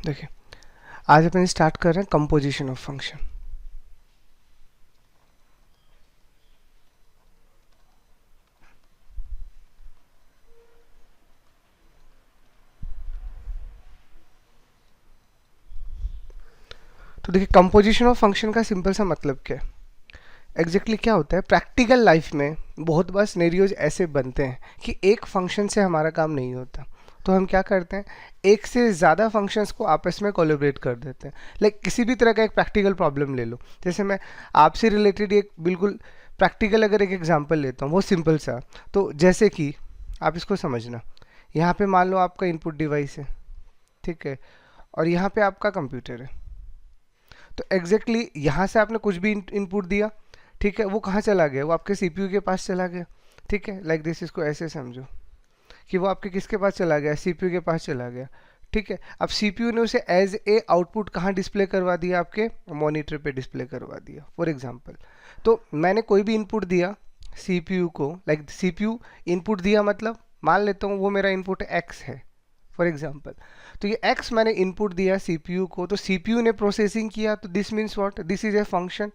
देखिए, आज अपन स्टार्ट कर रहे हैं कंपोजिशन ऑफ फंक्शन। तो देखिए, कंपोजिशन ऑफ फंक्शन का सिंपल सा मतलब क्या है, एग्जैक्टली क्या होता है। प्रैक्टिकल लाइफ में बहुत बार सिनेरियोज ऐसे बनते हैं कि एक फंक्शन से हमारा काम नहीं होता, तो हम क्या करते हैं, एक से ज़्यादा फंक्शंस को आपस में कोलैबोरेट कर देते हैं। लाइक किसी भी तरह का एक प्रैक्टिकल प्रॉब्लम ले लो, जैसे मैं आपसे रिलेटेड एक बिल्कुल प्रैक्टिकल अगर एक एग्जांपल लेता हूँ, वो सिंपल सा। तो जैसे कि आप इसको समझना, यहाँ पे मान लो आपका इनपुट डिवाइस है, ठीक है, और यहाँ पे आपका कंप्यूटर है। तो एग्जैक्टली यहाँ से आपने कुछ भी इनपुट दिया, ठीक है, वो कहाँ चला गया, वो आपके सीपीयू के पास चला गया। ठीक है, लाइक दिस, इसको ऐसे समझो कि वो आपके किसके पास चला गया, सीपीयू के पास चला गया। ठीक है, अब सीपीयू ने उसे एज ए आउटपुट कहाँ डिस्प्ले करवा दिया, आपके मॉनिटर पे डिस्प्ले करवा दिया। फॉर एग्जांपल, तो मैंने कोई भी इनपुट दिया सीपीयू को, लाइक सीपीयू इनपुट दिया, मतलब मान लेता हूँ वो मेरा इनपुट एक्स है फॉर एग्जांपल। तो ये x मैंने इनपुट दिया सीपीयू को, तो सीपीयू ने प्रोसेसिंग किया, तो this means what, this is a function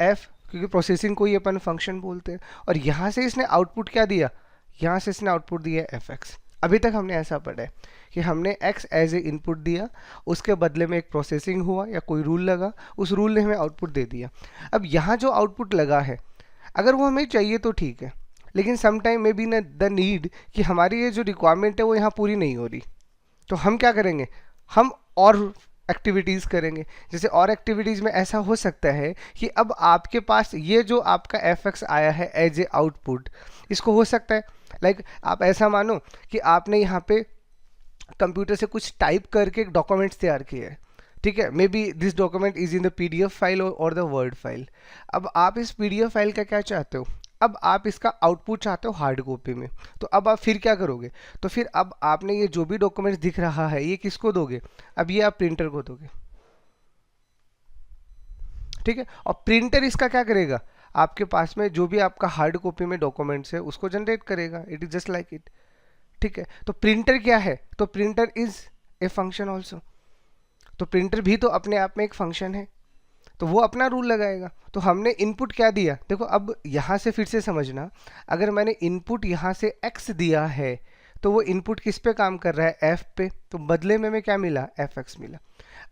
f, क्योंकि प्रोसेसिंग को ही अपन फंक्शन बोलते हैं। और यहाँ से इसने आउटपुट क्या दिया, यहाँ से इसने आउटपुट दिया fx। अभी तक हमने ऐसा पढ़ा है कि हमने x एज ए इनपुट दिया, उसके बदले में एक प्रोसेसिंग हुआ या कोई रूल लगा, उस रूल ने हमें आउटपुट दे दिया। अब यहाँ जो आउटपुट लगा है, अगर वो हमें चाहिए तो ठीक है, लेकिन समटाइम मे बी न द नीड कि हमारी ये जो रिक्वायरमेंट है वो यहाँ पूरी नहीं हो रही, तो हम क्या करेंगे, हम और एक्टिविटीज़ करेंगे। जैसे और एक्टिविटीज़ में ऐसा हो सकता है कि अब आपके पास ये जो आपका एफ एक्स आया है एज ए आउटपुट, इसको हो सकता है लाइक आप ऐसा मानो कि आपने यहाँ पे कंप्यूटर से कुछ टाइप करके एक डॉक्यूमेंट्स तैयार किए हैं। ठीक है, may B this document is in the PDF file और द वर्ड फाइल। अब आप इस पीडीएफ फाइल का क्या चाहते हो, अब आप इसका आउटपुट चाहते हो हार्ड कॉपी में। तो अब आप फिर क्या करोगे, तो फिर अब आपने ये जो भी डॉक्यूमेंट्स दिख रहा है ये किसको दोगे, अब ये आप प्रिंटर को दोगे। ठीक है, और प्रिंटर इसका क्या करेगा, आपके पास में जो भी आपका हार्ड कॉपी में डॉक्यूमेंट्स है उसको जनरेट करेगा। It is just like it. ठीक है, तो प्रिंटर क्या है, तो printer is a function also. तो प्रिंटर भी तो अपने आप में एक फंक्शन है, तो वो अपना रूल लगाएगा। तो हमने इनपुट क्या दिया, देखो अब यहाँ से फिर से समझना, अगर मैंने इनपुट यहाँ से x दिया है, तो वो इनपुट किस पे काम कर रहा है, f पे, तो बदले में हमें क्या मिला, fx मिला।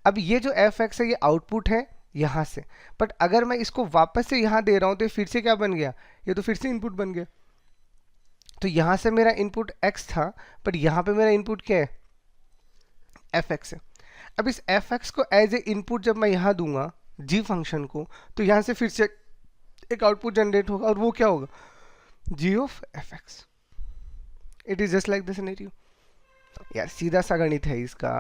अब ये जो fx है ये आउटपुट है यहाँ से, बट अगर मैं इसको वापस से यहाँ दे रहा हूँ तो ये फिर से क्या बन गया, ये तो फिर से इनपुट बन गया। तो यहाँ से मेरा इनपुट x था, बट यहाँ पे मेरा इनपुट क्या है, fx है। अब इस fx को एज ए इनपुट जब मैं यहाँ दूंगा g फंक्शन को, तो यहाँ से फिर से एक आउटपुट जनरेट होगा, और वो क्या होगा, g of fx। It is just like the scenario. यार सीधा सा गणित है इसका,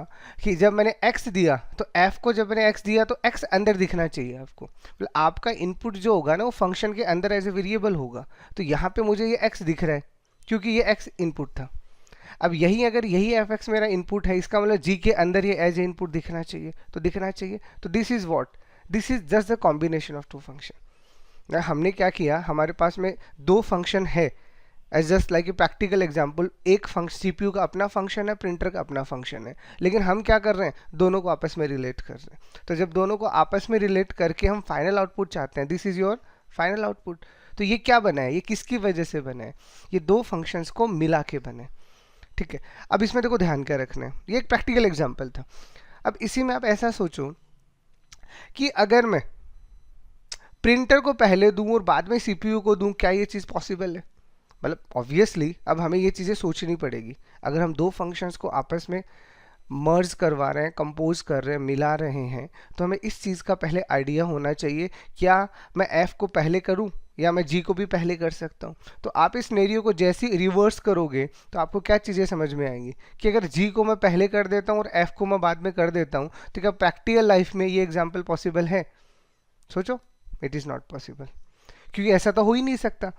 कि जब मैंने x दिया तो f को, जब मैंने x दिया तो x अंदर दिखना चाहिए आपको, मतलब आपका इनपुट जो होगा ना वो फंक्शन के अंदर एज ए वेरिएबल होगा। तो यहाँ पे मुझे ये x दिख रहा है क्योंकि ये x इनपुट था। अब यही अगर यही एफ एक्स मेरा इनपुट है, इसका मतलब जी के अंदर ये एज ए इनपुट दिखना चाहिए, तो दिखना चाहिए। तो this is what, this is just the combination of two function. हमने क्या किया, हमारे पास में दो फंक्शन है, as just like a practical example, एक फंक्शन सीपीयू का अपना फंक्शन है, प्रिंटर का अपना फंक्शन है, लेकिन हम क्या कर रहे हैं, दोनों को आपस में रिलेट कर रहे हैं। तो जब दोनों को आपस में रिलेट करके हम फाइनल आउटपुट चाहते हैं, this is your final output. तो ये क्या बना है, ये किसकी वजह से बना है, ये दो फंक्शंस को मिला के बने। ठीक है, अब इसमें देखो ध्यान क्या रखना है, ये एक प्रैक्टिकल एग्जांपल था। अब इसी में आप ऐसा सोचो कि अगर मैं प्रिंटर को पहले दूं और बाद में सीपीयू को दूं, क्या ये चीज़ पॉसिबल है, मतलब ऑब्वियसली अब हमें ये चीज़ें सोचनी पड़ेगी। अगर हम दो फंक्शंस को आपस में मर्ज करवा रहे हैं, कंपोज कर रहे हैं, मिला रहे हैं, तो हमें इस चीज़ का पहले आइडिया होना चाहिए, क्या मैं f को पहले करूं या मैं g को भी पहले कर सकता हूं। तो आप इस सिनेरियो को जैसे ही रिवर्स करोगे तो आपको क्या चीज़ें समझ में आएंगी, कि अगर g को मैं पहले कर देता हूं और f को मैं बाद में कर देता हूं, तो क्या प्रैक्टिकल लाइफ में ये एग्जाम्पल पॉसिबल है, सोचो। इट इज़ नॉट पॉसिबल, क्योंकि ऐसा तो हो ही नहीं सकता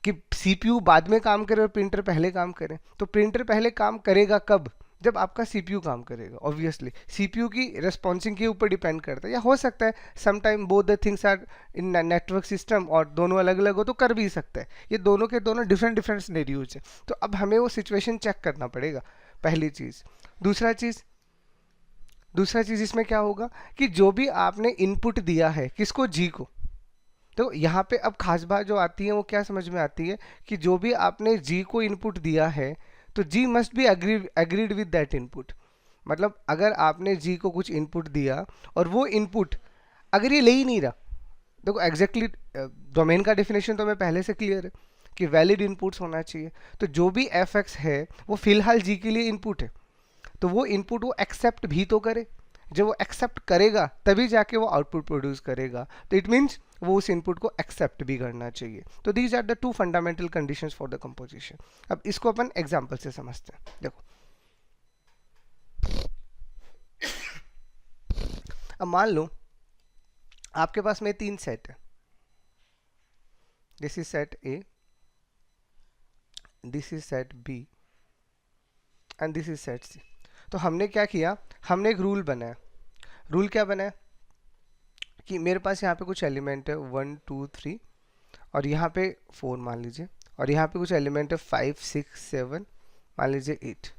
कि सीपीयू बाद में काम करे और प्रिंटर पहले काम करे। तो प्रिंटर पहले काम करेगा कब, जब आपका सीपीयू काम करेगा। ऑब्वियसली सीपीयू की रेस्पॉन्सिंग के ऊपर डिपेंड करता है, या हो सकता है sometime both the things are in network system और दोनों अलग अलग हो तो कर भी सकता है। ये दोनों के दोनों डिफरेंट डिफरेंट सिनेरियोज है। तो अब हमें वो सिचुएशन चेक करना पड़ेगा, पहली चीज़। दूसरा चीज़, दूसरा चीज इसमें क्या होगा कि जो भी आपने इनपुट दिया है किसको, जी को, तो यहाँ पे अब खास बात जो आती है वो क्या समझ में आती है कि जो भी आपने जी को इनपुट दिया है तो g must be agreed with that input. मतलब अगर आपने जी को कुछ इनपुट दिया और वो इनपुट अगर ये ले ही नहीं रहा, देखो एग्जैक्टली डोमेन का डेफिनेशन तो मैं पहले से क्लियर है कि वैलिड इनपुट्स होना चाहिए। तो जो भी एफ एक्स है वो फिलहाल जी के लिए इनपुट है, तो वो इनपुट वो एक्सेप्ट भी तो करे। जब वो एक्सेप्ट करेगा तभी जाके वो आउटपुट प्रोड्यूस करेगा, तो इट मीन्स वो उस इनपुट को एक्सेप्ट भी करना चाहिए। तो these are the two fundamental conditions for the composition. अब इसको अपन एग्जांपल से समझते हैं। देखो अब मान लो आपके पास में 3 सेट है, this is set A, this is set B and this is set C. तो हमने क्या किया, हमने एक रूल बनाया। रूल क्या बनाया कि मेरे पास यहाँ पे कुछ एलिमेंट है 1 2 3 और यहाँ पे 4 मान लीजिए, और यहाँ पे कुछ एलिमेंट है 5 6 7 मान लीजिए 8।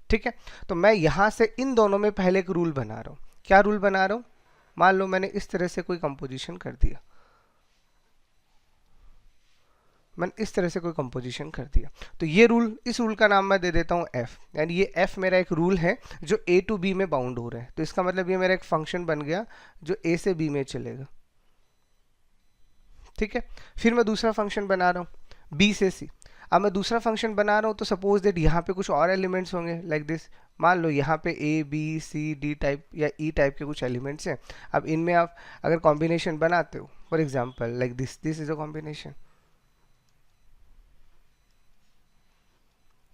ठीक है, तो मैं यहाँ से इन दोनों में पहले एक रूल बना रहा हूँ। क्या रूल बना रहा हूँ, मान लो मैंने इस तरह से कोई कंपोजिशन कर दिया, मैंने इस तरह से कोई कंपोजिशन कर दिया, तो ये रूल, इस रूल का नाम मैं दे देता हूँ f, यानी ये f मेरा एक रूल है जो a टू b में बाउंड हो रहा है। तो इसका मतलब ये मेरा एक फंक्शन बन गया जो a से b में चलेगा। ठीक है, फिर मैं दूसरा फंक्शन बना रहा हूँ b से c। अब मैं दूसरा फंक्शन बना रहा हूँ तो सपोज दैट यहाँ पे कुछ और एलिमेंट्स होंगे लाइक दिस। मान लो यहाँ पे a b c d type या e टाइप के कुछ एलिमेंट्स हैं। अब इनमें आप अगर कॉम्बिनेशन बनाते हो, for example like this is a combination,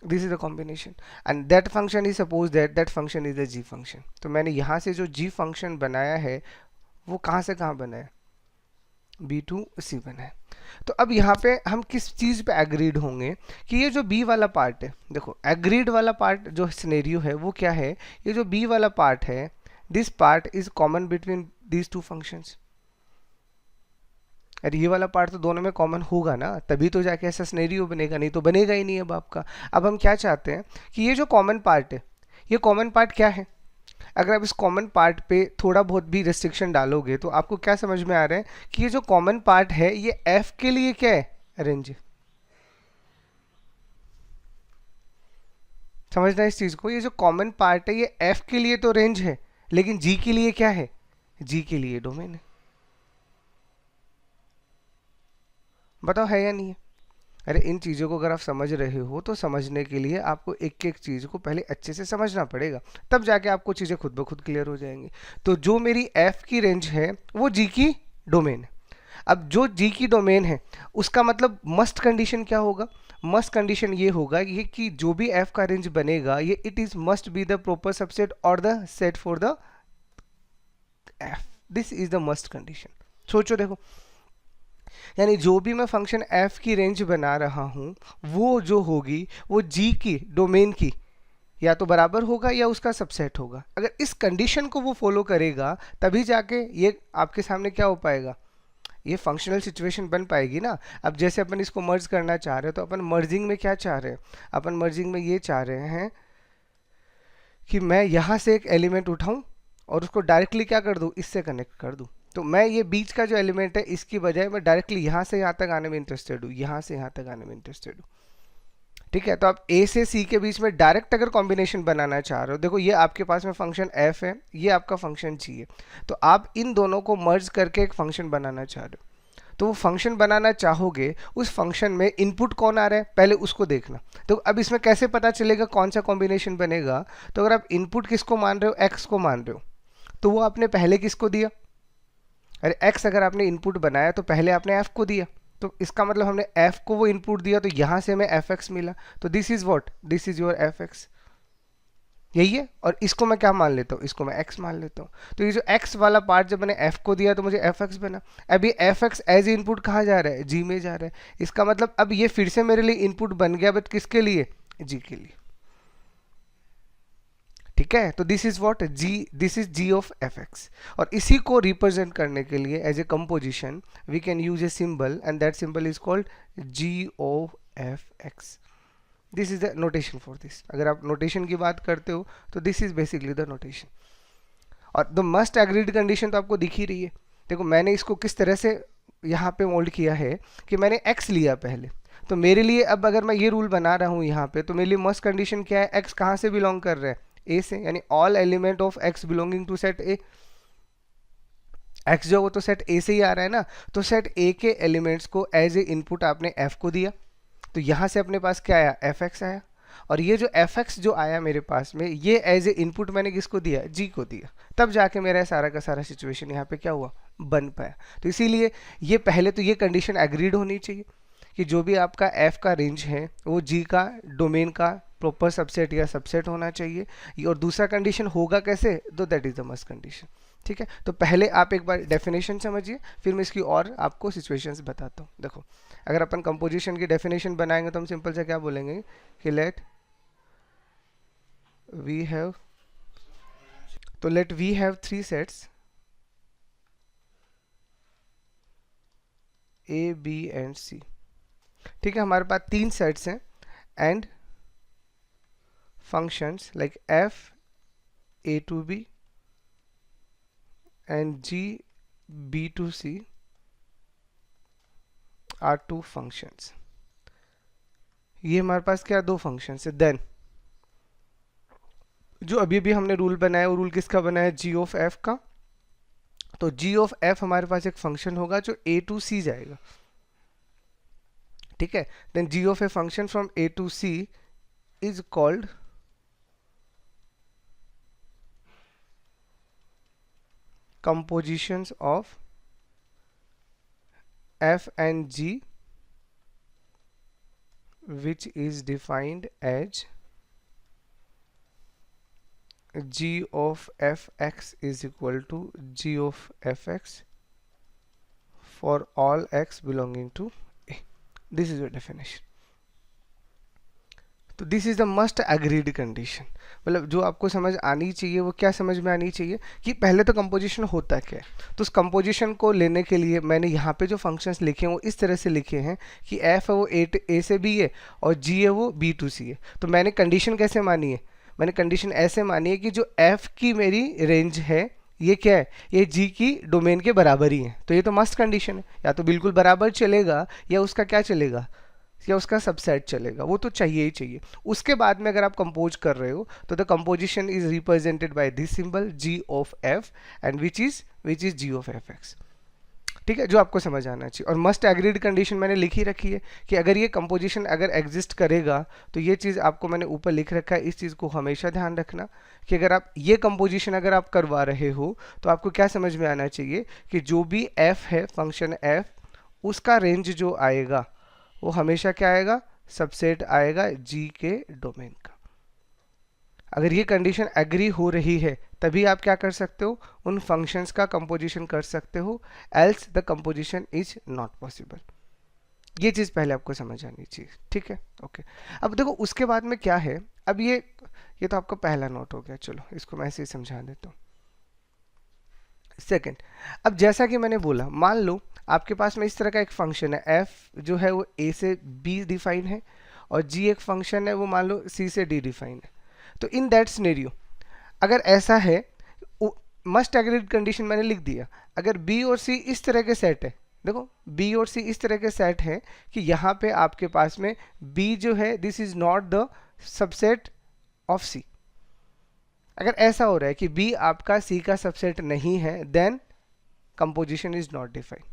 this is the combination and that function is suppose that function is a g function। तो मैंने यहाँ से जो g function बनाया है वो कहाँ से कहाँ बना है, b to c बना है। तो अब यहाँ पे हम किस चीज़ पे एग्रीड होंगे कि ये जो b वाला पार्ट है, देखो एग्रीड वाला पार्ट जो सिनेरियो है वो क्या है, ये जो b वाला पार्ट है this part is common between these two functions. अरे ये वाला पार्ट तो दोनों में कॉमन होगा ना, तभी तो जाके ऐसा सिनेरियो बनेगा, नहीं तो बनेगा ही नहीं अब आपका। अब हम क्या चाहते हैं कि ये जो कॉमन पार्ट है, ये कॉमन पार्ट क्या है। अगर आप इस कॉमन पार्ट पे थोड़ा बहुत भी रेस्ट्रिक्शन डालोगे तो आपको क्या समझ में आ रहा है कि ये जो कॉमन पार्ट है ये f के लिए क्या है, रेंज है। समझना इस चीज को, ये जो कॉमन पार्ट है ये f के लिए तो रेंज है, लेकिन g के लिए क्या है, g के लिए डोमेन है। बताओ है या नहीं है। अरे इन चीज़ों को अगर आप समझ रहे हो तो समझने के लिए आपको एक एक चीज़ को पहले अच्छे से समझना पड़ेगा, तब जाके आपको चीज़ें खुद ब खुद क्लियर हो जाएंगी। तो जो मेरी f की रेंज है वो g की डोमेन है। अब जो g की डोमेन है उसका मतलब मस्ट कंडीशन क्या होगा, मस्ट कंडीशन ये होगा कि जो भी f का रेंज बनेगा ये it is must be the proper subset और the set for the f। This is the must condition. सोचो देखो, यानी जो भी मैं फंक्शन f की रेंज बना रहा हूँ वो जो होगी वो g की डोमेन की या तो बराबर होगा या उसका सबसेट होगा। अगर इस कंडीशन को वो फॉलो करेगा तभी जाके ये आपके सामने क्या हो पाएगा, ये फंक्शनल सिचुएशन बन पाएगी ना। अब जैसे अपन इसको मर्ज करना चाह रहे हैं तो अपन मर्जिंग में क्या चाह रहे हैं, अपन मर्जिंग में ये चाह रहे हैं कि मैं यहाँ से एक एलिमेंट उठाऊँ और उसको डायरेक्टली क्या कर दूँ, इससे कनेक्ट कर दूँ। तो मैं ये बीच का जो एलिमेंट है इसकी बजाय मैं डायरेक्टली यहाँ से यहाँ तक आने में इंटरेस्टेड हूँ, यहाँ से यहाँ तक आने में इंटरेस्टेड हूँ। ठीक है, तो आप a से c के बीच में डायरेक्ट अगर कॉम्बिनेशन बनाना चाह रहे हो, देखो ये आपके पास में फंक्शन f है, ये आपका फंक्शन g है, तो आप इन दोनों को मर्ज करके एक फंक्शन बनाना चाह रहे हो। तो वो फंक्शन बनाना चाहोगे, उस फंक्शन में इनपुट कौन आ रहा है पहले उसको देखना। तो अब इसमें कैसे पता चलेगा कौन सा कॉम्बिनेशन बनेगा, तो अगर आप इनपुट किसको मान रहे हो, x को मान रहे हो, तो वो आपने पहले किसको दिया, अरे x अगर आपने इनपुट बनाया तो पहले आपने f को दिया, तो इसका मतलब हमने f को वो इनपुट दिया तो यहाँ से हमें fx मिला। तो this is what, this is your fx, यही है। और इसको मैं क्या मान लेता हूँ, इसको मैं x मान लेता हूँ। तो ये जो x वाला पार्ट जब मैंने f को दिया तो मुझे fx बना। अब ये fx एज इनपुट कहाँ जा रहा है, g में जा रहा है। इसका मतलब अब ये फिर से मेरे लिए इनपुट बन गया, बट किसके लिए, g के लिए। ठीक है, तो this is what g, this is g of fx। और इसी को रिप्रेजेंट करने के लिए as a composition we can use a symbol and that symbol is called g of fx। This is the notation for this. अगर आप notation की बात करते हो तो this is basically the notation. और द मस्ट एग्रीड कंडीशन तो आपको दिख ही रही है। देखो मैंने इसको किस तरह से यहाँ पे मोल्ड किया है कि मैंने x लिया पहले, तो मेरे लिए अब अगर मैं ये रूल बना रहा हूँ यहाँ पे, तो मेरे लिए मस्ट कंडीशन क्या है, x कहाँ से बिलोंग कर रहा है, a से, यानी all element of x belonging to set a। x जो वो तो सेट a से ही आ रहा है ना, तो सेट a के एलिमेंट्स को एज ए इनपुट आपने f को दिया, तो यहाँ से अपने पास क्या आया, fx आया। और ये जो fx जो आया मेरे पास में, ये एज ए इनपुट मैंने किसको दिया, g को दिया, तब जाके मेरा सारा का सारा सिचुएशन यहाँ पे क्या हुआ, बन पाया। तो इसीलिए ये पहले तो ये कंडीशन एग्रीड होनी चाहिए कि जो भी आपका f का रेंज है वो g का डोमेन का प्रॉपर सबसेट या सबसेट होना चाहिए। और दूसरा कंडीशन होगा कैसे, तो that is the must condition. ठीक है, तो पहले आप एक बार डेफिनेशन समझिए, फिर मैं इसकी और आपको सिचुएशंस बताता हूँ। देखो अगर अपन कंपोजिशन की डेफिनेशन बनाएंगे तो हम सिंपल से क्या बोलेंगे कि लेट वी हैव, तो let we have three sets A B and C. ठीक है, हमारे पास तीन सेट्स हैं and functions like f a to b and g b to c are two functions। ये हमारे पास क्या, दो फंक्शंस है। देन जो अभी भी हमने रूल बनाया वो रूल किसका बनाया है, g ऑफ f का। तो g ऑफ f हमारे पास एक फंक्शन होगा जो a to c जाएगा। ठीक है, then g of a function from a to c is called compositions of f and g which is defined as g of fx is equal to g of fx for all x belonging to a। this is your definition। तो this is the must agreed condition, मतलब जो आपको समझ आनी चाहिए वो क्या समझ में आनी चाहिए कि पहले तो कंपोजिशन होता क्या है। तो उस कंपोजिशन को लेने के लिए मैंने यहाँ पे जो फंक्शंस लिखे हैं वो इस तरह से लिखे हैं कि f है वो a से b है और g है वो b to c है। तो मैंने कंडीशन कैसे मानी है, मैंने कंडीशन ऐसे मानी है कि जो f की मेरी रेंज है ये क्या है, ये g की डोमेन के बराबर ही है। तो ये तो मस्ट कंडीशन है, या तो बिल्कुल बराबर चलेगा या उसका क्या चलेगा, या उसका सबसेट चलेगा, वो तो चाहिए ही चाहिए। उसके बाद में अगर आप कंपोज कर रहे हो तो the composition is represented by this symbol g of f and which is g of fx। ठीक है, जो आपको समझ आना चाहिए। और मस्ट एग्रीड कंडीशन मैंने लिखी रखी है कि अगर ये कंपोजिशन अगर एग्जिस्ट करेगा तो ये चीज़ आपको मैंने ऊपर लिख रखा है, इस चीज़ को हमेशा ध्यान रखना कि अगर आप ये कंपोजिशन अगर आप करवा रहे हो तो आपको क्या समझ में आना चाहिए कि जो भी f है, फंक्शन f, उसका रेंज जो आएगा वो हमेशा क्या आएगा, सबसेट आएगा g के डोमेन का। अगर ये कंडीशन एग्री हो रही है तभी आप क्या कर सकते हो, उन फंक्शंस का कंपोजिशन कर सकते हो, else the composition is not possible. ये चीज़ पहले आपको समझ आनी चाहिए। ठीक है, ओके। अब देखो उसके बाद में क्या है, अब ये तो आपका पहला नोट हो गया, चलो इसको मैं ऐसे ही समझा देता हूँ। सेकेंड, अब जैसा कि मैंने बोला, मान लो आपके पास में इस तरह का एक फंक्शन है, f जो है वो a से b डिफाइन है और g एक फंक्शन है वो मान लो c से d डिफाइन है। तो इन दैट सिनेरियो अगर ऐसा है, मस्ट एग्रीड कंडीशन मैंने लिख दिया, अगर b और c इस तरह के सेट है, देखो b और c इस तरह के सेट हैं कि यहाँ पे आपके पास में b जो है this is not the subset of c। अगर ऐसा हो रहा है कि b आपका c का सबसेट नहीं है, then composition is not defined.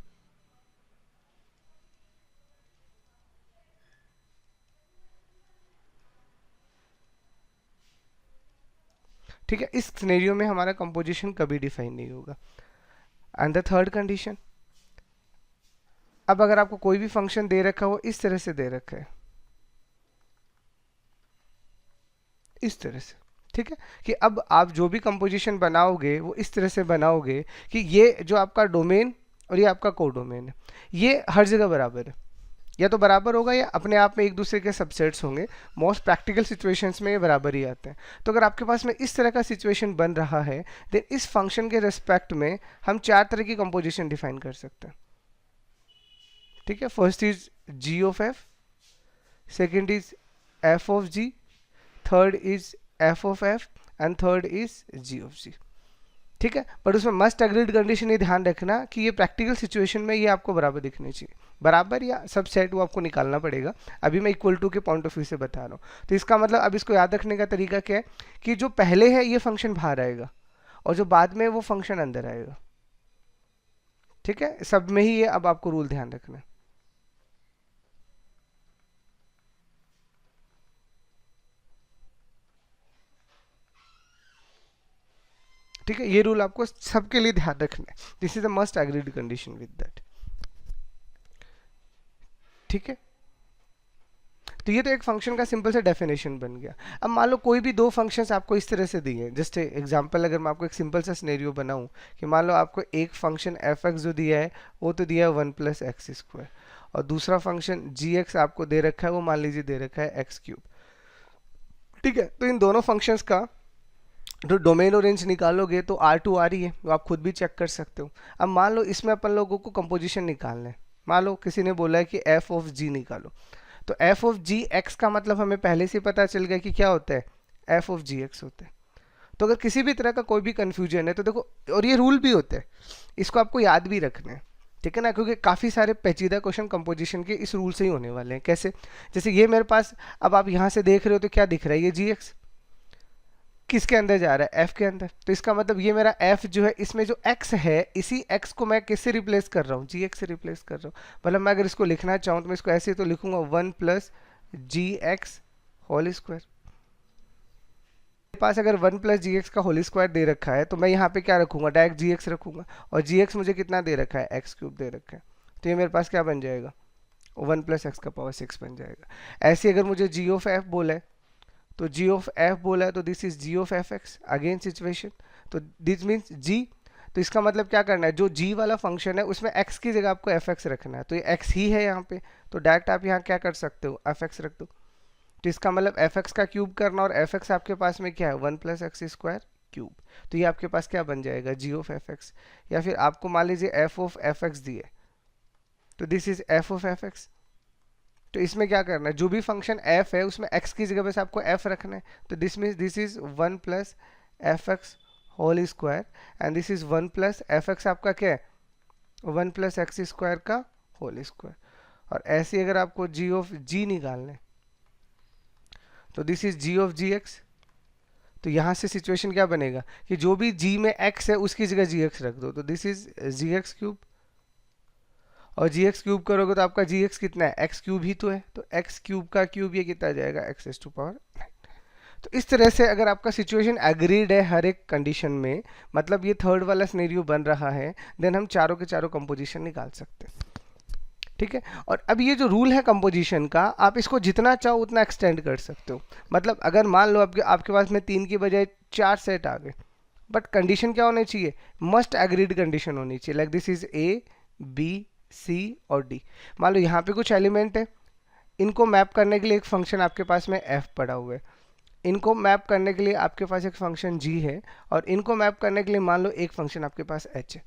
ठीक है, इस सिनेरियो में हमारा कंपोजिशन कभी डिफाइन नहीं होगा। एंड द थर्ड कंडीशन, अब अगर आपको कोई भी फंक्शन दे रखा हो, इस तरह से दे रखा है, इस तरह से, ठीक है, कि अब आप जो भी कंपोजिशन बनाओगे वो इस तरह से बनाओगे कि ये जो आपका डोमेन और ये आपका कोडोमेन है, ये हर जगह बराबर है, या तो बराबर होगा या अपने आप में एक दूसरे के सबसेट्स होंगे। मोस्ट प्रैक्टिकल सिचुएशंस में ये बराबर ही आते हैं। तो अगर आपके पास में इस तरह का सिचुएशन बन रहा है, देन इस फंक्शन के रेस्पेक्ट में हम चार तरह की कंपोजिशन डिफाइन कर सकते हैं। ठीक है, first is g of f, second is f of g, third is f of f and third is g of g। ठीक है, पर उसमें मस्ट अग्रीड कंडीशन ये ध्यान रखना कि ये प्रैक्टिकल सिचुएशन में ये आपको बराबर दिखनी चाहिए, बराबर या सबसेट वो आपको निकालना पड़ेगा। अभी मैं इक्वल टू के पॉइंट ऑफ व्यू से बता रहा हूँ। तो इसका मतलब अब इसको याद रखने का तरीका क्या है कि जो पहले है ये फंक्शन बाहर आएगा और जो बाद में वो फंक्शन अंदर आएगा। ठीक है, सब में ही ये अब आपको रूल ध्यान रखना है। ठीक है, ये रूल आपको सबके लिए ध्यान रखना है। This is a must agreed condition with that. ठीक है, तो ये तो एक फंक्शन का सिंपल सा डेफिनेशन बन गया। अब मान लो कोई भी दो फंक्शंस आपको इस तरह से दिए हैं, जस्ट एग्जांपल अगर मैं आपको एक सिंपल सा सिनेरियो बनाऊं कि मान लो आपको एक फंक्शन एफ एक्स जो दिया है वो तो दिया है 1+x² और दूसरा फंक्शन जी एक्स आपको दे रखा है, वो मान लीजिए दे रखा है x³। ठीक है, तो इन दोनों फंक्शंस का जो डोमेन और रेंज निकालोगे तो R2 R ही है, वो आप खुद भी चेक कर सकते हो। अब मान लो इसमें अपन लोगों को कंपोजिशन निकालना है। मान लो किसी ने बोला है कि एफ ऑफ जी निकालो, तो एफ ऑफ जी एक्स का मतलब हमें पहले से पता चल गया कि क्या होता है, एफ ऑफ जी एक्स होता है। तो अगर किसी भी तरह का कोई भी कंफ्यूजन है तो देखो, और ये रूल भी होते हैं, इसको आपको याद भी रखना है। ठीक है ना, क्योंकि काफ़ी सारे पेचीदा क्वेश्चन कंपोजिशन के इस रूल से ही होने वाले हैं। कैसे, जैसे ये मेरे पास, अब आप यहाँ से देख रहे हो तो क्या दिख रहा है, ये जी एक्स किसके अंदर जा रहा है, एफ के अंदर। तो इसका मतलब ये मेरा एफ जो है, इसमें जो एक्स है, इसी एक्स को मैं किससे रिप्लेस कर रहा हूँ, जी एक्स से रिप्लेस कर रहा हूँ। मतलब मैं अगर इसको लिखना चाहूँ तो मैं इसको ऐसे तो लिखूंगा 1+GX² पास अगर 1+GX का होल स्क्वायर दे रखा है तो मैं यहाँ पे क्या रखूंगा, डायरेक्ट जी एक्स रखूंगा। और जी एक्स मुझे कितना दे रखा है, x³ दे रखा है। तो ये मेरे पास क्या बन जाएगा, 1+x⁻6 बन जाएगा। ऐसे अगर मुझे जी ऑफ एफ बोला है तो जी ऑफ एफ बोला है तो this is g of f x, again situation. तो दिस मीन्स जी, तो इसका मतलब क्या करना है, जो जी वाला फंक्शन है उसमें एक्स की जगह आपको एफ एक्स रखना है। तो ये एक्स ही है यहाँ पे, तो डायरेक्ट आप यहाँ क्या कर सकते हो, एफ एक्स रख दो। तो इसका मतलब एफ एक्स का क्यूब करना, और एफ एक्स आपके पास में क्या है, 1+x² क्यूब। तो ये आपके पास क्या बन जाएगा, जी ऑफ एफ एक्स। या फिर आपको मान लीजिए एफ ऑफ एफ एक्स दिए, तो this is F of f x. तो इसमें क्या करना है, जो भी फंक्शन f है उसमें x की जगह बस आपको f रखना है। तो this means this is 1+fx² and this is 1+fx आपका क्या है, 1+x² का होल स्क्वायर। और ऐसे अगर आपको g ऑफ g निकालना है तो this is g of gx। तो यहाँ से सिचुएशन क्या बनेगा कि जो भी g में x है उसकी जगह gx रख दो, तो दिस इज gx³ और जी एक्स क्यूब करोगे तो आपका जी एक्स कितना है, एक्स क्यूब ही तो है। तो एक्स क्यूब का क्यूब ये कितना जाएगा, x⁻9। तो इस तरह से अगर आपका सिचुएशन एग्रीड है हर एक कंडीशन में, मतलब ये थर्ड वाला सिनेरियो बन रहा है, देन हम चारों के चारों कंपोजिशन निकाल सकते हैं। ठीक है, और अब ये जो रूल है कंपोजिशन का, आप इसको जितना चाहो उतना एक्सटेंड कर सकते हो। मतलब अगर मान लो आपके आपके पास में 3 की बजाय 4 सेट आ गए, बट कंडीशन क्या होनी चाहिए, मस्ट एग्रीड कंडीशन होनी चाहिए। Like this is a b c और डी। मान लो यहाँ पे कुछ एलिमेंट है, इनको मैप करने के लिए एक फंक्शन आपके पास में f पड़ा हुआ है, इनको मैप करने के लिए आपके पास एक फंक्शन g है, और इनको मैप करने के लिए मान लो एक फंक्शन आपके पास h है।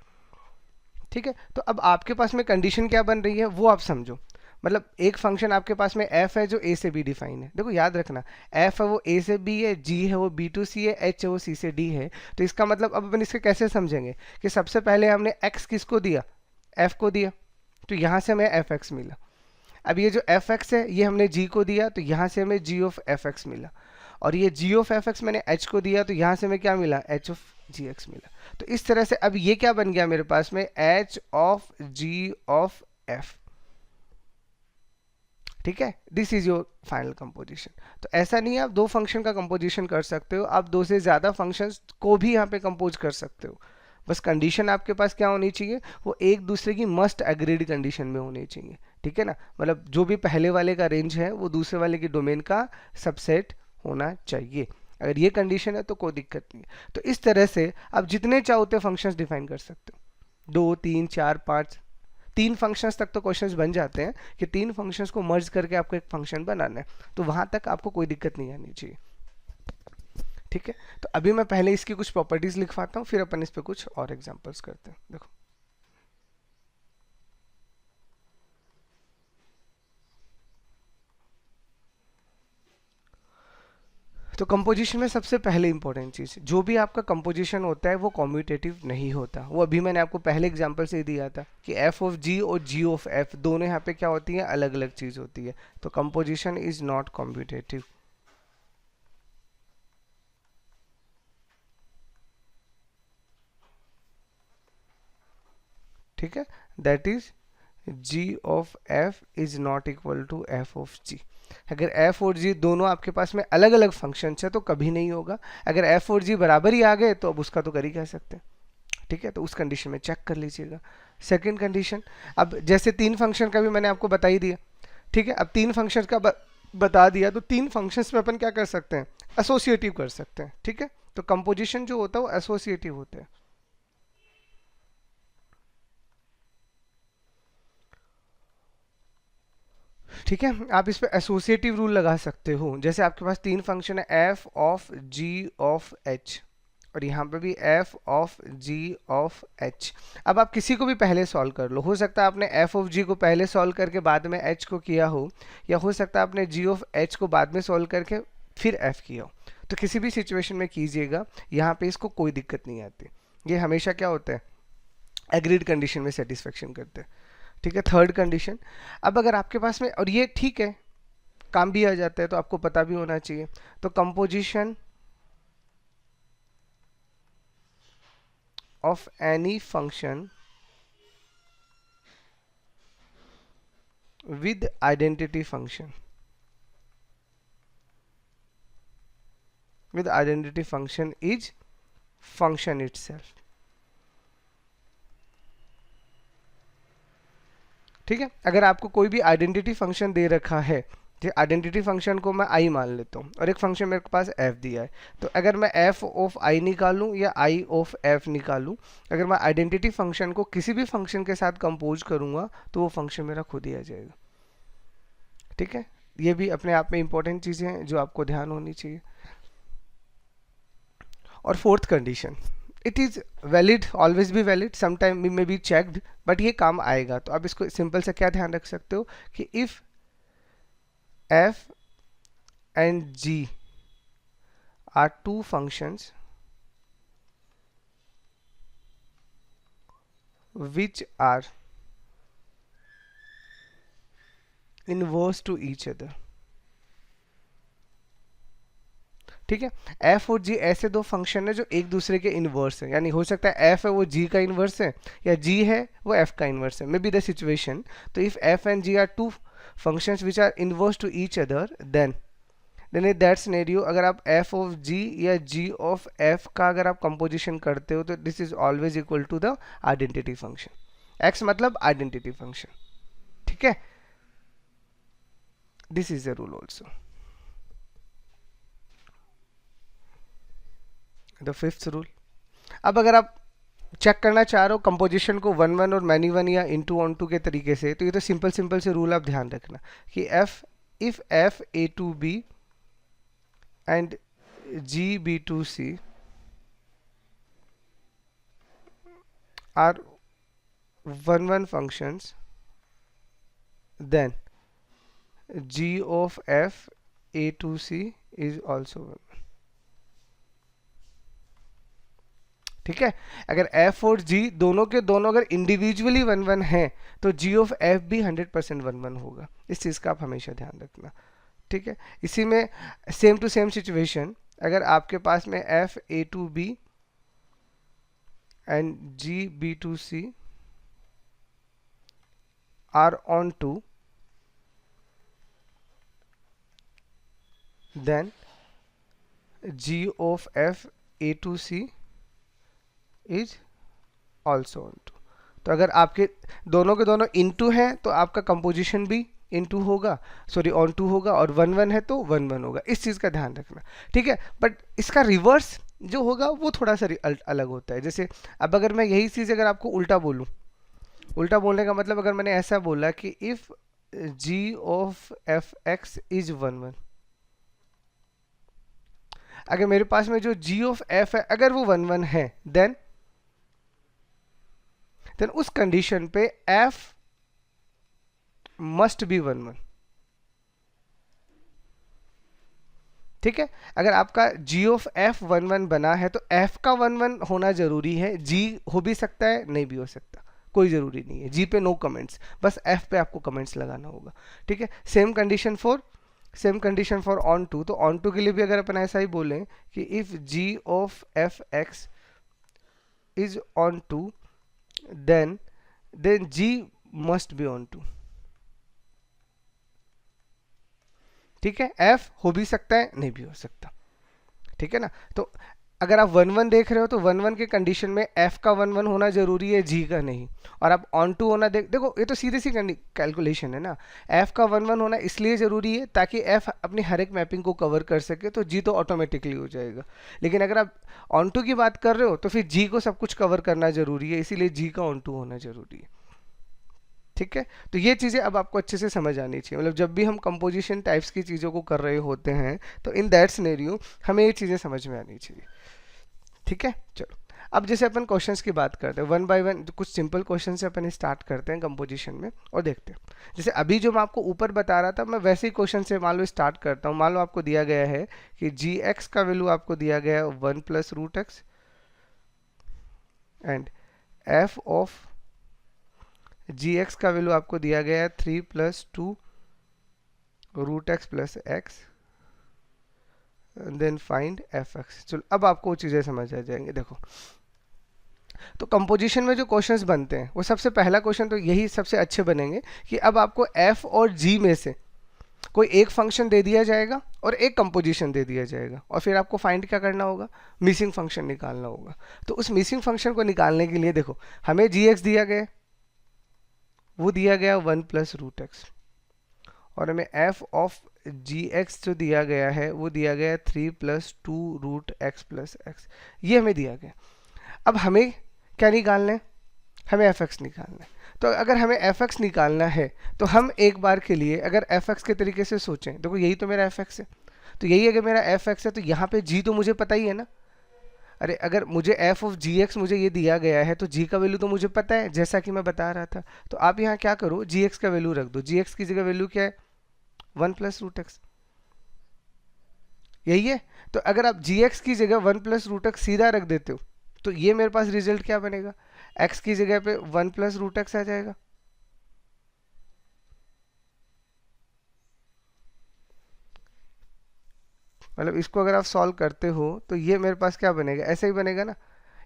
ठीक है, तो अब आपके पास में कंडीशन क्या बन रही है वो आप समझो। मतलब एक फंक्शन आपके पास में f है जो a से b डिफाइन है। देखो याद रखना, f है वो a से b है, g है वो b to c है, h है वो c से d है। तो इसका मतलब अब अपन इसके कैसे समझेंगे कि सबसे पहले हमने x किसको दिया, f को दिया, तो यहाँ से हमें एफ एक्स मिला। अब ये जो एफ एक्स है ये हमने जी को दिया, तो यहाँ से हमें जी ऑफ एफ एक्स मिला। और ये जी ऑफ एफ एक्स मैंने एच को दिया, तो यहाँ से हमें क्या मिला, एच ऑफ जी एक्स मिला। तो इस तरह से अब ये क्या बन गया मेरे पास में, h of g of f. ठीक है, this is your final composition. तो ऐसा नहीं है आप दो फंक्शन का कंपोजिशन कर सकते हो, आप दो से ज़्यादा फंक्शंस को भी यहाँ पे कंपोज कर सकते हो। बस कंडीशन आपके पास क्या होनी चाहिए, वो एक दूसरे की मस्ट एग्रीड कंडीशन में होनी चाहिए। ठीक है ना, मतलब जो भी पहले वाले का रेंज है वो दूसरे वाले की डोमेन का सबसेट होना चाहिए। अगर ये कंडीशन है तो कोई दिक्कत नहीं है। तो इस तरह से आप जितने चाहो उतने फंक्शंस डिफाइन कर सकते हो, 2 3 4 5, 3 फंक्शंस तक तो क्वेश्चंस बन जाते हैं कि 3 फंक्शंस को मर्ज करके आपको एक फंक्शन बनाना है, तो वहां तक आपको कोई दिक्कत नहीं आनी चाहिए। ठीक है, तो अभी मैं पहले इसकी कुछ प्रॉपर्टीज लिखवाता हूँ, फिर अपन इस पे कुछ और एग्जांपल्स करते हैं। देखो, तो कंपोजिशन में सबसे पहले इंपॉर्टेंट चीज़, जो भी आपका कंपोजिशन होता है वो कॉम्यूटेटिव नहीं होता। वो अभी मैंने आपको पहले एग्जांपल से ही दिया था कि एफ ऑफ जी और जी ऑफ एफ दोनों यहाँ पे क्या होती है, अलग अलग चीज़ होती है। तो कंपोजिशन इज नॉट कॉम्यूटेटिव। ठीक है, that is g of f is not equal to f of g। अगर f और g दोनों आपके पास में अलग अलग फंक्शन है तो कभी नहीं होगा। अगर f और g बराबर ही आ गए तो अब उसका तो कर ही कह सकते हैं। ठीक है, तो उस कंडीशन में चेक कर लीजिएगा। सेकंड कंडीशन, अब जैसे तीन फंक्शन का भी मैंने आपको बता ही दिया। ठीक है, अब तीन फंक्शन का बता दिया तो तीन फंक्शंस में अपन क्या कर सकते हैं, एसोसिएटिव कर सकते हैं। ठीक है, तो कंपोजिशन जो होता है वो एसोसिएटिव होता है। ठीक है, आप इस पे एसोसिएटिव रूल लगा सकते हो। जैसे आपके पास तीन फंक्शन है, f of g of h और यहाँ पे भी f of g of h. अब आप किसी को भी पहले सॉल्व कर लो, हो सकता है आपने एफ ऑफ जी को पहले सॉल्व करके बाद में एच को किया हो, या हो सकता है आपने जी ऑफ एच को बाद में सॉल्व करके फिर एफ किया हो। तो किसी भी सिचुएशन में कीजिएगा, यहाँ पे इसको कोई दिक्कत नहीं आती। ये हमेशा क्या होता है, एग्रीड कंडीशन में सेटिस्फेक्शन करते हैं। ठीक है, थर्ड कंडीशन, अब अगर आपके पास में, और ये ठीक है काम भी आ जाता है तो आपको पता भी होना चाहिए, तो composition of any function with identity function, with identity function is function itself. ठीक है, अगर आपको कोई भी आइडेंटिटी फंक्शन दे रखा है, आइडेंटिटी फंक्शन को मैं आई मान लेता हूँ और एक फंक्शन मेरे पास एफ दिया है, तो अगर मैं एफ ऑफ आई निकालूं या आई ऑफ एफ निकालूं, अगर मैं आइडेंटिटी फंक्शन को किसी भी फंक्शन के साथ कंपोज करूंगा तो वो फंक्शन मेरा खुद ही आ जाएगा। ठीक है, ये भी अपने आप में इंपॉर्टेंट चीज़ें हैं जो आपको ध्यान होनी चाहिए। और fourth condition, it is valid, always भी valid, sometime may be checked, but ये काम आएगा। तो आप इसको सिंपल से क्या ध्यान रख सकते हो कि if f and g are two functions which are inverse to each other। ठीक है, f और g ऐसे दो फंक्शन है जो एक दूसरे के इनवर्स है, यानी हो सकता है f है वो g का इनवर्स है या g है वो f का इनवर्स है, मे बी द सिचुएशन। तो if f and g are two functions which are inverse to each other, then in that scenario अगर आप f of g या g of f का अगर आप कंपोजिशन करते हो तो this is always equal to the identity function. x मतलब आइडेंटिटी फंक्शन। ठीक है, this is the rule also. The fifth rule, अब अगर आप चेक करना चाह रहे हो कंपोजिशन को वन वन और मैनी वन या इनटू ऑन टू के तरीके से, तो ये तो सिंपल सिंपल से रूल आप ध्यान रखना कि f if f a to b and g b to c are one one functions, then g of f a to c is also one। ठीक है, अगर f और g दोनों के दोनों अगर इंडिविजुअली वन वन है तो g ऑफ f भी 100% वन वन होगा। इस चीज़ का आप हमेशा ध्यान रखना। ठीक है, इसी में सेम टू सेम सिचुएशन, अगर आपके पास में f a to b and g b to c are on to, then g of f a to c is also onto. तो अगर आपके दोनों के दोनों इनटू हैं तो आपका कंपोजिशन भी इनटू होगा, सॉरी ऑन टू होगा, और वन वन है तो वन वन होगा। इस चीज़ का ध्यान रखना। ठीक है, बट इसका रिवर्स जो होगा वो थोड़ा सा अलग होता है। जैसे अब अगर मैं यही चीज़ अगर आपको उल्टा बोलूँ, उल्टा बोलने का मतलब अगर मैंने ऐसा बोला कि if g of f x is one one, अगर मेरे पास में जो g ऑफ f है अगर वो वन वन है, देन उस कंडीशन पे f must be one one. ठीक है, अगर आपका g ऑफ f 1 1 बना है तो f का 1 1 होना जरूरी है, g हो भी सकता है नहीं भी हो सकता, कोई जरूरी नहीं है, g पे नो कमेंट्स, बस f पे आपको कमेंट्स लगाना होगा। ठीक है, same condition for onto, तो ऑन टू के लिए भी अगर अपन ऐसा ही बोलें कि if g of f x is onto then g must be onto. ठीक है, f हो भी सकता है नहीं भी हो सकता। ठीक है ना, तो अगर आप 1 1 देख रहे हो तो 1 1 के कंडीशन में f का 1 1 होना जरूरी है, g का नहीं। और आप ऑन टू होना देखो ये तो सीधी सी कैलकुलेशन है ना, f का 1 1 होना इसलिए जरूरी है ताकि f अपनी हर एक मैपिंग को कवर कर सके, तो g तो ऑटोमेटिकली हो जाएगा। लेकिन अगर आप ऑन टू की बात कर रहे हो तो फिर g को सब कुछ कवर करना जरूरी है, इसीलिए g का ऑन टू होना जरूरी है। ठीक है, तो ये चीज़ें अब आपको अच्छे से समझ आनी चाहिए, मतलब जब भी हम कंपोजिशन टाइप्स की चीज़ों को कर रहे होते हैं तो इन दैट सिनेरियो हमें ये चीज़ें समझ में आनी चाहिए। ठीक है, चलो अब जैसे अपन क्वेश्चंस की बात करते हैं, वन बाय वन कुछ सिंपल क्वेश्चन से अपन स्टार्ट करते हैं कंपोजिशन में और देखते हैं। जैसे अभी जो मैं आपको ऊपर बता रहा था, मैं वैसे ही क्वेश्चन से मान लो स्टार्ट करता हूँ। मान लो आपको दिया गया है कि जी एक्स का वैल्यू आपको दिया गया है 1 + √x and f of g x का वैल्यू आपको दिया गया है 3 + 2 √x + x, then find f x. चलो अब आपको वो चीज़ें समझ आ जाएंगे। देखो, तो कंपोजिशन में जो क्वेश्चंस बनते हैं वो सबसे पहला क्वेश्चन तो यही सबसे अच्छे बनेंगे कि अब आपको f और g में से कोई एक फंक्शन दे दिया जाएगा और एक कंपोजिशन दे दिया जाएगा, और फिर आपको फाइंड क्या करना होगा, मिसिंग फंक्शन निकालना होगा। तो उस मिसिंग फंक्शन को निकालने के लिए देखो, हमें gx दिया गया, वो दिया गया 1 + √x, और हमें f ऑफ gx जो दिया गया है वो दिया गया 3 + 2 √x + x, ये हमें दिया गया। अब हमें क्या निकालना है, हमें fx निकालना है। तो अगर हमें fx निकालना है तो हम एक बार के लिए अगर fx के तरीके से सोचें, देखो यही तो मेरा fx है, तो यही अगर मेरा fx है तो यहाँ पे g तो मुझे पता ही है ना। अरे अगर मुझे f ऑफ gx मुझे ये दिया गया है तो g का वैल्यू तो मुझे पता है, जैसा कि मैं बता रहा था। तो आप यहाँ क्या करो, gx का वैल्यू रख दो, gx की जगह वैल्यू क्या है 1 + √x, यही है। तो अगर आप gx की जगह 1 + √x सीधा रख देते हो तो ये मेरे पास रिजल्ट क्या बनेगा, x की जगह पे 1 + √x आ जाएगा। मतलब इसको अगर आप सॉल्व करते हो तो ये मेरे पास क्या बनेगा, ऐसे ही बनेगा ना।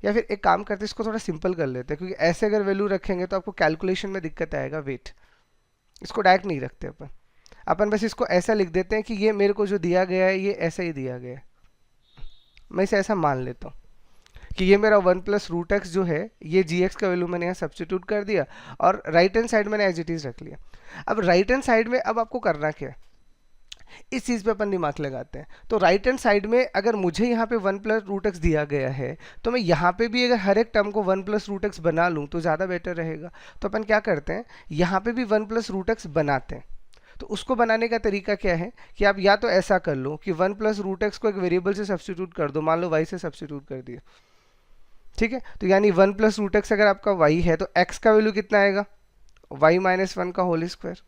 या फिर एक काम करते हैं, इसको थोड़ा सिंपल कर लेते हैं, क्योंकि ऐसे अगर वैल्यू रखेंगे तो आपको कैलकुलेशन में दिक्कत आएगा। वेट, इसको डायरेक्ट नहीं रखते अपन बस इसको ऐसा लिख देते हैं कि ये मेरे को जो दिया गया है ये ऐसा ही दिया गया है। मैं इसे ऐसा मान लेता हूँ कि ये मेरा 1 + √x जो है ये gx का वैल्यू मैंने यहाँ सब्स्टिट्यूट कर दिया और राइट हैंड साइड मैंने एज इट इज रख लिया। अब राइट हैंड साइड में अब आपको करना क्या है, इस चीज़ पे अपन दिमाग लगाते हैं। तो राइट हैंड साइड में अगर मुझे यहाँ पे 1 + √x दिया गया है तो मैं यहाँ पे भी अगर हर एक टर्म को 1 + √x बना लूँ तो ज़्यादा बेटर रहेगा। तो अपन क्या करते हैं, यहाँ पे भी 1 + √x बनाते हैं। तो उसको बनाने का तरीका क्या है कि आप या तो ऐसा कर लो कि 1 + √x को एक वेरिएबल से सब्स्टिट्यूट कर दो, मान लो y से सब्स्टिट्यूट कर दिया। ठीक है, तो यानी 1 + √x अगर आपका y है तो x का वैल्यू कितना आएगा, y - 1 का होल स्क्वायर,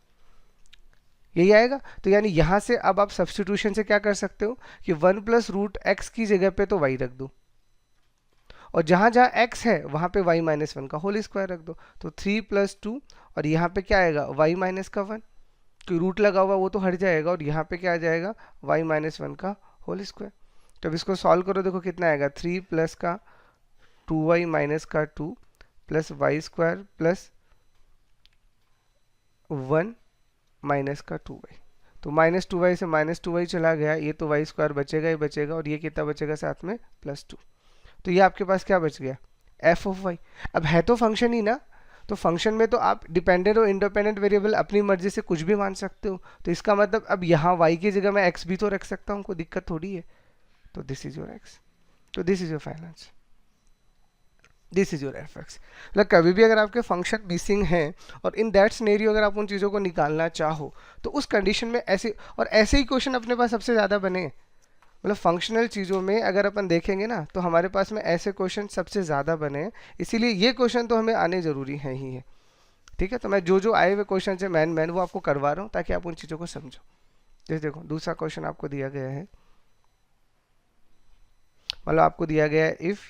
यही आएगा। तो यानी यहाँ से अब आप सब्स्टिट्यूशन से क्या कर सकते हो कि 1 + √x की जगह पे तो y रख दो, और जहाँ जहाँ x है वहाँ पे y - 1 का होल स्क्वायर रख दो। तो 3 + 2 और यहाँ पे क्या आएगा y - 1, तो रूट लगा हुआ वो तो हट जाएगा, और यहाँ पे क्या आ जाएगा y - 1 का होल स्क्वायर। तो अब इसको सॉल्व करो, देखो कितना आएगा, 3 + का 2y - का 2 + y² + 1 - का 2y। तो -2y से -2y चला गया, ये तो y² बचेगा ही बचेगा, और ये कितना बचेगा साथ में +2। तो ये आपके पास क्या बच गया, f ऑफ y। अब है तो फंक्शन ही ना, तो फंक्शन में तो आप डिपेंडेंट और इंडिपेंडेंट वेरिएबल अपनी मर्जी से कुछ भी मान सकते हो। तो इसका मतलब अब यहाँ y की जगह मैं x भी तो रख सकता हूँ, कोई दिक्कत थोड़ी है। तो दिस इज योर x, तो this is your final answer, this is your F x. मतलब कभी भी अगर आपके फंक्शन मिसिंग हैं और इन दैट सिनेरियो अगर आप उन चीज़ों को निकालना चाहो तो उस कंडीशन में ऐसे और ऐसे ही क्वेश्चन अपने पास सबसे ज़्यादा बने। मतलब फंक्शनल चीज़ों में अगर अपन देखेंगे ना तो हमारे पास में ऐसे क्वेश्चन सबसे ज़्यादा बने, इसीलिए ये क्वेश्चन तो हमें आने ज़रूरी है ही है। ठीक है, तो मैं जो जो आए हुए क्वेश्चन है मैन वो आपको करवा रहा हूँ ताकि आप उन चीज़ों को समझो। जैसे देखो दूसरा क्वेश्चन आपको दिया गया है मतलब आपको दिया गया है if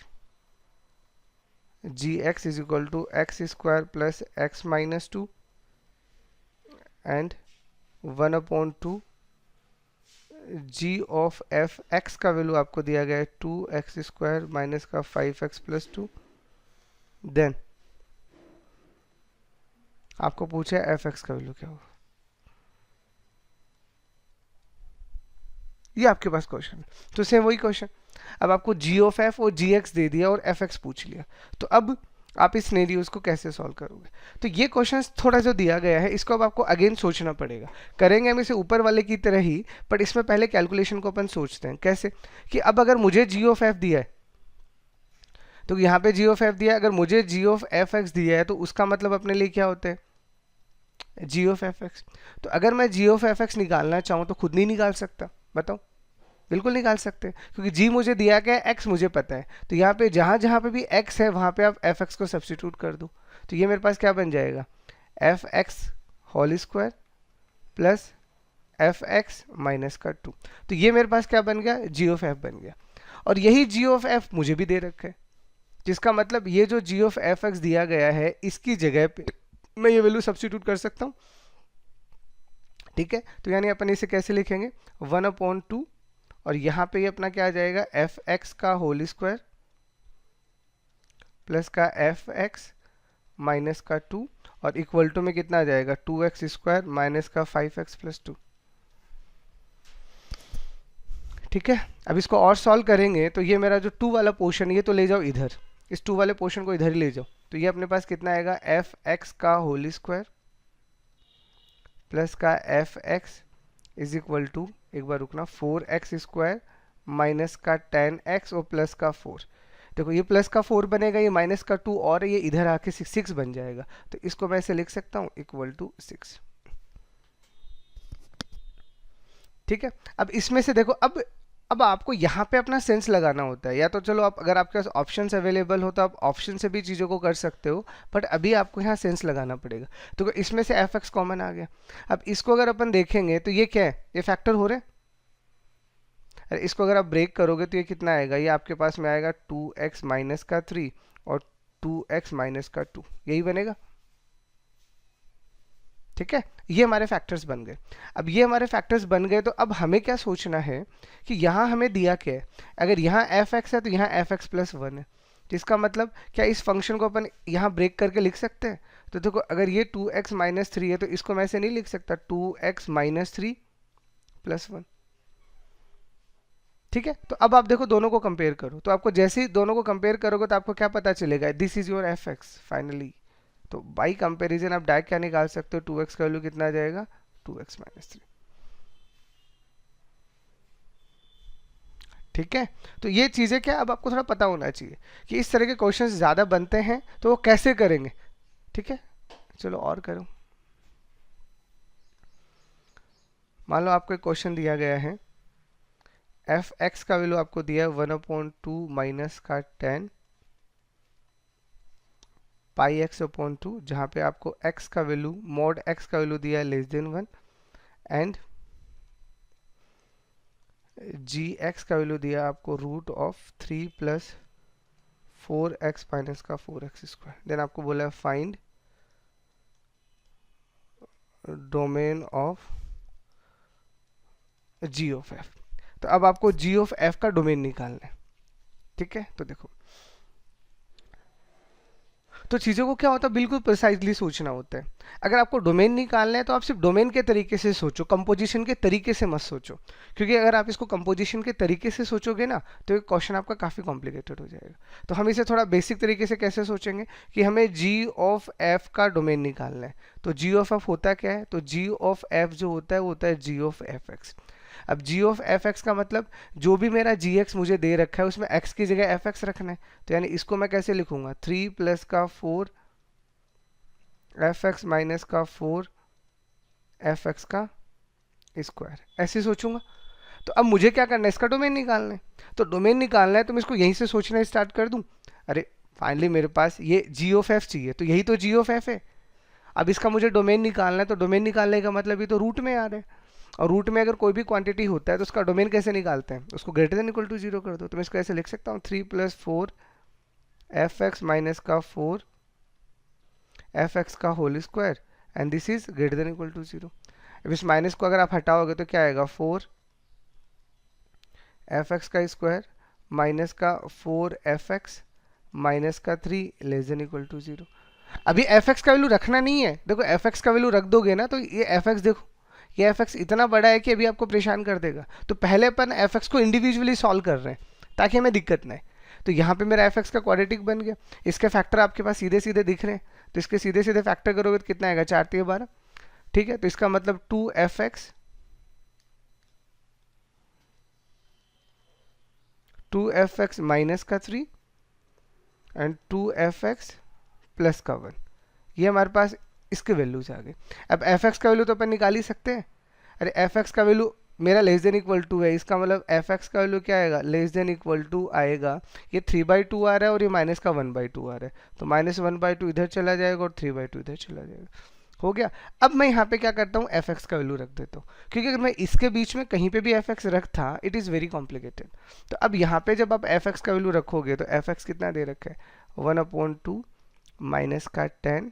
g x is equal to x square plus x minus two and 1/2 g of f x का वैल्यू आपको दिया गया है 2x स्क्वायर माइनस का 5x प्लस 2। देन आपको पूछा है एफ एक्स का वैल्यू क्या होगा। ये आपके पास क्वेश्चन है, तो सेम वही क्वेश्चन। अब आपको जी ऑफ एफ और जी एक्स दे दिया और एफ एक्स पूछ लिया, तो अब आप इस सिनेरियोस को कैसे सॉल्व करोगे। तो ये क्वेश्चन थोड़ा जो दिया गया है इसको अब आपको अगेन सोचना पड़ेगा। करेंगे हम इसे ऊपर वाले की तरह ही, बट इसमें पहले कैलकुलेशन को अपन सोचते हैं कैसे, कि अब अगर मुझे जी ऑफ एफ दिया है, तो यहाँ पे जी ऑफ एफ दिया है, अगर मुझे जी ऑफ एफ एक्स दिया है तो उसका मतलब अपने लिए क्या होता है, जी ऑफ एफ एक्स। तो अगर मैं जी ऑफ एफ एक्स निकालना चाहूँ तो खुद नहीं निकाल सकता, बताओ, बिल्कुल निकाल सकते हैं, क्योंकि जी मुझे दिया गया है, एक्स मुझे पता है, तो यहाँ पे जहाँ जहाँ पे भी एक्स है वहाँ पे आप एफ एक्स को सब्सटीट्यूट कर दो। तो ये मेरे पास क्या बन जाएगा, f x whole square plus f x minus का 2। तो ये मेरे पास क्या बन गया, जी ऑफ एफ बन गया। और यही जी ऑफ एफ मुझे भी दे रखा है, जिसका मतलब ये जो जी ऑफ एफ एक्स दिया गया है इसकी जगह पे मैं ये वैल्यू सब्सटीट्यूट कर सकता हूँ। ठीक है, तो यानी अपन इसे कैसे लिखेंगे, 1/2 और यहाँ पे ये अपना क्या आ जाएगा, एफ एक्स का होल स्क्वायर प्लस का एफ एक्स माइनस का 2 और इक्वल टू में कितना आ जाएगा, 2x स्क्वायर माइनस का 5x प्लस 2। ठीक है, अब इसको और सॉल्व करेंगे तो ये मेरा जो 2 वाला पोर्शन ये तो ले जाओ इधर, इस 2 वाले पोर्शन को इधर ही ले जाओ, तो ये अपने पास कितना आएगा, एफ एक्स का होल स्क्वायर प्लस का f x is equal to, एक बार रुकना, 4x स्क्वायर माइनस का 10x और प्लस का 4। देखो ये प्लस का 4 बनेगा, ये माइनस का 2 और ये इधर आके 6 बन जाएगा, तो इसको मैं ऐसे लिख सकता हूँ इक्वल टू 6। ठीक है, अब इसमें से देखो, अब आपको यहाँ पे अपना सेंस लगाना होता है, या तो चलो आप अगर आपके पास ऑप्शंस अवेलेबल हो तो आप ऑप्शन से भी चीज़ों को कर सकते हो, बट अभी आपको यहाँ सेंस लगाना पड़ेगा। तो इसमें से एफ एक्स कॉमन आ गया, अब इसको अगर अपन देखेंगे तो ये क्या है, ये फैक्टर हो रहे हैं। अरे इसको अगर आप ब्रेक करोगे तो ये कितना आएगा, ये आपके पास में आएगा 2x माइनस का 3 और 2x माइनस का 2, यही बनेगा। ठीक है, ये हमारे फैक्टर्स बन गए। अब ये हमारे फैक्टर्स बन गए तो अब हमें क्या सोचना है कि यहाँ हमें दिया क्या है, अगर यहाँ एफ एक्स है तो यहाँ एफ एक्स प्लस 1 है, जिसका मतलब क्या इस फंक्शन को अपन यहाँ ब्रेक करके लिख सकते हैं। तो देखो अगर ये 2x माइनस 3 है तो इसको मैं ऐसे नहीं लिख सकता, 2x माइनस 3 प्लस 1। ठीक है, तो अब आप देखो दोनों को कंपेयर करो, तो आपको जैसे ही दोनों को कंपेयर करोगे तो आपको क्या पता चलेगा, this is your F x finally. तो बाई कंपेरिजन आप डायरेक्ट क्या निकाल सकते हो, 2x का वैल्यू कितना आ जाएगा, 2x माइनस 3। ठीक है, तो ये चीज़ें क्या अब आपको थोड़ा पता होना चाहिए कि इस तरह के क्वेश्चंस ज़्यादा बनते हैं तो वो कैसे करेंगे। ठीक है, चलो और करो। मान लो आपको एक क्वेश्चन दिया गया है, एफ एक्स का वैल्यू आपको दिया है 1/2 माइनस का 10 पाई एक्स अपॉन 2, जहाँ पे आपको x का वैल्यू मॉड x का वैल्यू दिया है less than 1 and g x का वैल्यू दिया आपको root of 3 plus 4x minus का 4x स्क्वायर। देन आपको बोला है find domain of g of f. तो अब आपको जी ऑफ एफ का डोमेन निकालना है। ठीक है, तो देखो तो चीज़ों को क्या होता है, बिल्कुल प्रिसाइजली सोचना होता है। अगर आपको डोमेन निकालना है तो आप सिर्फ डोमेन के तरीके से सोचो, कंपोजिशन के तरीके से मत सोचो, क्योंकि अगर आप इसको कंपोजिशन के तरीके से सोचोगे ना तो ये क्वेश्चन आपका काफ़ी कॉम्प्लिकेटेड हो जाएगा। तो हम इसे थोड़ा बेसिक तरीके से कैसे सोचेंगे कि हमें जी ऑफ एफ का डोमेन निकालना है। तो जी ऑफ एफ होता क्या है, तो जी ऑफ एफ जो होता है वो होता है जी ऑफ एफ एक्स। अब जी ऑफ एफ एक्स का मतलब जो भी मेरा जी एक्स मुझे दे रखा है उसमें एक्स की जगह एफ एक्स रखना है। तो यानी इसको मैं कैसे लिखूंगा, 3 प्लस का 4 एफ एक्स माइनस का 4 एफ एक्स का स्क्वायर, ऐसे सोचूंगा। तो अब मुझे क्या करना है, इसका डोमेन निकालना है। तो डोमेन निकालना है तो मैं इसको यहीं से सोचना स्टार्ट कर दूं। अरे फाइनली मेरे पास ये जी ऑफ एफ चाहिए, तो यही तो जी ऑफ एफ है। अब इसका मुझे डोमेन निकालना है, तो डोमेन निकालने का मतलब ये तो रूट में आ रहा है। और रूट में अगर कोई भी क्वांटिटी होता है तो उसका डोमेन कैसे निकालते हैं, उसको ग्रेटर देन इक्वल टू 0 कर दो। तो मैं इसको ऐसे लिख सकता हूँ 3 + 4 fx माइनस का 4 fx का whole square and this is greater than equal to 0। अब इस माइनस को अगर आप हटाओगे तो क्या आएगा 4 fx का स्क्वायर माइनस का 4 fx माइनस का 3 लेस देन इक्वल टू 0। अभी fx का वैल्यू रखना नहीं है, देखो fx का वैल्यू रख दोगे ना तो ये fx देखो, ये fx इतना बड़ा है कि अभी आपको परेशान कर देगा। तो पहले अपन fx को इंडिविजुअली सॉल्व कर रहे हैं ताकि हमें दिक्कत ना आए। तो यहाँ पे मेरा fx का क्वाड्रेटिक बन गया, इसके फैक्टर आपके पास सीधे सीधे दिख रहे हैं, तो इसके सीधे सीधे फैक्टर करोगे तो कितना आएगा 4 × 12। ठीक है, तो इसका मतलब 2fx माइनस का 3 एंड 2fx प्लस का 1, ये हमारे पास इसके वैल्यूज आ गए। अब fx का वैल्यू तो अपन निकाल ही सकते हैं। अरे fx का वैल्यू मेरा लेस देन इक्वल टू है, इसका मतलब fx का वैल्यू क्या आएगा, लेस देन इक्वल टू आएगा। ये 3/2 आ रहा है और ये माइनस का 1/2 आ रहा है, तो -1/2 इधर चला जाएगा और 3/2 इधर चला जाएगा। हो गया। अब मैं यहाँ पे क्या करता हूँ, fx का वैल्यू रख देता हूँ, क्योंकि अगर मैं इसके बीच में कहीं पे भी fx रखता इट इज़ वेरी कॉम्प्लिकेटेड। तो अब यहाँ पे जब आप fx का वैल्यू रखोगे तो fx कितना दे रखा है 1/2 माइनस का 10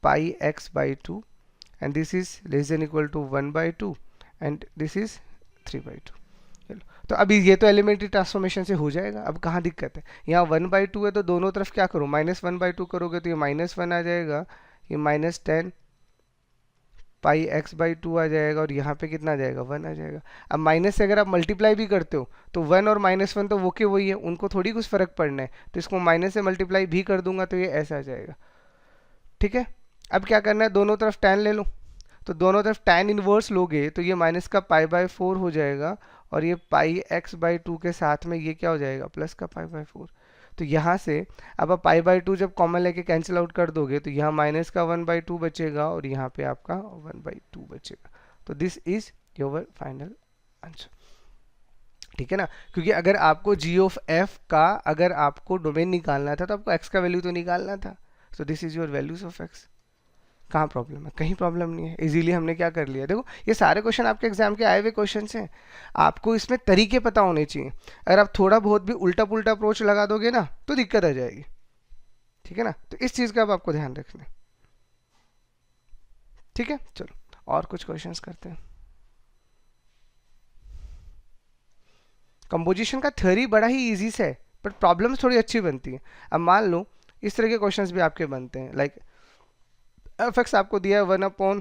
pi x/2 and this is less than equal to 1/2 and this is 3/2। चलो, तो अभी ये तो एलिमेंट्री ट्रांसफॉर्मेशन से हो जाएगा। अब कहाँ दिक्कत है, यहाँ 1/2 है तो दोनों तरफ क्या करो, -1/2 करोगे तो ये -1 आ जाएगा, ये -10 pi x/2 आ जाएगा और यहाँ पे कितना आ जाएगा 1 आ जाएगा। अब माइनस से अगर आप मल्टीप्लाई भी करते हो तो 1 और -1 तो वो के वही है, उनको थोड़ी कुछ फर्क पड़ना है, तो इसको माइनस से मल्टीप्लाई भी कर दूंगा तो ये ऐसा आ जाएगा। ठीक है, अब क्या करना है, दोनों तरफ tan ले लो, तो दोनों तरफ tan इनवर्स लोगे तो ये माइनस का π/4 हो जाएगा और ये pi x/2 के साथ में ये क्या हो जाएगा प्लस का π/4। तो यहाँ से अब आप π/2 जब कॉमन लेके कैंसिल आउट कर दोगे तो यहाँ माइनस का 1/2 बचेगा और यहाँ पे आपका 1/2 बचेगा। तो this is your final answer. ठीक है ना, क्योंकि अगर आपको g ऑफ f का अगर आपको डोमेन निकालना था तो आपको x का वैल्यू तो निकालना था। So this is your values of x। कहाँ प्रॉब्लम है, कहीं प्रॉब्लम नहीं है, इजीली हमने क्या कर लिया। देखो ये सारे क्वेश्चन आपके एग्जाम के आए हुए क्वेश्चन हैं, आपको इसमें तरीके पता होने चाहिए। अगर आप थोड़ा बहुत भी उल्टा पुल्टा अप्रोच लगा दोगे ना तो दिक्कत आ जाएगी। ठीक है ना, तो इस चीज़ का अब आपको ध्यान रखना है। ठीक है, चलो और कुछ क्वेश्चंस करते हैं। कंपोजिशन का थ्योरी बड़ा ही ईजी से है बट प्रॉब्लम्स थोड़ी अच्छी बनती है। अब मान लो इस तरह के क्वेश्चंस भी आपके बनते हैं, लाइक fx आपको दिया है 1/1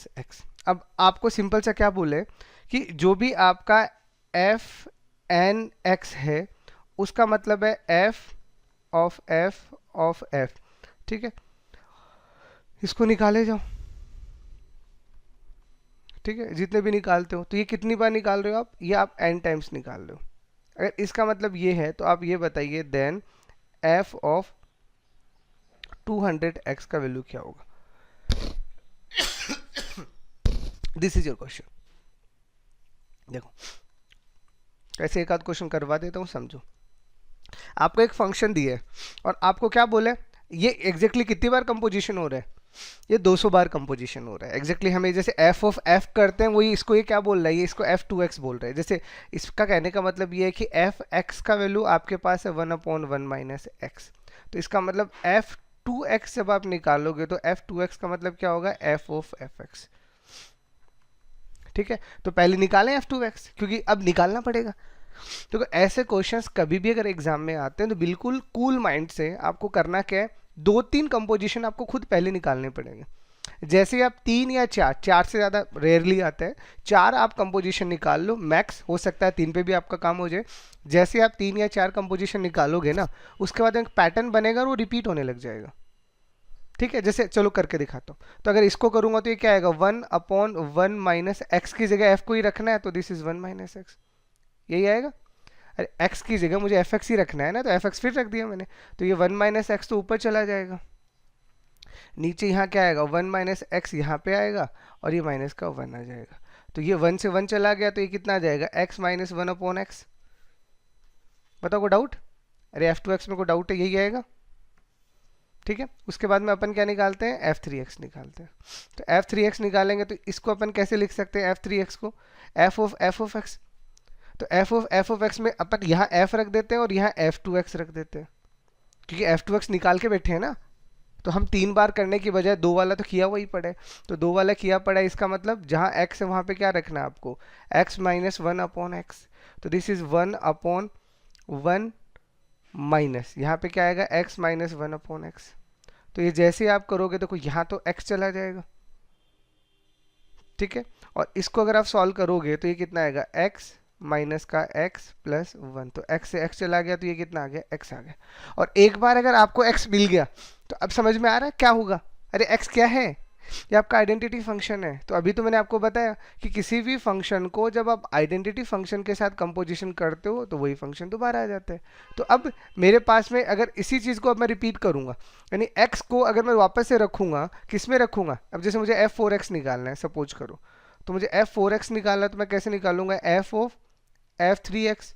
- x। अब आपको सिंपल सा क्या बोले कि जो भी आपका f(n)x है उसका मतलब है f(f)(f). ठीक है, इसको निकाले जाओ। ठीक है, जितने भी निकालते हो तो ये कितनी बार निकाल रहे हो आप, ये आप n टाइम्स निकाल रहे हो। अगर इसका मतलब ये है तो आप ये बताइए देन f ऑफ 200x का वैल्यू क्या होगा। This is your question. देखो ऐसे एक आध क्वेश्चन करवा देता हूँ, समझो। आपको एक फंक्शन दिया है और आपको क्या बोले, ये एग्जैक्टली कितनी बार कंपोजिशन हो रहा है, ये 200 बार कंपोजिशन हो रहा है। एग्जैक्टली हमें जैसे f ऑफ f करते हैं वही इसको ये क्या बोल रहा है, ये इसको f2x बोल रहा है। जैसे इसका कहने का मतलब ये है कि f(x) का वैल्यू आपके पास है 1/1 - x। तो इसका मतलब f2x जब आप निकालोगे तो f2x का मतलब क्या होगा, f ऑफ fx। ठीक है, तो पहले निकालें f2x क्योंकि अब निकालना पड़ेगा। तो ऐसे क्वेश्चंस कभी भी अगर एग्जाम में आते हैं तो बिल्कुल कूल माइंड से आपको करना क्या है, 2-3 कंपोजिशन आपको खुद पहले निकालने पड़ेंगे। जैसे ही आप 3 या 4 से ज़्यादा रेयरली आता है, 4 आप कंपोजिशन निकाल लो मैक्स, हो सकता है 3 पे भी आपका काम हो जाए। जैसे आप 3 या 4 कंपोजिशन निकालोगे ना उसके बाद एक पैटर्न बनेगा और वो रिपीट होने लग जाएगा। ठीक है, जैसे चलो करके दिखाता हूँ। तो अगर इसको करूंगा तो ये क्या आएगा, 1/1 - x की जगह f को ही रखना है तो दिस इज 1 - x, यही आएगा। अरे x की जगह मुझे fx ही रखना है ना, तो fx फिर रख दिया मैंने, तो ये 1 - x तो ऊपर चला जाएगा। नीचे यहाँ क्या आएगा, 1 - x यहाँ पे आएगा और ये माइनस का 1 आ जाएगा। तो ये 1 से 1 चला गया तो ये कितना आ जाएगा, x - 1/x। बताओ कोई डाउट, अरे f2x में कोई डाउट है, यही आएगा। ठीक है, उसके बाद में अपन क्या निकालते हैं, f3x निकालते हैं। तो f3x निकालेंगे तो इसको अपन कैसे लिख सकते हैं, f3x को f ऑफ x। तो f ऑफ x में अपन यहाँ f रख देते हैं और यहाँ f2x रख देते हैं, क्योंकि f2x निकाल के बैठे हैं ना। तो हम 3 बार करने की बजाय 2 वाला तो किया हुआ ही पड़ा है, तो 2 वाला किया पड़ा है, इसका मतलब जहाँ x है वहाँ पे क्या रखना है आपको, x माइनस 1/x। तो दिस इज 1/1 माइनस यहाँ पे क्या आएगा, x माइनस 1/x। तो ये जैसे आप करोगे देखो यहाँ तो x चला जाएगा, ठीक है, और इसको अगर आप सॉल्व करोगे तो ये कितना आएगा, x माइनस का x प्लस 1। तो x से x चला गया तो ये कितना आ गया, x आ गया। और एक बार अगर आपको x मिल गया तो अब समझ में आ रहा है क्या होगा, अरे x क्या है, ये आपका आइडेंटिटी फंक्शन है। तो अभी तो मैंने आपको बताया कि किसी भी फंक्शन को जब आप आइडेंटिटी फंक्शन के साथ कंपोजिशन करते हो तो वही फंक्शन दोबारा आ जाता है। तो अब मेरे पास में अगर इसी चीज़ को अब मैं रिपीट करूंगा, यानी x को अगर मैं वापस से रखूंगा, किस में रखूंगा, अब जैसे मुझे f4x निकालना है सपोज करो, तो मुझे f4x निकालना है तो मैं कैसे निकालूंगा, f ऑफ f3x।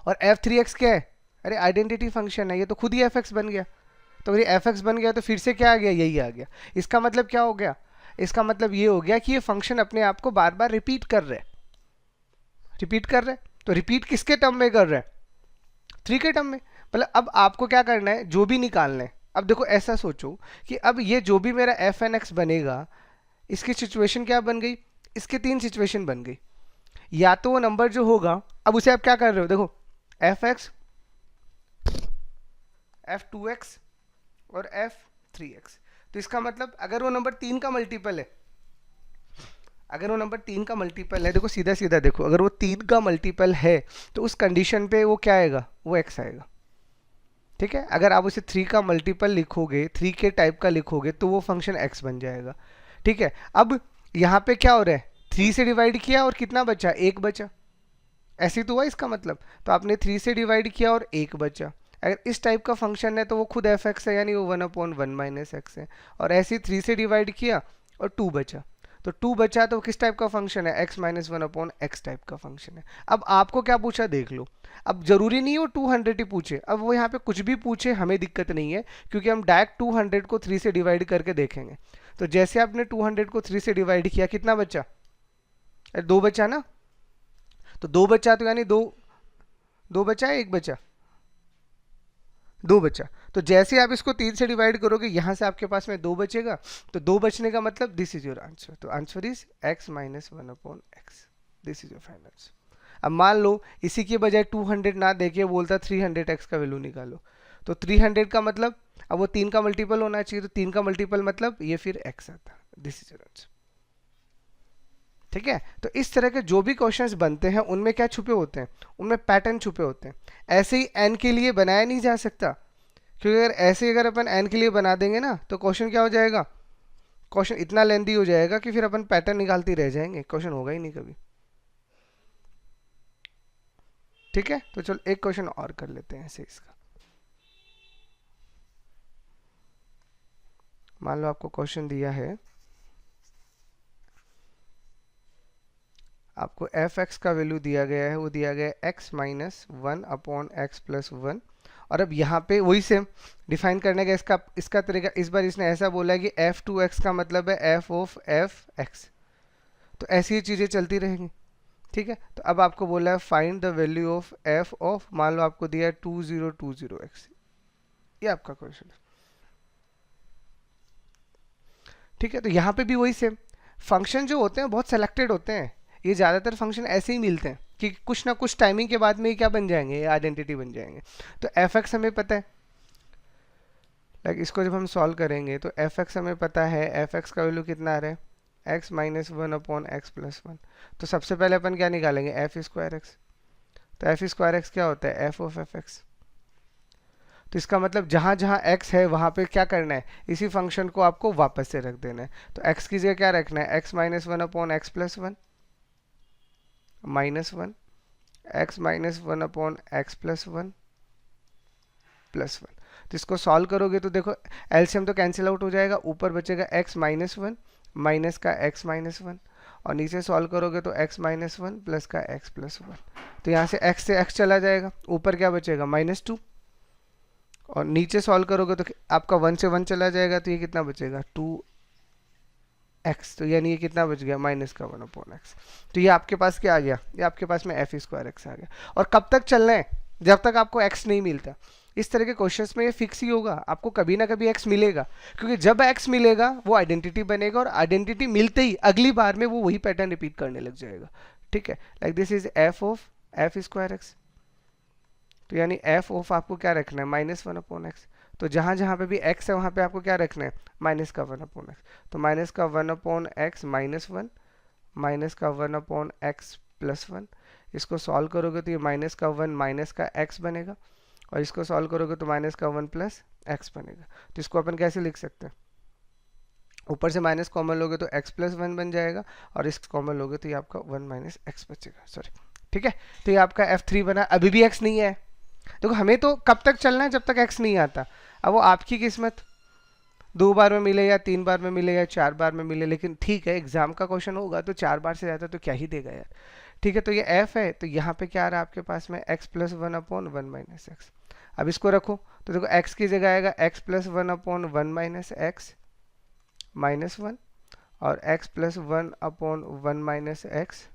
और f3x क्या है, अरे आइडेंटिटी फंक्शन है, ये तो खुद ही fx बन गया। तो अगर fx बन गया तो फिर से क्या आ गया, यही आ गया। इसका मतलब क्या हो गया, इसका मतलब ये हो गया कि ये फंक्शन अपने आप को बार बार रिपीट कर रहे, रिपीट कर रहे। तो रिपीट किसके टर्म में कर रहे हैं, 3 के टर्म में। मतलब अब आपको क्या करना है, जो भी निकालना है, अब देखो ऐसा सोचो कि अब ये जो भी मेरा एफ एन एक्स बनेगा, इसकी सिचुएशन क्या बन गई, इसके 3 सिचुएशन बन गई। या तो वो नंबर जो होगा, अब उसे आप क्या कर रहे हो, देखो एफ एक्स, f2x और f3x। तो इसका मतलब अगर वो नंबर 3 का मल्टीपल है, अगर वो नंबर 3 का मल्टीपल है, देखो सीधा सीधा देखो, अगर वो 3 का मल्टीपल है तो उस कंडीशन पे वो क्या आएगा, वो x आएगा, ठीक है। अगर आप उसे 3 का मल्टीपल लिखोगे, 3 के टाइप का लिखोगे तो वो फंक्शन x बन जाएगा, ठीक है। अब यहाँ पे क्या हो रहा है, 3 से डिवाइड किया और कितना बचा, 1 बचा, ऐसे तो हुआ इसका मतलब। तो आपने 3 से डिवाइड किया और 1 बचा। अगर इस टाइप का फंक्शन है तो वो खुद एफ एक्स है, यानी वो 1/1 माइनस एक्स है। और ऐसे 3 से डिवाइड किया और 2 बचा, तो 2 बचा तो किस टाइप का फंक्शन है, x माइनस 1/x टाइप का फंक्शन है। अब आपको क्या पूछा देख लो, अब जरूरी नहीं हो 200 ही पूछे, अब वो यहाँ पे कुछ भी पूछे हमें दिक्कत नहीं है, क्योंकि हम डायरेक्ट 200 को 3 से डिवाइड करके देखेंगे। तो जैसे आपने 200 को 3 से डिवाइड किया, कितना बचा, 2 बचा ना। तो 2 बचा तो यानी 2 बचा है, 1 बचा, 2 बचा। तो जैसे आप इसको 3 से डिवाइड करोगे, यहां से आपके पास में 2 बचेगा। तो 2 बचने का मतलब दिस इज योर आंसर। तो answer is x minus 1/x, this is your final answer. अब मान लो इसी के बजाय 200 ना देके बोलता 300x का वैल्यू निकालो, तो 300 का मतलब अब वो 3 का मल्टीपल होना चाहिए, तो 3 का मल्टीपल मतलब ये फिर x आता, दिस इज योर आंसर, ठीक है। तो इस तरह के जो भी क्वेश्चंस बनते हैं उनमें क्या छुपे होते हैं, उनमें पैटर्न छुपे होते हैं। ऐसे ही n के लिए बनाया नहीं जा सकता, क्योंकि अगर ऐसे अगर अपन n के लिए बना देंगे ना तो क्वेश्चन क्या हो जाएगा, क्वेश्चन इतना लेंदी हो जाएगा कि फिर अपन पैटर्न निकालते रह जाएंगे, क्वेश्चन होगा ही नहीं कभी, ठीक है। तो चलो एक क्वेश्चन और कर लेते हैं ऐसे इसका। मान लो आपको क्वेश्चन दिया है, आपको एफ एक्स का वैल्यू दिया गया है, वो दिया गया है x माइनस 1/x प्लस 1। और अब यहाँ पे वही सेम डिफाइन करने का इसका तरीका, इस बार इसने ऐसा बोला है कि f2x का मतलब है f ऑफ f(x). तो ऐसी ही चीज़ें चलती रहेंगी, ठीक है। तो अब आपको बोला है find the value of f of, मान लो आपको दिया है 2020x, ये आपका क्वेश्चन है, ठीक है। तो यहाँ पे भी वही सेम, फंक्शन जो होते हैं बहुत सेलेक्टेड होते हैं, ये ज़्यादातर फंक्शन ऐसे ही मिलते हैं कि कुछ ना कुछ टाइमिंग के बाद में ही क्या बन जाएंगे, आइडेंटिटी बन जाएंगे। तो एफ एक्स हमें पता है, लाइक इसको जब हम सॉल्व करेंगे तो एफ एक्स हमें पता है, एफ एक्स का वैल्यू कितना आ रहा है, x माइनस 1/x प्लस 1। तो सबसे पहले अपन क्या निकालेंगे, एफ स्क्वायर एक्स। तो एफ स्क्वायर एक्स क्या होता है, एफ ऑफ एफ एक्स। तो इसका मतलब जहाँ जहाँ x है वहाँ पे क्या करना है, इसी फंक्शन को आपको वापस से रख देना है। तो x की जगह क्या रखना है, x minus 1/x plus 1 minus 1, x minus 1/x plus 1 plus 1। तो इसको सॉल्व करोगे तो देखो एलसीएम तो कैंसिल आउट हो जाएगा, ऊपर बचेगा x माइनस 1 माइनस का x माइनस 1, और नीचे सॉल्व करोगे तो x माइनस 1 प्लस का x प्लस 1। तो यहाँ से x चला जाएगा, ऊपर क्या बचेगा, -2, और नीचे सॉल्व करोगे तो आपका 1 से 1 चला जाएगा, तो ये कितना बचेगा 2x, तो यानी ये कितना बच गया माइनस का 1/x। तो ये आपके पास क्या आ गया, ये आपके पास में f स्क्वायर x आ गया। और कब तक चलना है, जब तक आपको x नहीं मिलता। इस तरह के क्वेश्चंस में ये फिक्स ही होगा, आपको कभी ना कभी x मिलेगा, क्योंकि जब x मिलेगा वो आइडेंटिटी बनेगा, और आइडेंटिटी मिलते ही अगली बार में वो वही पैटर्न रिपीट करने लग जाएगा। ठीक है, like this is f of f square x। तो यानी f ऑफ आपको क्या रखना है -1/x। तो जहाँ जहाँ पे भी x है वहाँ पे आपको क्या रखना है माइनस का 1/x। तो माइनस का 1/x -1, माइनस का 1/x +1। इसको सॉल्व करोगे तो ये माइनस का 1 माइनस का x बनेगा, और इसको सॉल्व करोगे तो माइनस का 1 + x बनेगा। तो इसको अपन कैसे लिख सकते हैं, ऊपर से माइनस कॉमन लोगे तो x + 1 बन जाएगा, और इस कॉमन लोगे तो ये आपका 1 - x बचेगा, सॉरी। ठीक है, तो ये आपका f3 बना। अभी भी x नहीं है, देखो हमें तो कब तक चलना है जब तक x नहीं आता। अब वो आपकी किस्मत, 2 बार में मिले या 3 बार में मिले या 4 बार में मिले, लेकिन ठीक है एग्जाम का क्वेश्चन होगा तो 4 बार से ज़्यादा तो क्या ही देगा यार। ठीक है, तो ये f है, तो यहाँ पे क्या आ रहा है आपके पास में x + 1/1 - x। अब इसको रखो तो देखो x की जगह आएगा x + 1/1 - x -1, और x + 1/1 - x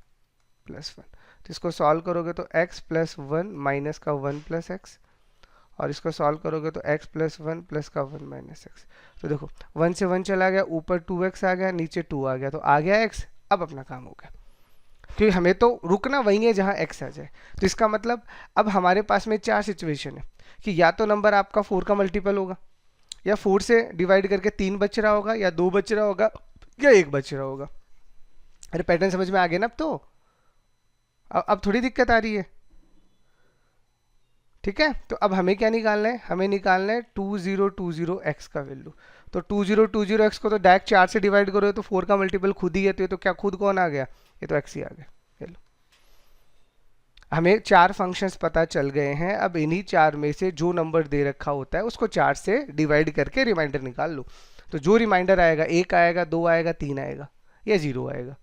+1। तो इसको सॉल्व करोगे तो x + 1 माइनस का 1 + x, और इसको सॉल्व करोगे तो x + 1 प्लस का 1 - x। तो देखो 1 से 1 चला गया, ऊपर 2x आ गया, नीचे 2 आ गया, तो आ गया x। अब अपना काम हो गया, क्योंकि हमें तो रुकना वही है जहाँ x आ जाए। तो इसका मतलब अब हमारे पास में 4 सिचुएशन है कि या तो नंबर आपका 4 का मल्टीपल होगा, या 4 से डिवाइड करके 3 बच रहा होगा, या 2 बच रहा होगा, या 1 बच रहा होगा। अरे पैटर्न समझ में आ गया ना अब तो, अब थोड़ी दिक्कत आ रही है। ठीक है, तो अब हमें क्या निकालना है, हमें निकालना है 2020x का वैल्यू। तो 2020x को तो डायरेक्ट 4 से डिवाइड करो तो 4 का मल्टीपल खुद ही है, तो ये तो क्या खुद कौन आ गया, ये तो x ही आ गया। चलो, हमें 4 फंक्शंस पता चल गए हैं। अब इन्हीं 4 में से जो नंबर दे रखा होता है उसको 4 से डिवाइड करके रिमाइंडर निकाल लो। तो जो रिमाइंडर आएगा 1 आएगा, 2 आएगा, 3 आएगा, या 0 आएगा।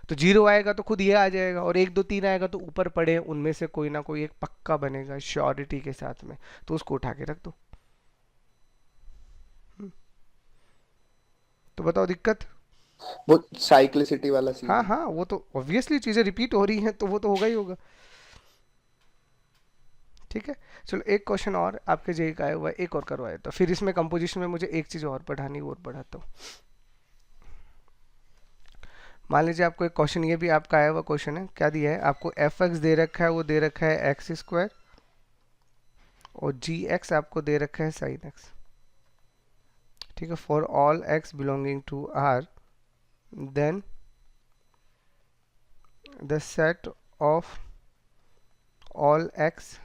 तो 0 आएगा तो खुद ये आ जाएगा, और 1 2 3 आएगा तो ऊपर पड़े उनमें से कोई ना कोई एक पक्का बनेगा श्योरिटी के साथ में, तो उसको उठा के रख दो। तो बताओ दिक्कत। वो साइक्लिसिटी वाला सीन हाँ है। हाँ, वो तो ऑब्वियसली चीजें रिपीट हो रही हैं तो वो तो होगा ही होगा। ठीक है, चलो एक क्वेश्चन और आपके जेई का आया हुआ है, एक और करवाए तो फिर इसमें कंपोजिशन में मुझे एक चीज और पढ़ानी, वो और पढ़ाता हूँ। मान लीजिए आपको एक क्वेश्चन, ये भी आपका आया हुआ क्वेश्चन है, क्या दिया है आपको, fx दे रखा है, वो दे रखा है x², और gx आपको दे रखा है sin x। ठीक है, for all x belonging to R, then the set of all x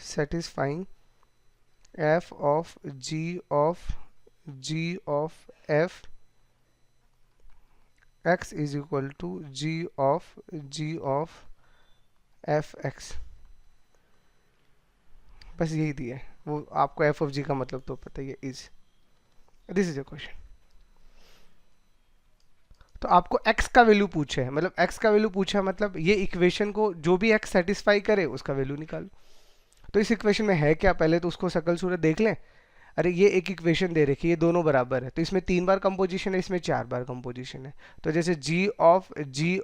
satisfying f of g of f x is equal to g of f x। बस यही दिया है, वो आपको f of g का मतलब तो पता ही है, is, this is a question. तो आपको x का वैल्यू पूछा है, मतलब x का वैल्यू पूछा मतलब ये इक्वेशन को जो भी x सेटिस्फाई करे उसका वैल्यू निकालो। तो इस इक्वेशन में है क्या, पहले तो उसको शकल सूरत देख लें। अरे ये एक इक्वेशन दे रखी है, ये दोनों बराबर है, तो इसमें 3 बार कंपोजिशन है, इसमें 4 बार कंपोजिशन है। तो जैसे g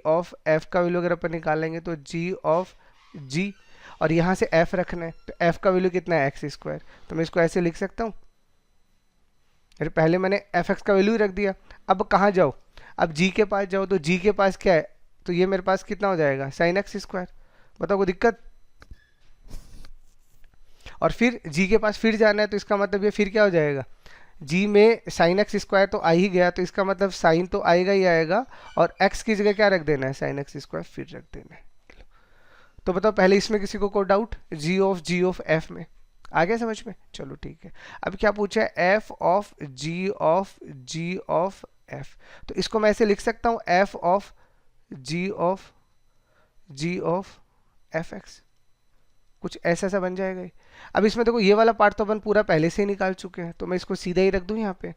ऑफ f का वैल्यू अगर अपन निकालेंगे तो g ऑफ g, और यहाँ से f रखना है, तो f का वैल्यू कितना है x²। तो मैं इसको ऐसे लिख सकता हूँ, अरे पहले मैंने fx का वैल्यू रख दिया। अब कहाँ जाओ, अब g के पास जाओ, तो g के पास क्या है, तो ये मेरे पास कितना हो जाएगा sin x²। बताओ कोई दिक्कत। और फिर g के पास फिर जाना है, तो इसका मतलब ये फिर क्या हो जाएगा, g में sin x² तो आ ही गया, तो इसका मतलब sin तो आएगा ही आएगा, और x की जगह क्या रख देना है sin x² फिर रख देना है। तो बताओ पहले इसमें किसी को कोई डाउट, g ऑफ f में आ गया समझ में, चलो ठीक है। अब क्या पूछा है, f of g of f, तो इसको मैं ऐसे लिख सकता हूँ f of g of fx, कुछ ऐसा सा बन जाएगा। अब इसमें देखो ये वाला पार्ट तो अपन पूरा पहले से ही निकाल चुके हैं, तो मैं इसको सीधा ही रख दूं यहाँ पे।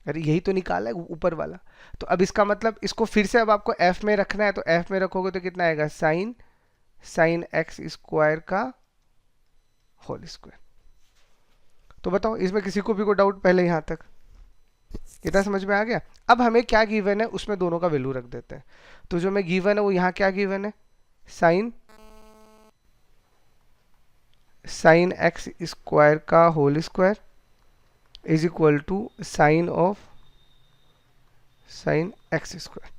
अरे यही तो निकाला है ऊपर वाला। तो अब इसका मतलब इसको फिर से अब आपको f में रखना है, तो f में रखोगे तो कितना आएगा sin साइन एक्स स्क्वायर का होल स्क्वायर। तो बताओ इसमें किसी को भी कोई डाउट पहले यहाँ तक? इतना समझ में आ गया? अब हमें क्या गिवन है उसमें दोनों का वैल्यू रख देते हैं। तो जो हमें गिवन है वो यहाँ क्या गिवन है, साइन एक्स स्क्वायर का whole square is equal to sine of sine x square.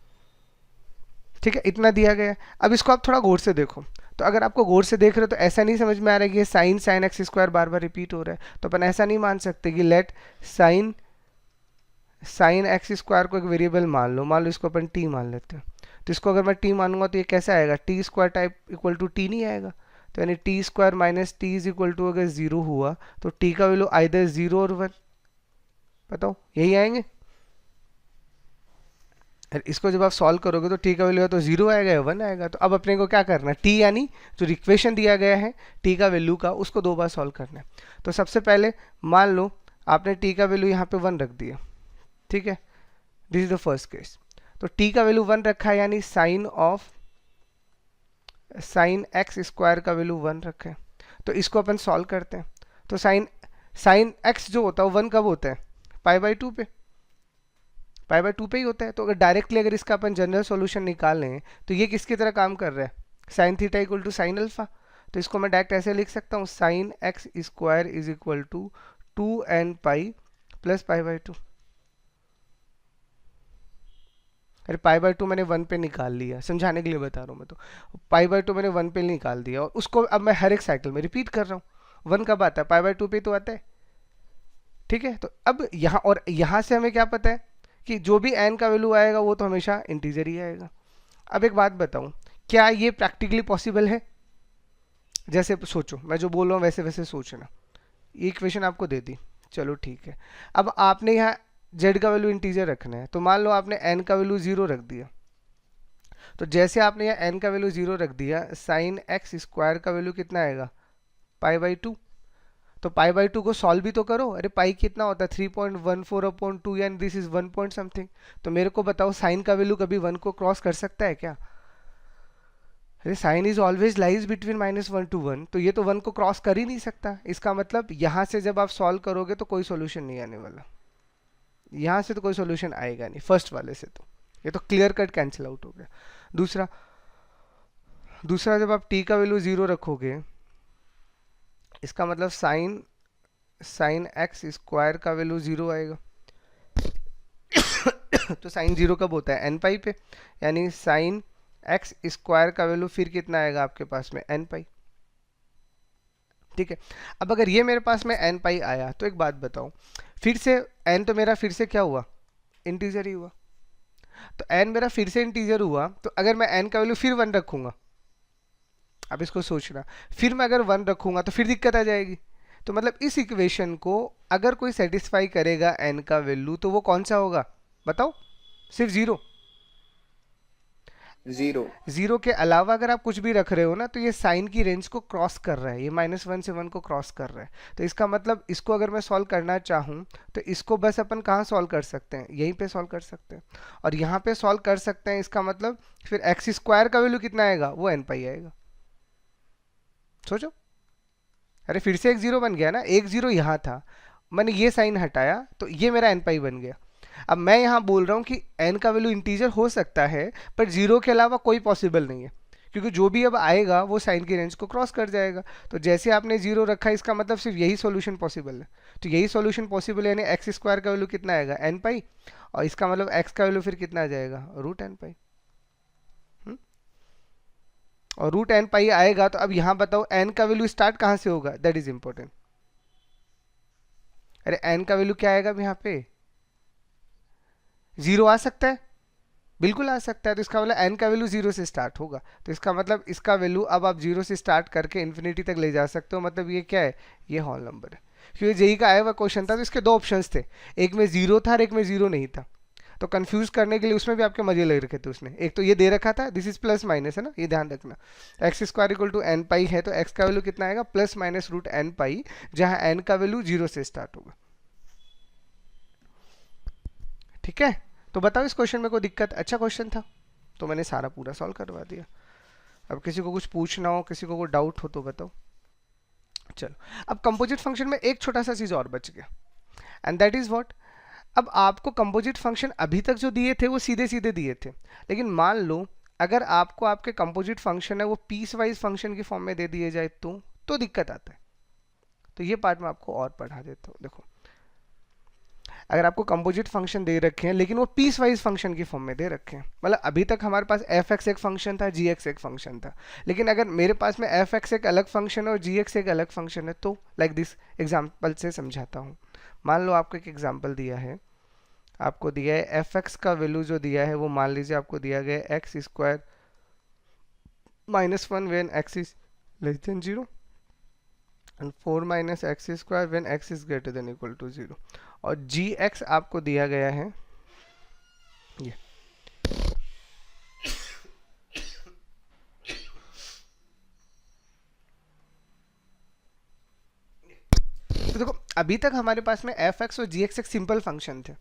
ठीक है, इतना दिया गया है। अब इसको आप थोड़ा गौर से देखो। तो अगर आपको गौर से देख रहे हो तो ऐसा नहीं समझ में आ रहा है कि साइन एक्स स्क्वायर बार बार रिपीट हो रहा है, तो अपन ऐसा नहीं मान सकते कि लेट साइन एक्स स्क्वायर को एक वेरिएबल मान लो इसको अपन टी मान लेते हैं। तो इसको अगर मैं टी मानूंगा तो ये कैसा आएगा, t square type equal to t नहीं आएगा। तो यानी t square minus t is equal to अगर जीरो हुआ तो टी का वैल्यू आइदर जीरो और वन, बताओ यही आएंगे। इसको जब आप सॉल्व करोगे तो टी का वैल्यू है तो जीरो आएगा या वन आएगा। तो अब अपने को क्या करना है, टी यानी जो इक्वेशन दिया गया है टी का वैल्यू का, उसको दो बार सॉल्व करना है। तो सबसे पहले मान लो आपने टी का वैल्यू यहाँ पे वन रख दिया, ठीक है, this is the first case. तो टी का वैल्यू वन रखा है यानी साइन एक्स स्क्वायर का वैल्यू वन रखा है। तो इसको अपन सॉल्व करते हैं। तो साइन एक्स जो होता है वन कब होता है, पाई बाई टू पे, पाई बाई टू पे ही होता है। तो अगर डायरेक्टली अगर इसका अपन जनरल सॉल्यूशन निकाल लें तो ये किसकी तरह काम कर रहा है, sine theta equal to sine alpha. तो इसको मैं डायरेक्ट ऐसे लिख सकता हूँ, sine x square is equal to 2n pi plus pi by two. अरे पाई बाई टू मैंने वन पे निकाल लिया, समझाने के लिए बता रहा हूँ मैं। तो पाई बाई टू मैंने वन पे निकाल दिया और उसको अब मैं हर एक साइकिल में रिपीट कर रहा हूँ। वन कब आता है, पाई बाई टू पे तो आता है, ठीक है। तो अब यहाँ और यहाँ से हमें क्या पता है कि जो भी n का वैल्यू आएगा वो तो हमेशा इंटीजर ही आएगा। अब एक बात बताऊँ, क्या ये प्रैक्टिकली पॉसिबल है? जैसे सोचो, मैं जो बोल रहा हूँ वैसे वैसे सोचना। ये इक्वेशन आपको दे दी, चलो ठीक है। अब आपने यहाँ z का वैल्यू इंटीजर रखना है, तो मान लो आपने n का वैल्यू जीरो रख दिया। तो जैसे आपने यहाँ n का वैल्यू जीरो रख दिया, साइन एक्स स्क्वायर का वैल्यू कितना आएगा, पाई बाई टू। तो पाई बाई टू को सॉल्व भी तो करो। अरे पाई कितना होता है 3.14/2 and this is 1 point something. तो मेरे को बताओ साइन का वैल्यू कभी वन को क्रॉस कर सकता है क्या? अरे sine is always lies between -1 to 1, तो ये तो वन को क्रॉस कर ही नहीं सकता। इसका मतलब यहाँ से जब आप सॉल्व करोगे तो कोई सोल्यूशन नहीं आने वाला, यहाँ से तो कोई सोल्यूशन आएगा नहीं फर्स्ट वाले से। तो ये तो क्लियर कट कैंसिल आउट हो गया। दूसरा जब आप t का वैल्यू जीरो रखोगे, इसका मतलब साइन एक्स स्क्वायर का वैल्यू जीरो आएगा। तो साइन जीरो कब होता है, एन पाई पे, यानी साइन एक्स स्क्वायर का वैल्यू फिर कितना आएगा आपके पास में, एन पाई। ठीक है। अब अगर ये मेरे पास में एन पाई आया तो एक बात बताओ, फिर से एन तो मेरा फिर से क्या हुआ, इंटीजर ही हुआ। तो एन मेरा फिर से इंटीजर हुआ, तो अगर मैं एन का वैल्यू फिर वन रखूंगा, अब इसको सोचना, फिर मैं अगर वन रखूंगा तो फिर दिक्कत आ जाएगी। तो मतलब इस इक्वेशन को अगर कोई सेटिस्फाई करेगा एन का वैल्यू तो वो कौन सा होगा बताओ, सिर्फ जीरो। जीरो के अलावा अगर आप कुछ भी रख रहे हो ना तो ये साइन की रेंज को क्रॉस कर रहा है, ये -1 से 1 को क्रॉस कर रहा है। तो इसका मतलब इसको अगर मैं सॉल्व करना चाहूँ तो इसको बस अपन कहाँ सॉल्व कर सकते हैं, यहीं पे सॉल्व कर सकते हैं। और यहाँ पे सॉल्व कर सकते हैं, इसका मतलब फिर एक्स स्क्वायर का वैल्यू कितना आएगा, वो एन पाई आएगा। सोचो, अरे फिर से एक जीरो बन गया ना, एक जीरो यहाँ था, मैंने ये साइन हटाया तो ये मेरा एन पाई बन गया। अब मैं यहाँ बोल रहा हूँ कि n का वैल्यू इंटीजर हो सकता है पर जीरो के अलावा कोई पॉसिबल नहीं है, क्योंकि जो भी अब आएगा वो साइन की रेंज को क्रॉस कर जाएगा। तो जैसे आपने जीरो रखा, इसका मतलब सिर्फ यही सॉल्यूशन पॉसिबल है। तो यही सॉल्यूशन पॉसिबल है, यानी एक्स स्क्वायर का वैल्यू कितना आएगा, एन पाई, और इसका मतलब एक्स का वैल्यू फिर कितना आ जाएगा, रूट एन पाई। और रूट एन पाई आएगा तो अब यहाँ बताओ एन का वैल्यू स्टार्ट कहाँ से होगा, दैट इज इंपॉर्टेंट। अरे एन का वैल्यू क्या आएगा अब यहाँ पे, जीरो आ सकता है, बिल्कुल आ सकता है। तो इसका मतलब एन का वैल्यू जीरो से स्टार्ट होगा। तो इसका मतलब इसका वैल्यू अब आप जीरो से स्टार्ट करके इन्फिनिटी तक ले जा सकते हो। मतलब ये क्या है, ये होल नंबर है। क्योंकि जेई का आया हुआ क्वेश्चन था तो इसके दो ऑप्शंस थे, एक में जीरो था और एक में जीरो नहीं था। तो कंफ्यूज करने के लिए उसमें भी आपके मजे लग रखे थे उसने। एक तो ये दे रखा था दिस इज प्लस माइनस, है ना, ये ध्यान रखना, x square equal to n pi है तो एक्स का वैल्यू कितना आएगा, plus minus root n pi, जहां एन का वैल्यू जीरो से स्टार्ट होगा। ठीक है, तो बताओ इस क्वेश्चन में कोई दिक्कत, अच्छा क्वेश्चन था तो मैंने सारा पूरा सॉल्व करवा दिया। अब किसी को कुछ पूछना हो, किसी को कोई डाउट हो तो बताओ। चलो, अब कंपोजिट फंक्शन में एक छोटा सा चीज़ और बच गया, एंड दैट इज़ व्हाट। अब आपको कंपोजिट फंक्शन अभी तक जो दिए थे वो सीधे सीधे दिए थे, लेकिन मान लो अगर आपको आपके कंपोजिट फंक्शन है वो पीस वाइज फंक्शन की फॉर्म में दे दिए जाए तो दिक्कत आता है। तो ये पार्ट मैं आपको और पढ़ा देता हूँ। देखो, अगर आपको कंपोजिट फंक्शन दे रखे हैं लेकिन वो पीस वाइज फंक्शन की फॉर्म में दे रखे हैं, मतलब अभी तक हमारे पास एफ एक्स एक फंक्शन था, जी एक्स एक फंक्शन था, लेकिन अगर मेरे पास में एफ एक्स एक अलग फंक्शन है और जी एक्स एक अलग फंक्शन है, तो लाइक दिस एग्जाम्पल से समझाता हूँ। मान लो आपको एक एग्जाम्पल दिया है, आपको दिया है एफ एक्स का वैल्यू जो दिया है वो मान लीजिए आपको दिया गया है x square -1 when x is less than 0 and 4 minus x square when x is greater than equal to 0, और जी एक्स आपको दिया गया है ये। तो देखो, अभी तक हमारे पास में एफ एक्स और जी एक्स एक सिंपल फंक्शन थे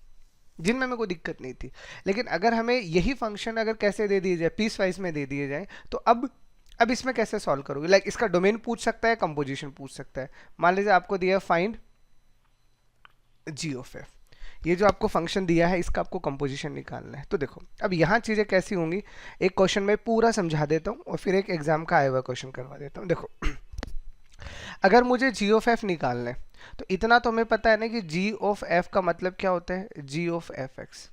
जिनमें हमें कोई दिक्कत नहीं थी, लेकिन अगर हमें यही फंक्शन अगर कैसे दे दिए जाए, पीस वाइज में दे दिए जाए, तो अब इसमें कैसे सॉल्व करोगे? लाइक इसका डोमेन पूछ सकता है, कंपोजिशन पूछ सकता है। मान लीजिए आपको दिया फाइंड जी ऑफ एफ, ये जो आपको फंक्शन दिया है इसका आपको कंपोजिशन निकालना है। तो देखो, अब यहाँ चीज़ें कैसी होंगी, एक क्वेश्चन में पूरा समझा देता हूँ और फिर एक एग्जाम का आया हुआ क्वेश्चन करवा देता हूँ। देखो, अगर मुझे जी ऑफ एफ निकालना है तो इतना तो हमें पता है ना कि जी ऑफ एफ का मतलब क्या होता है, जी ऑफ एफ एक्स,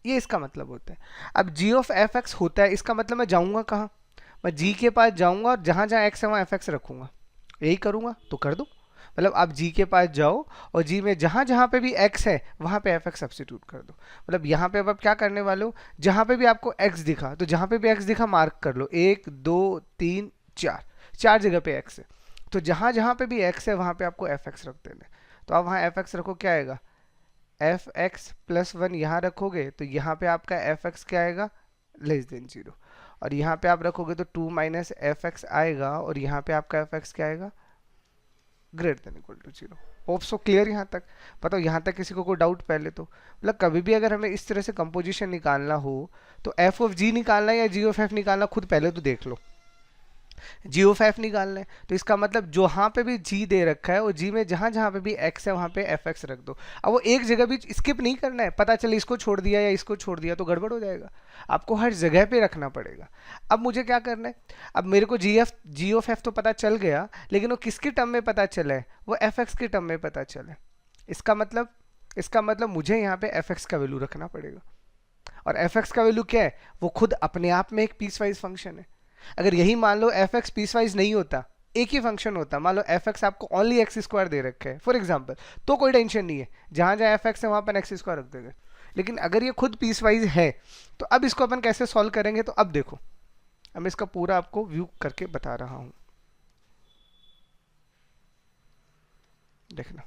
ये इसका मतलब होता है। अब जी ऑफ एफ एक्स होता है, इसका मतलब मैं जाऊंगा कहाँ, मैं जी के पास जाऊंगा और जहाँ जहाँ एक्स है वहाँ एफ एक्स रखूंगा, यही करूंगा तो कर दो। मतलब आप जी के पास जाओ और जी में जहाँ जहाँ पे भी एक्स है वहाँ पे एफ एक्स सब्सिट्यूट कर दो। मतलब यहाँ पे अब आप क्या करने वाले हो, जहाँ पे भी आपको एक्स दिखा तो जहाँ पे भी एक्स दिखा मार्क कर लो, 1 2 3 4, 4 जगह पे एक्स है, तो जहाँ जहाँ पे भी एक्स है वहाँ पे आपको एफ एक्स रख देना है। तो आप वहाँ एफ एक्स रखो, क्या आएगा, एफ एक्स प्लस 1 यहाँ रखोगे तो यहाँ पे आपका एफ एक्स क्या आएगा, लेस देन 0, और यहाँ पे आप रखोगे तो 2 माइनस एफ एक्स आएगा और यहाँ पे आपका एफ एक्स क्या आएगा, greater than equal to 0। Hope so clear यहाँ तक? बताओ यहाँ तक किसी को कोई डाउट पहले तो? मतलब कभी भी अगर हमें इस तरह से कंपोजिशन निकालना हो तो एफ ऑफ जी निकालना या जी ऑफ एफ निकालना खुद पहले तो देख लो। जी ऑफ एफ निकालना है तो इसका मतलब जहाँ पे भी जी दे रखा है और जी में जहाँ जहाँ पे भी एक्स है वहाँ पे एफ एक्स रख दो। अब वो एक जगह भी स्किप नहीं करना है, पता चले इसको छोड़ दिया या इसको छोड़ दिया तो गड़बड़ हो जाएगा, आपको हर जगह पे रखना पड़ेगा। अब मुझे क्या करना है, अब मेरे को जी ऑफ एफ तो पता चल गया, लेकिन वो किसके टर्म में पता चला है, वो एफ एक्स के टर्म में पता चला है। इसका मतलब मुझे यहाँ पे एफ एक्स का वैल्यू रखना पड़ेगा, और एफ एक्स का वैल्यू क्या है, वो खुद अपने आप में एक पीस वाइज फंक्शन है। अगर यही मान लो एफ एक्स पीस वाइज नहीं होता, एक ही फंक्शन होता, मान लो एफ एक्स आपको ओनली एक्स स्क्वायर दे रखा है फॉर एग्जाम्पल, तो कोई टेंशन नहीं है, जहां जहां एफ एक्स है वहां पर एक्स स्क्वायर रख देंगे। लेकिन अगर ये खुद पीस वाइज है तो अब इसको अपन कैसे सॉल्व करेंगे, तो अब देखो, अब मैं इसका पूरा आपको व्यू करके बता रहा हूं, देखना।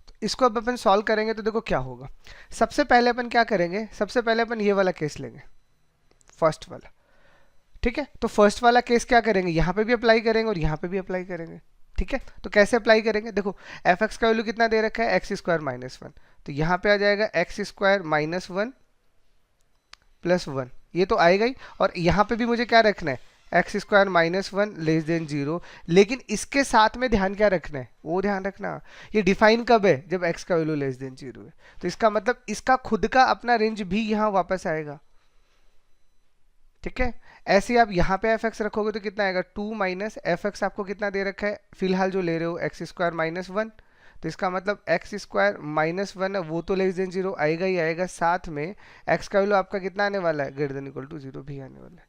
तो इसको अब अपन सॉल्व करेंगे तो देखो क्या होगा। सबसे पहले अपन क्या करेंगे, सबसे पहले अपन ये वाला केस लेंगे, फर्स्ट वाला, ठीक है। तो फर्स्ट वाला केस क्या करेंगे, यहाँ पे भी अप्लाई करेंगे और यहाँ पे भी अप्लाई करेंगे, ठीक है। तो कैसे अप्लाई करेंगे, देखो एफ एक्स का वैल्यू कितना दे रखा है, एक्स स्क्वायर -1, तो यहाँ पे आ जाएगा एक्स स्क्वायर -1 प्लस 1, ये तो आएगा ही, और यहाँ पे भी मुझे क्या रखना है, एक्स स्क्वायर -1 लेस देन 0, लेकिन इसके साथ में ध्यान क्या रखना है, वो ध्यान रखना ये डिफाइन कब है, जब एक्स का वैल्यू लेस देन 0 है। तो इसका मतलब इसका खुद का अपना रेंज भी यहाँ वापस आएगा, ठीक है। ऐसे आप यहाँ पे एफ एक्स रखोगे तो कितना आएगा, 2 माइनस एफ एक्स आपको कितना दे रखा है, फिलहाल जो ले रहे हो एक्स स्क्वायर -1, तो इसका मतलब एक्स स्क्वायर -1 है, वो तो लेस देन 0 आएगा ही आएगा, साथ में एक्स का वैल्यू आपका कितना आने वाला है, ग्रेटर देन इक्वल टू 0 भी आने वाला है,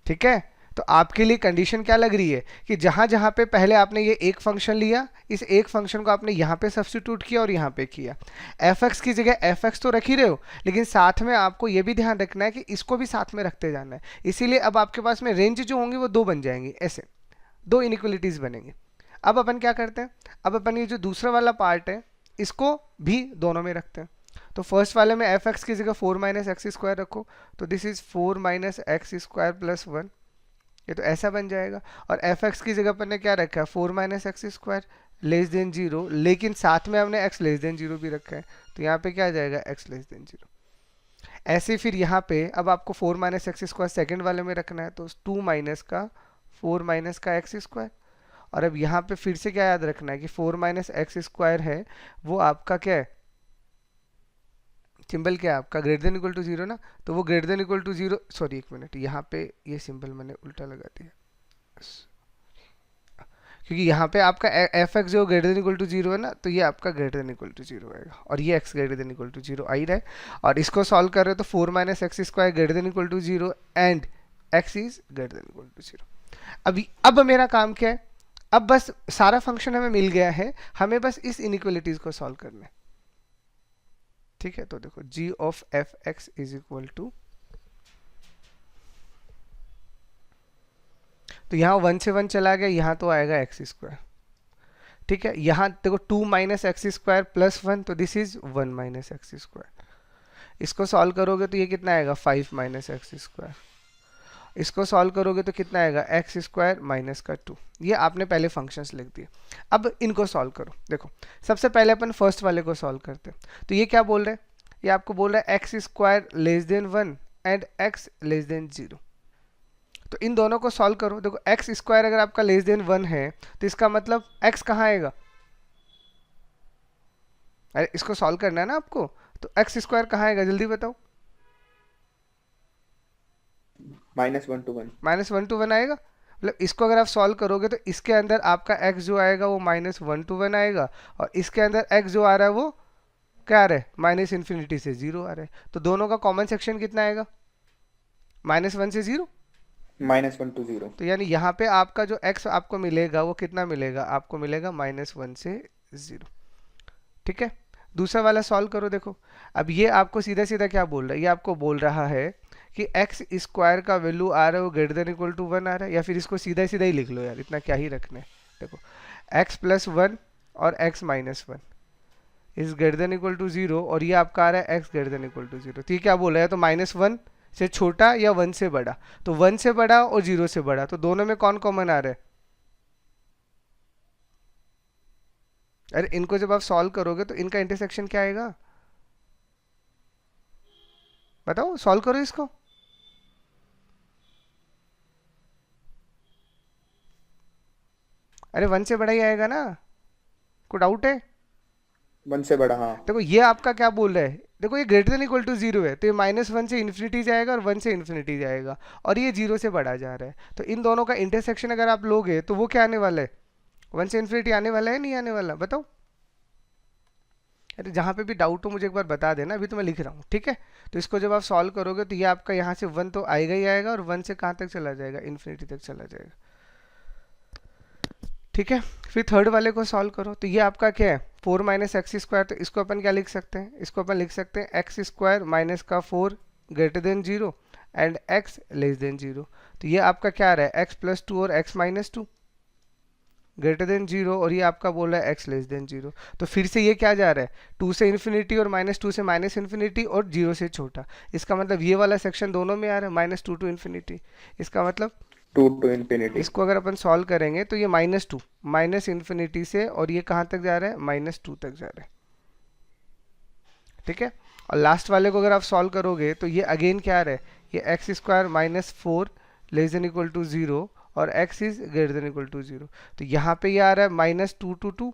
ठीक है। तो आपके लिए कंडीशन क्या लग रही है कि जहां जहां पे पहले आपने ये एक फंक्शन लिया, इस एक फंक्शन को आपने यहाँ पे सब्स्टिट्यूट किया और यहाँ पे किया, एफ एक्स की जगह एफ एक्स तो रख ही रहे हो, लेकिन साथ में आपको ये भी ध्यान रखना है कि इसको भी साथ में रखते जाना है। इसीलिए अब आपके पास में रेंज जो होंगी वो 2 बन जाएंगी, ऐसे 2 इनइक्वलिटीज बनेंगे। अब अपन क्या करते हैं, अब अपन ये जो दूसरा वाला पार्ट है इसको भी दोनों में रखते हैं। तो फर्स्ट वाले में एफ एक्स की जगह 4 माइनस एक्स स्क्वायर रखो, तो this is 4 minus x square plus 1, ये तो ऐसा बन जाएगा। और एफ एक्स की जगह पर ने क्या रखा है, 4 minus x square less than 0, लेकिन साथ में हमने एक्स लेस देन 0 भी रखा है, तो यहाँ पे क्या आ जाएगा, एक्स लेस देन 0। ऐसे फिर यहाँ पे अब आपको 4 माइनस एक्स स्क्वायर सेकेंड वाले में रखना है, तो 2 माइनस का 4 माइनस का एक्स स्क्वायर। और अब यहाँ पे फिर से क्या याद रखना है कि 4 माइनस एक्स स्क्वायर है वो आपका क्या है, सिंबल क्या है आपका, greater than equal to zero ना, तो वो greater than equal to zero, sorry एक मिनट, यहाँ पे ये सिंबल मैंने उल्टा लगा दिया, क्योंकि यहाँ पे आपका एफ एक्स जो greater than equal to zero है ना, तो ये आपका greater than equal to zero आएगा, और ये x greater than equal to zero आ ही रहा है। और इसको सॉल्व कर रहे हो तो 4 minus x square greater than equal to zero and x is greater than equal to zero. अब मेरा काम क्या है, अब बस सारा फंक्शन हमें मिल गया है, हमें बस इस इनइक्वलिटीज को सॉल्व करना है। ठीक है, तो देखो g of f x is equal to, तो यहाँ 1 से 1 चला गया, यहाँ तो आएगा एक्स स्क्वायर। ठीक है, यहाँ देखो 2 माइनस एक्स स्क्वायर प्लस 1, तो this is 1 minus x square. इसको सॉल्व करोगे तो ये कितना आएगा 5 माइनस एक्स स्क्वायर। इसको सॉल्व करोगे तो कितना आएगा एक्स स्क्वायर माइनस का 2। ये आपने पहले फंक्शंस लिख दिए। अब इनको सॉल्व करो। देखो सबसे पहले अपन फर्स्ट वाले को सॉल्व करते हैं, तो ये क्या बोल रहे हैं, ये आपको बोल रहा है x square less than 1 and x less than 0। तो इन दोनों को सॉल्व करो। देखो एक्स स्क्वायर अगर आपका लेस देन 1 है तो इसका मतलब एक्स कहाँ आएगा, अरे इसको सॉल्व करना है ना आपको, तो एक्स स्क्वायर कहाँ आएगा जल्दी बताओ। -1 to 1 आएगा। मतलब इसको अगर आप सॉल्व करोगे तो इसके अंदर आपका x जो आएगा वो -1 to 1 आएगा, और इसके अंदर x जो आ रहा है वो क्या आ रहा है, -∞ से 0 आ रहा है। तो दोनों का कॉमन सेक्शन कितना आएगा, -1 से 0, -1 to 0। तो यानी यहाँ पे आपका जो x आपको मिलेगा वो कितना मिलेगा, आपको मिलेगा -1 से 0। ठीक है, दूसरा वाला सॉल्व करो। देखो अब ये आपको सीधा सीधा क्या बोल रहा है, ये आपको बोल रहा है कि एक्स स्क्वायर का वैल्यू आ रहा है वो ग्रेटर देन इक्वल टू 1 आ रहा है, या फिर इसको सीधा सीधा ही लिख लो यार, इतना क्या ही रखना है। देखो x प्लस 1 और x minus 1 is greater than equal to 0, और ये आपका आ रहा है x greater than equal to 0। तो ये क्या बोल रहा है, तो -1 से छोटा या 1 से बड़ा, तो 1 से बड़ा और 0 से बड़ा, तो दोनों में कौन कॉमन आ रहा है। अरे इनको जब आप सॉल्व करोगे तो इनका इंटरसेक्शन क्या आएगा, बताओ, सॉल्व करो इसको। अरे 1 से बड़ा ही आएगा ना, कोई डाउट है। 1 से बड़ा, हाँ। देखो ये आपका क्या बोल रहा है, देखो ये ग्रेटर देन इक्वल टू 0 है, तो ये -1 से इन्फिनिटी जाएगा और 1 से इन्फिनिटी जाएगा, और ये 0 से बढ़ा जा रहा है। तो इन दोनों का इंटरसेक्शन अगर आप लोगे तो वो क्या आने वाला है, 1 से इन्फिनिटी आने वाला है, नहीं आने वाला, बताओ। अरे जहाँ पे भी डाउट हो मुझे एक बार बता देना, अभी तो मैं लिख रहा हूँ। ठीक है, तो इसको जब आप सॉल्व करोगे तो ये आपका यहाँ से 1 तो आएगा ही आएगा, और 1 से कहाँ तक चला जाएगा, इन्फिनिटी तक चला जाएगा। ठीक है, फिर थर्ड वाले को सॉल्व करो, तो ये आपका क्या है 4 माइनस एक्स स्क्वायर, तो इसको अपन क्या लिख सकते हैं, इसको अपन लिख सकते हैं एक्स स्क्वायर माइनस का 4 greater than 0 and x less than 0। तो ये आपका क्या आ रहा है x प्लस 2 और x माइनस 2 ग्रेटर देन 0, और ये आपका बोल रहा है x लेस देन 0। तो फिर से ये क्या जा रहा है 2 से इन्फिनिटी और -2 से माइनस इन्फिनिटी और 0 से छोटा। इसका मतलब ये वाला सेक्शन दोनों में आ रहा है -2 टू इन्फिनिटी। इसका मतलब 2 to infinity। इसको अगर अपन सॉल्व करेंगे तो ये -2 माइनस इन्फिनिटी से, और ये कहाँ तक जा रहा है -2 तक जा रहा है। ठीक है, और लास्ट वाले को अगर आप सॉल्व करोगे तो ये अगेन क्या आ रहा है, ये x square minus 4 less than equal to 0 और x is greater than equal to 0। तो यहाँ पे ये आ रहा है -2 to 2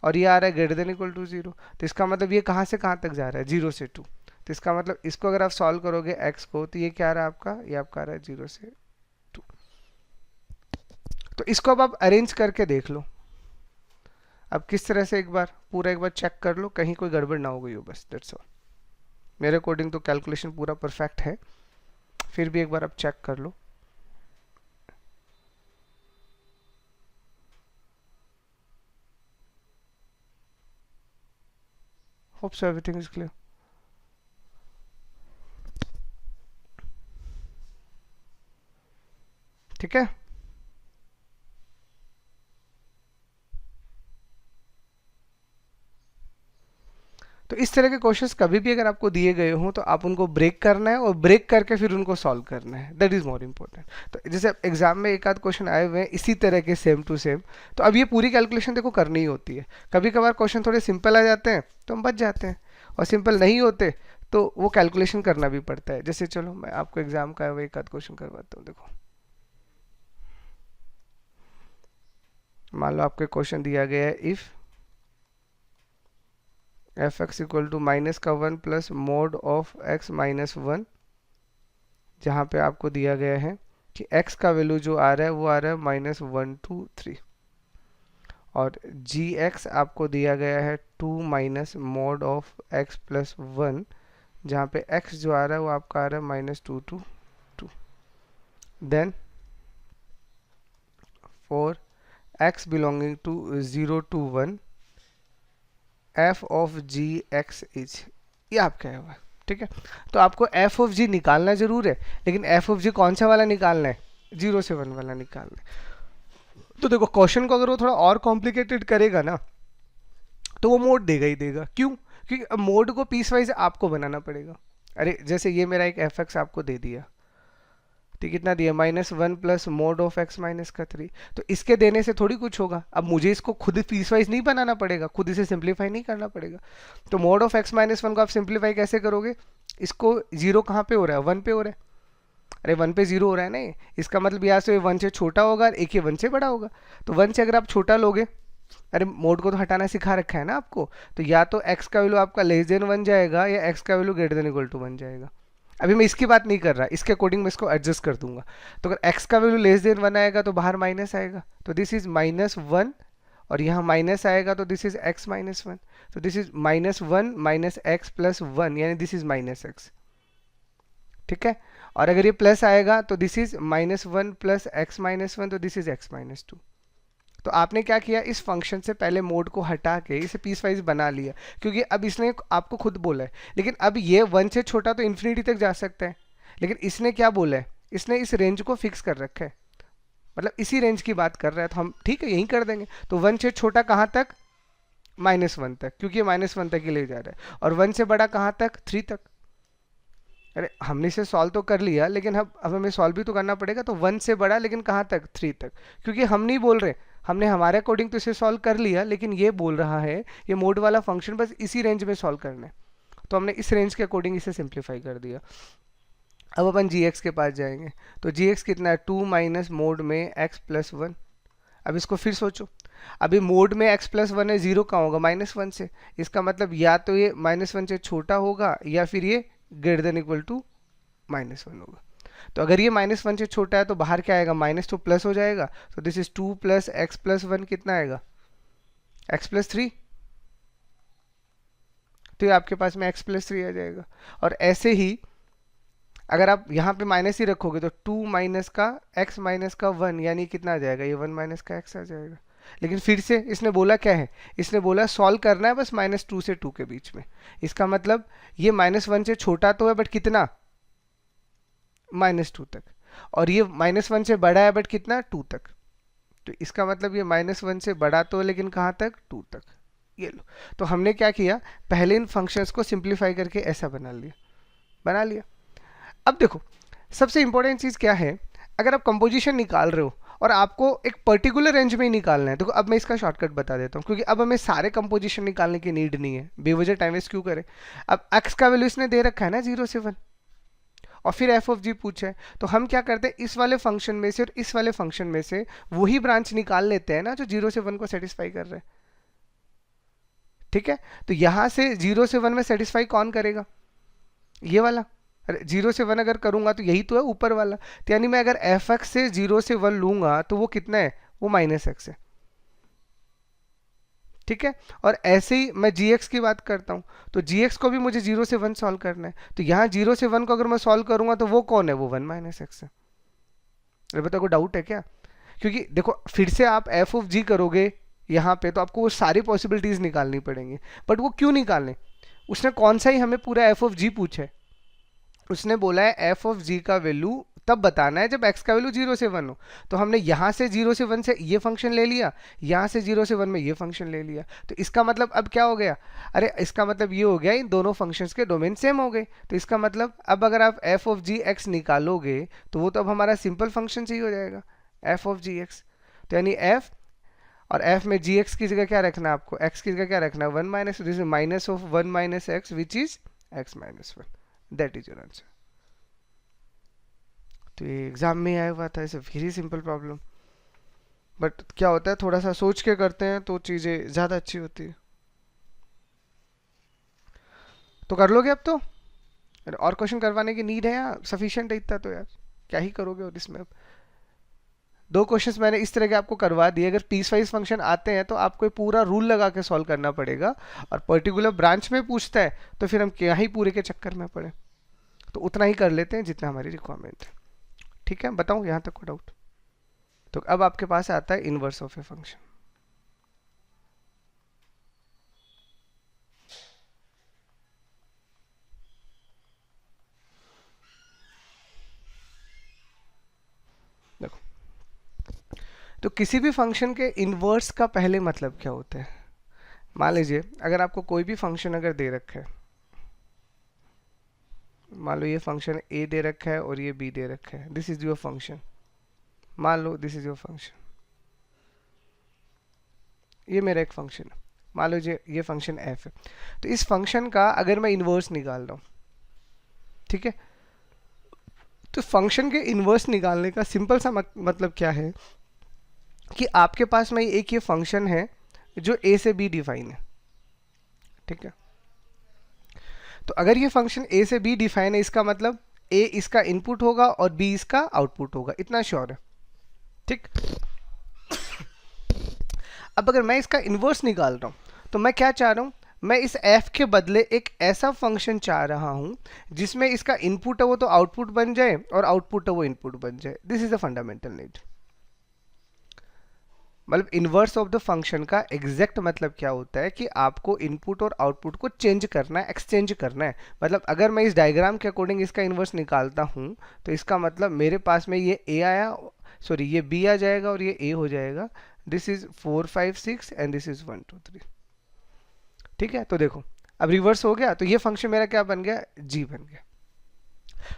और ये आ रहा है ग्रेटर देन इक्वल टू 0। तो इसका मतलब ये कहाँ से कहाँ तक जा रहा है 0 से 2। तो इसका मतलब इसको अगर आप सॉल्व करोगे x को तो ये क्या आ रहा है आपका, ये आपका आ रहा है 0 से 2। तो इसको अब आप अरेंज करके देख लो। अब किस तरह से एक बार पूरा एक बार चेक कर लो, कहीं कोई गड़बड़ ना हो गई हो, बस दैट्स ऑल। मेरे अकॉर्डिंग तो कैलकुलेशन पूरा परफेक्ट है, फिर भी एक बार आप चेक कर लो। Hope so everything is clear. ठीक है, तो इस तरह के क्वेश्चंस कभी भी अगर आपको दिए गए हों तो आप उनको ब्रेक करना है, और ब्रेक करके फिर उनको सॉल्व करना है, दैट इज मोर इम्पोर्टेंट। तो जैसे एग्जाम में एक आध क्वेश्चन आए हुए हैं इसी तरह के सेम टू सेम, तो अब ये पूरी कैलकुलेशन देखो करनी ही होती है। कभी कभार क्वेश्चन थोड़े सिंपल आ जाते हैं तो हम बच जाते हैं, और सिंपल नहीं होते तो वो कैलकुलेशन करना भी पड़ता है। जैसे चलो मैं आपको एग्जाम का वो एक आध क्वेश्चन करवाता हूँ। देखो मान लो आपको क्वेश्चन दिया गया है, if f x equal to minus का 1 plus mod of x minus 1, जहाँ पे आपको दिया गया है कि x का वैल्यू जो आ रहा है वो आ रहा है -1 2 3, और जी एक्स आपको दिया गया है 2 minus mode of x plus 1, जहाँ पे x जो आ रहा है वो आपका आ रहा है -2 2 2। Then for x belonging to 0 to 1 f of g x is, ये आपका है। ठीक है, तो आपको f ऑफ g निकालना जरूर है, लेकिन f ऑफ g कौन सा वाला निकालना है, 0 से 1 वाला निकालना है। तो देखो क्वेश्चन को अगर वो थोड़ा और कॉम्प्लिकेटेड करेगा ना, तो वो मोड देगा ही देगा। क्यों? क्योंकि मोड को पीस वाइज आपको बनाना पड़ेगा। अरे जैसे ये मेरा एक एफ एक्स आपको दे दिया, तो कितना दिया, -1 plus mod of x minus का 3, तो इसके देने से थोड़ी कुछ होगा। अब मुझे इसको खुद पीस वाइज नहीं बनाना पड़ेगा, खुद इसे सिंप्लीफाई नहीं करना पड़ेगा। तो मोड ऑफ एक्स माइनस 1 को आप सिंप्लीफाई कैसे करोगे, इसको 0 कहाँ पे हो रहा है, 1 पे हो रहा है। अरे 1 पे 0 हो रहा है ना, इसका मतलब यहाँ से 1 से छोटा होगा और एक ही 1 से बड़ा होगा। तो 1 से अगर आप छोटा लोगे, अरे मोड को तो हटाना सिखा रखा है ना आपको, तो या तो x का वैल्यू आपका लेस देन 1 जाएगा या x का value greater than equal to 1 जाएगा। अभी मैं इसकी बात नहीं कर रहा, इसके अकॉर्डिंग मैं इसको एडजस्ट कर दूंगा। तो अगर x का वैल्यू लेस देन 1 आएगा तो बाहर माइनस आएगा, तो दिस इज -1, और यहाँ माइनस आएगा तो दिस इज x माइनस 1, तो this is -1 minus x plus 1, यानी दिस इज -x। ठीक है, और अगर ये प्लस आएगा तो this is -1 plus x minus 1, तो दिस इज x माइनस 2। तो आपने क्या किया, इस फंक्शन से पहले मोड को हटा के इसे पीस वाइज बना लिया, क्योंकि अब इसने आपको खुद बोला है। लेकिन अब ये 1 से छोटा तो इन्फिनिटी तक जा सकता है, लेकिन इसने क्या बोला है, इसने इस रेंज को फिक्स कर रखा है, मतलब इसी रेंज की बात कर रहा है, तो हम ठीक है यही कर देंगे। तो 1 से छोटा कहाँ तक, -1 तक, क्योंकि ये -1 तक ही ले जा रहा है, और 1 से बड़ा कहाँ तक, 3 तक। अरे हमने इसे सॉल्व तो कर लिया, लेकिन अब हमें सॉल्व भी तो करना पड़ेगा। तो 1 से बड़ा लेकिन कहाँ तक, 3 तक, क्योंकि हम नहीं बोल रहे, हमने हमारे अकॉर्डिंग तो इसे सॉल्व कर लिया, लेकिन ये बोल रहा है ये मोड वाला फंक्शन बस इसी रेंज में सॉल्व करना है, तो हमने इस रेंज के अकॉर्डिंग इसे सिंप्लीफाई कर दिया। अब अपन जी एक्स के पास जाएंगे, तो जी एक्स कितना है, 2 माइनस मोड में एक्स प्लस 1। अब इसको फिर सोचो, अभी मोड में x प्लस 1 है, 0 कहाँ होगा, -1 से, इसका मतलब या तो ये -1 से छोटा होगा या फिर ये ग्रेटर देन इक्वल टू -1 होगा। तो अगर ये -1 से छोटा है तो बाहर क्या आएगा, माइनस तो प्लस हो जाएगा, तो this is 2 plus x plus 1, कितना आएगा, x प्लस 3, तो ये आपके पास में x प्लस 3 आ जाएगा। और ऐसे ही अगर आप यहाँ पे माइनस ही रखोगे तो 2 माइनस का x माइनस का 1, यानी कितना आ जाएगा, ये 1 माइनस का x आ जाएगा। लेकिन फिर से इसने बोला क्या है, इसने बोला सॉल्व करना है बस -2 से 2 के बीच में। इसका मतलब ये -1 से छोटा तो है, बट कितना, -2 तक, और ये -1 से बड़ा है बट कितना, 2 तक। तो इसका मतलब ये -1 से बड़ा तो है, लेकिन कहाँ तक, 2 तक। ये लो, तो हमने क्या किया, पहले इन फंक्शंस को सिंप्लीफाई करके ऐसा बना लिया। अब देखो सबसे इंपॉर्टेंट चीज़ क्या है, अगर आप कंपोजिशन निकाल रहे हो और आपको एक पर्टिकुलर रेंज में ही निकालना है, तो अब मैं इसका शॉर्टकट बता देता हूँ, क्योंकि अब हमें सारे कंपोजिशन निकालने की नीड नहीं है, बेवजह टाइम वेस्ट क्यों करें। अब x का वैल्यू इसने दे रखा है ना 0 से 1, और फिर f ऑफ g पूछा है, तो हम क्या करते हैं, इस वाले फंक्शन में से और इस वाले फंक्शन में से वही ब्रांच निकाल लेते हैं ना जो 0 से 1 को सेटिस्फाई कर रहे हैं। ठीक है, तो यहां से 0 से 1 में सेटिस्फाई कौन करेगा, ये वाला। अरे 0 से 1 अगर करूंगा तो यही तो है ऊपर वाला, तो यानी मैं अगर एफ एक्स से 0 से 1 लूंगा तो वो कितना है, वो -x है। ठीक है, और ऐसे ही मैं gx की बात करता हूं, तो gx को भी मुझे 0 से 1 सॉल्व करना है, तो यहाँ 0 से 1 को अगर मैं सॉल्व करूंगा तो वो कौन है, वो 1 -x है। अरे बताओ कोई डाउट है क्या, क्योंकि देखो फिर से आप f ऑफ g करोगे यहाँ पे, तो आपको वो सारी पॉसिबिलिटीज निकालनी पड़ेंगी, बट वो क्यों निकालने, उसने कौन सा ही हमें पूरा f ऑफ g पूछा है, उसने बोला है f ऑफ g का वैल्यू तब बताना है जब x का वैल्यू 0 से 1 हो। तो हमने यहाँ से 0 से 1 से ये फंक्शन ले लिया, यहाँ से 0 से 1 में ये फंक्शन ले लिया, तो इसका मतलब अब क्या हो गया, अरे इसका मतलब ये हो गया इन दोनों फंक्शंस के डोमेन सेम हो गए। तो इसका मतलब अब अगर आप f ऑफ जी एक्स निकालोगे तो वो तो अब हमारा सिंपल फंक्शन ही हो जाएगा, f ऑफ जी एक्स। तो यानी f, और f में जी एक्स की जगह क्या रखना है आपको, x की जगह क्या रखना है, 1 minus, this is minus of 1 minus x which is x minus one, that is your answer. तो ये एग्जाम में आया हुआ था, it's a very simple problem, but क्या होता है थोड़ा सा सोच के करते हैं तो चीज़ें ज़्यादा अच्छी होती है। तो कर लोगे अब तो, और क्वेश्चन करवाने की नीड है या सफिशिएंट है इतना? तो यार क्या ही करोगे और इसमें अब दो क्वेश्चंस मैंने इस तरह के आपको करवा दिए। अगर पीस वाइज फंक्शन आते हैं तो आपको ये पूरा रूल लगा के सॉल्व करना पड़ेगा, और पर्टिकुलर ब्रांच में पूछता है तो फिर हम क्या ही पूरे के चक्कर में पड़े। तो उतना ही कर लेते हैं जितना हमारी रिक्वायरमेंट है। ठीक है, बताऊं यहाँ तक को डाउट? तो अब आपके पास आता है इनवर्स ऑफ ए फंक्शन। देखो, तो किसी भी फंक्शन के इनवर्स का पहले मतलब क्या होता है? मान लीजिए अगर आपको कोई भी फंक्शन अगर दे रखा है, मान लो ये फंक्शन ए दे रखा है और ये बी दे रखा है, दिस इज योर फंक्शन। मान लो दिस इज योर फंक्शन, ये मेरा एक फंक्शन है, मान लो ये फंक्शन एफ है। तो इस फंक्शन का अगर मैं इनवर्स निकाल रहा हूँ, ठीक है, तो फंक्शन के इनवर्स निकालने का सिंपल सा मतलब क्या है कि आपके पास में एक ये फंक्शन है जो ए से बी डिफाइन है, ठीक है। तो अगर ये फंक्शन ए से बी डिफाइन है, इसका मतलब ए इसका इनपुट होगा और बी इसका आउटपुट होगा, इतना श्योर है, ठीक। अब अगर मैं इसका इनवर्स निकाल रहा हूं तो मैं क्या चाह रहा हूं, मैं इस f के बदले एक ऐसा फंक्शन चाह रहा हूं जिसमें इसका इनपुट है वो तो आउटपुट बन जाए और आउटपुट है वो इनपुट बन जाए। This is the fundamental need. मतलब इनवर्स ऑफ द फंक्शन का एग्जैक्ट मतलब क्या होता है कि आपको इनपुट और आउटपुट को चेंज करना है, एक्सचेंज करना है। मतलब अगर मैं इस डायग्राम के अकॉर्डिंग इसका इनवर्स निकालता हूं तो इसका मतलब मेरे पास में ये a आया, सॉरी ये b आ जाएगा और ये a हो जाएगा। This is 4 5 6 and this is 1 2 3, ठीक है। तो देखो अब रिवर्स हो गया, तो ये फंक्शन मेरा क्या बन गया, g बन गया।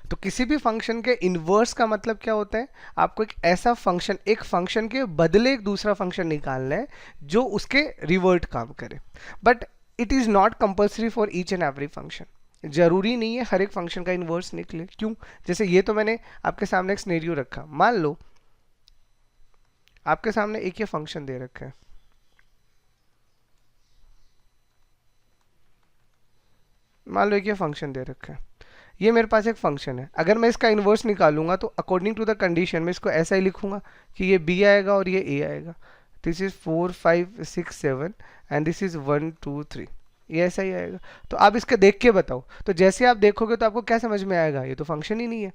तो किसी भी फंक्शन के इनवर्स का मतलब क्या होता है, आपको एक ऐसा फंक्शन, एक फंक्शन के बदले एक दूसरा फंक्शन निकालना है जो उसके रिवर्ट काम करे। But it is not compulsory for each and every function. जरूरी नहीं है हर एक फंक्शन का इनवर्स निकले। क्यों? जैसे ये तो मैंने आपके सामने एक सिनेरियो रखा, मान लो आपके सामने एक ये फंक्शन दे रखा है, मान लो एक ये फंक्शन दे रखा है, ये मेरे पास एक फंक्शन है। अगर मैं इसका इन्वर्स निकालूंगा तो अकॉर्डिंग टू द कंडीशन मैं इसको ऐसा ही लिखूंगा कि ये b आएगा और ये a आएगा। This is 4 5 6 7 and this is 1 2 3, ये ऐसा ही आएगा। तो आप इसके देख के बताओ, तो जैसे आप देखोगे तो आपको क्या समझ में आएगा, ये तो फंक्शन ही नहीं है,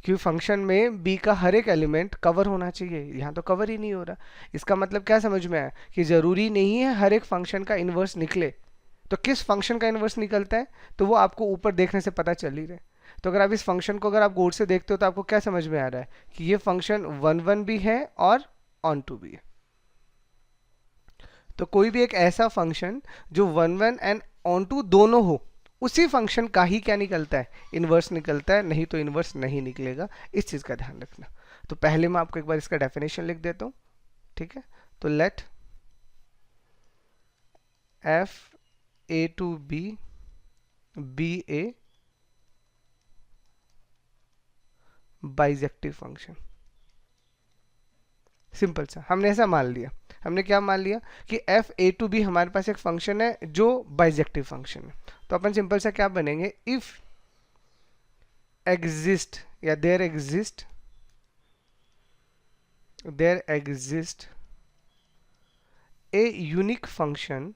क्योंकि फंक्शन में b का हर एक एलिमेंट कवर होना चाहिए, यहाँ तो कवर ही नहीं हो रहा। इसका मतलब क्या समझ में आया कि जरूरी नहीं है हर एक फंक्शन का इन्वर्स निकले। तो किस फंक्शन का इन्वर्स निकलता है तो वो आपको ऊपर देखने से पता चल ही रहा है। तो अगर आप इस फंक्शन को अगर आप गौर से देखते हो तो आपको क्या समझ में आ रहा है कि ये फंक्शन 1 1 भी है और ऑन टू भी है। तो कोई भी एक ऐसा फंक्शन जो 1 1 एंड ऑन टू दोनों हो, उसी फंक्शन का ही क्या निकलता है, इन्वर्स निकलता है, नहीं तो इन्वर्स नहीं निकलेगा। इस चीज का ध्यान रखना। तो पहले मैं आपको एक बार इसका डेफिनेशन लिख देता हूं, ठीक है। तो let f a to b be a bijective function. Simple सा हमने ऐसा मान लिया। हमने क्या मान लिया कि f a to b हमारे पास एक फंक्शन है जो बाइजेक्टिव फंक्शन है। तो अपन सिंपल सा क्या बनेंगे, इफ एग्जिस्ट या there exist a unique function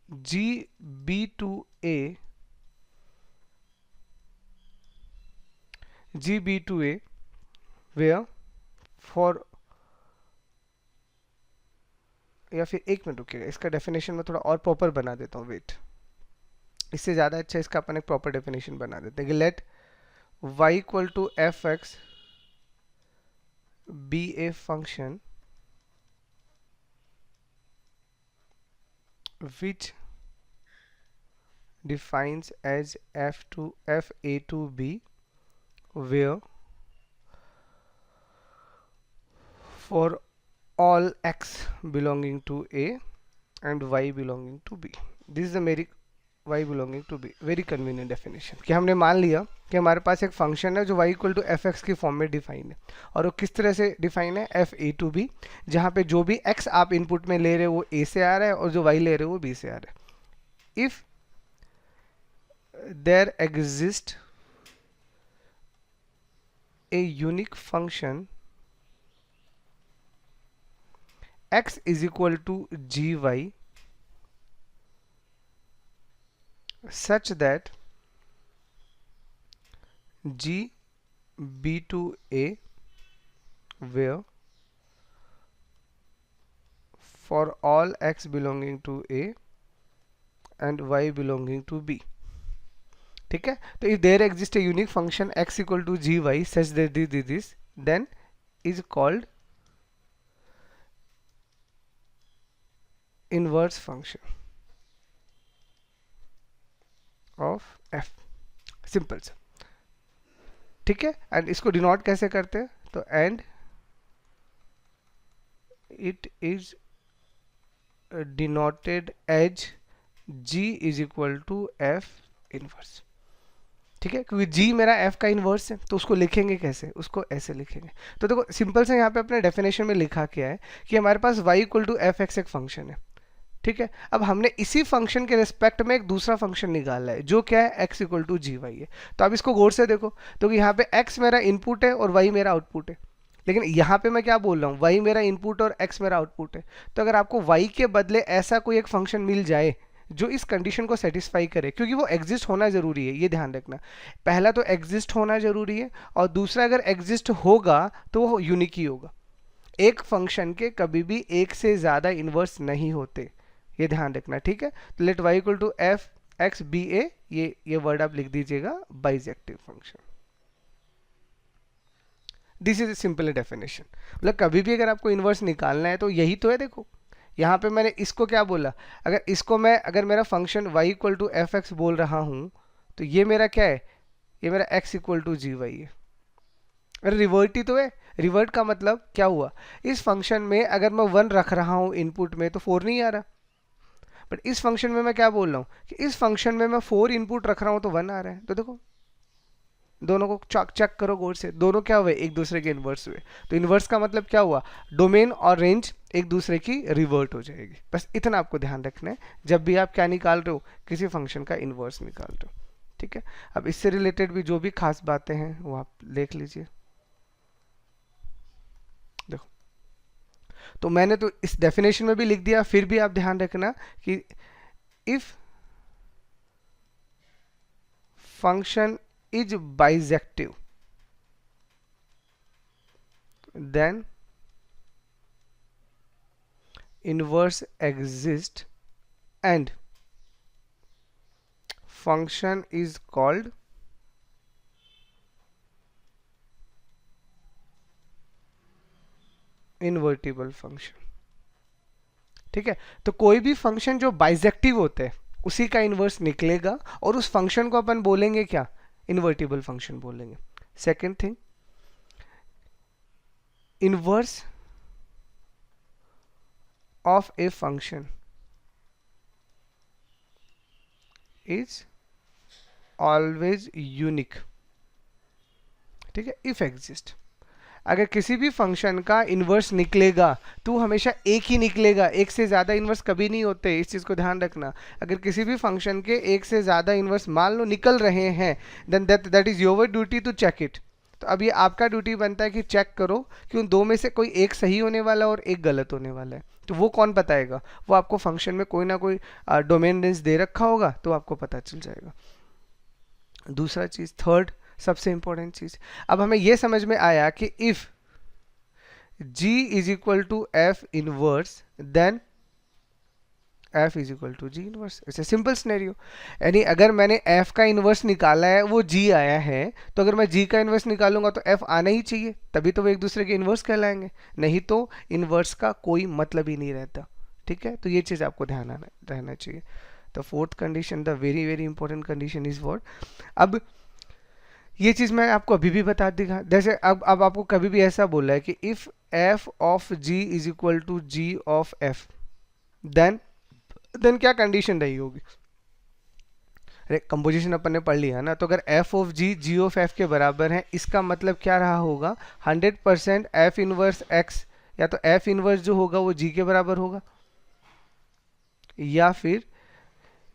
GB to a where for, या फिर एक मिनट रुकिएगा, इसका डेफिनेशन में थोड़ा और प्रॉपर बना देता हूँ, वेट, इससे ज़्यादा अच्छा इसका अपन एक प्रॉपर डेफिनेशन बना देते हैं कि let y equal to f x B a function which defines as f a to b where for all x belonging to a and y belonging to b. This is the मेरी y belonging to b. Very convenient definition कि हमने मान लिया कि हमारे पास एक function है जो y equal to f x की फॉर्म में डिफाइन है, और वो किस तरह से डिफाइन है, एफ ए टू बी, जहाँ पे जो भी x आप इनपुट में ले रहे हो वो a से आ रहा है और जो y ले रहे हो वो b से आ रहा है. If there exist a unique function x is equal to gy such that g b to a where for all x belonging to a and y belonging to b. ठीक है, तो if there exists a unique function x equal to gy such that this then is called inverse function of f. Simple सा, ठीक है. And इसको denote कैसे करते हैं, तो and it is denoted as g is equal to f inverse. ठीक है, क्योंकि g मेरा f का इन्वर्स है, तो उसको लिखेंगे कैसे, उसको ऐसे लिखेंगे. तो देखो सिंपल से यहाँ पे अपने डेफिनेशन में लिखा क्या है कि हमारे पास y equal to f x एक फंक्शन है. ठीक है, अब हमने इसी फंक्शन के रिस्पेक्ट में एक दूसरा फंक्शन निकाला है जो क्या है, x equal to g y है. तो अब इसको गौर से देखो, तो यहाँ पे x मेरा इनपुट है और y मेरा आउटपुट है. लेकिन यहाँ पे मैं क्या बोल रहा हूँ, y मेरा इनपुट और x मेरा आउटपुट है. तो अगर आपको y के बदले ऐसा कोई एक फंक्शन मिल जाए जो इस कंडीशन को सेटिस्फाई करे, क्योंकि वो एग्जिस्ट होना जरूरी है, ये ध्यान रखना. पहला तो एग्जिस्ट होना जरूरी है, और दूसरा अगर एग्जिस्ट होगा तो वो यूनिक ही होगा. एक फंक्शन के कभी भी एक से ज्यादा इनवर्स नहीं होते, ये ध्यान रखना. ठीक है, तो let y equal to f x B A, ये वर्ड आप लिख दीजिएगा, bijective function. This is a simple definition. मतलब कभी भी अगर आपको इनवर्स निकालना है तो यही तो है. देखो यहाँ पे मैंने इसको क्या बोला, अगर मेरा function y equal to f x बोल रहा हूँ तो ये मेरा क्या है, ये मेरा x equal to g y है. अरे रिवर्ट ही तो है. रिवर्ट का मतलब क्या हुआ, इस फंक्शन में अगर मैं 1 रख रहा हूँ इनपुट में तो 4 नहीं आ रहा, बट इस फंक्शन में मैं क्या बोल रहा हूँ कि इस फंक्शन में मैं 4 इनपुट रख रहा हूँ तो 1 आ रहा है. तो देखो दोनों को चेक करो गौर से, दोनों क्या हुए, एक दूसरे के इन्वर्स हुए. तो इन्वर्स का मतलब क्या हुआ, डोमेन और रेंज एक दूसरे की रिवर्ट हो जाएगी. बस इतना आपको ध्यान रखना है जब भी आप क्या निकाल रहे हो, किसी फंक्शन का इन्वर्स निकाल रहे हो. ठीक है, अब इससे रिलेटेड भी जो भी खास बातें हैं वो आप देख लीजिए. देखो तो मैंने तो इस डेफिनेशन में भी लिख दिया, फिर भी आप ध्यान रखना कि if function is bisective then inverse exists and function is called invertible function. ठीक है, तो कोई भी फंक्शन जो बाइजेक्टिव होते हैं उसी का इनवर्स निकलेगा और उस फंक्शन को अपन बोलेंगे क्या, इन्वर्टिबल फंक्शन बोलेंगे. Second thing, inverse of a function is always unique. ठीक है, इफ एग्जिस्ट. अगर किसी भी फंक्शन का इन्वर्स निकलेगा तो हमेशा एक ही निकलेगा, एक से ज़्यादा इन्वर्स कभी नहीं होते, इस चीज़ को ध्यान रखना. अगर किसी भी फंक्शन के एक से ज़्यादा इन्वर्स मान लो निकल रहे हैं, then that is your duty to check it. तो अब ये आपका ड्यूटी बनता है कि चेक करो कि उन दो में से कोई एक सही होने वाला और एक गलत होने वाला है. तो वो कौन बताएगा, वो आपको फंक्शन में कोई ना कोई डोमेन रेंज दे रखा होगा तो आपको पता चल जाएगा. दूसरा चीज़, थर्ड सबसे इंपॉर्टेंट चीज, अब हमें यह समझ में आया कि if g is equal to f inverse then f is equal to g inverse. It's a simple scenario. यानी अगर मैंने f का इनवर्स निकाला है, वो g आया है, तो अगर मैं g का इनवर्स निकालूंगा तो f आना ही चाहिए, तभी तो वो एक दूसरे के इनवर्स कहलाएंगे, नहीं तो इनवर्स का कोई मतलब ही नहीं रहता. ठीक है, तो ये चीज आपको ध्यान रहना चाहिए. तो fourth condition, the very very important condition is what, अब ये चीज़ मैं आपको अभी भी बता दिखा, जैसे अब आपको कभी भी ऐसा बोला है कि if f of g is equal to g of f, then क्या कंडीशन रही होगी? अरे कंपोजिशन अपन ने पढ़ लिया ना, तो अगर f of g g of f के बराबर है, इसका मतलब क्या रहा होगा? 100% एफ इनवर्स एक्स, या तो एफ इनवर्स जो होगा वो जी के बराबर होगा, या फिर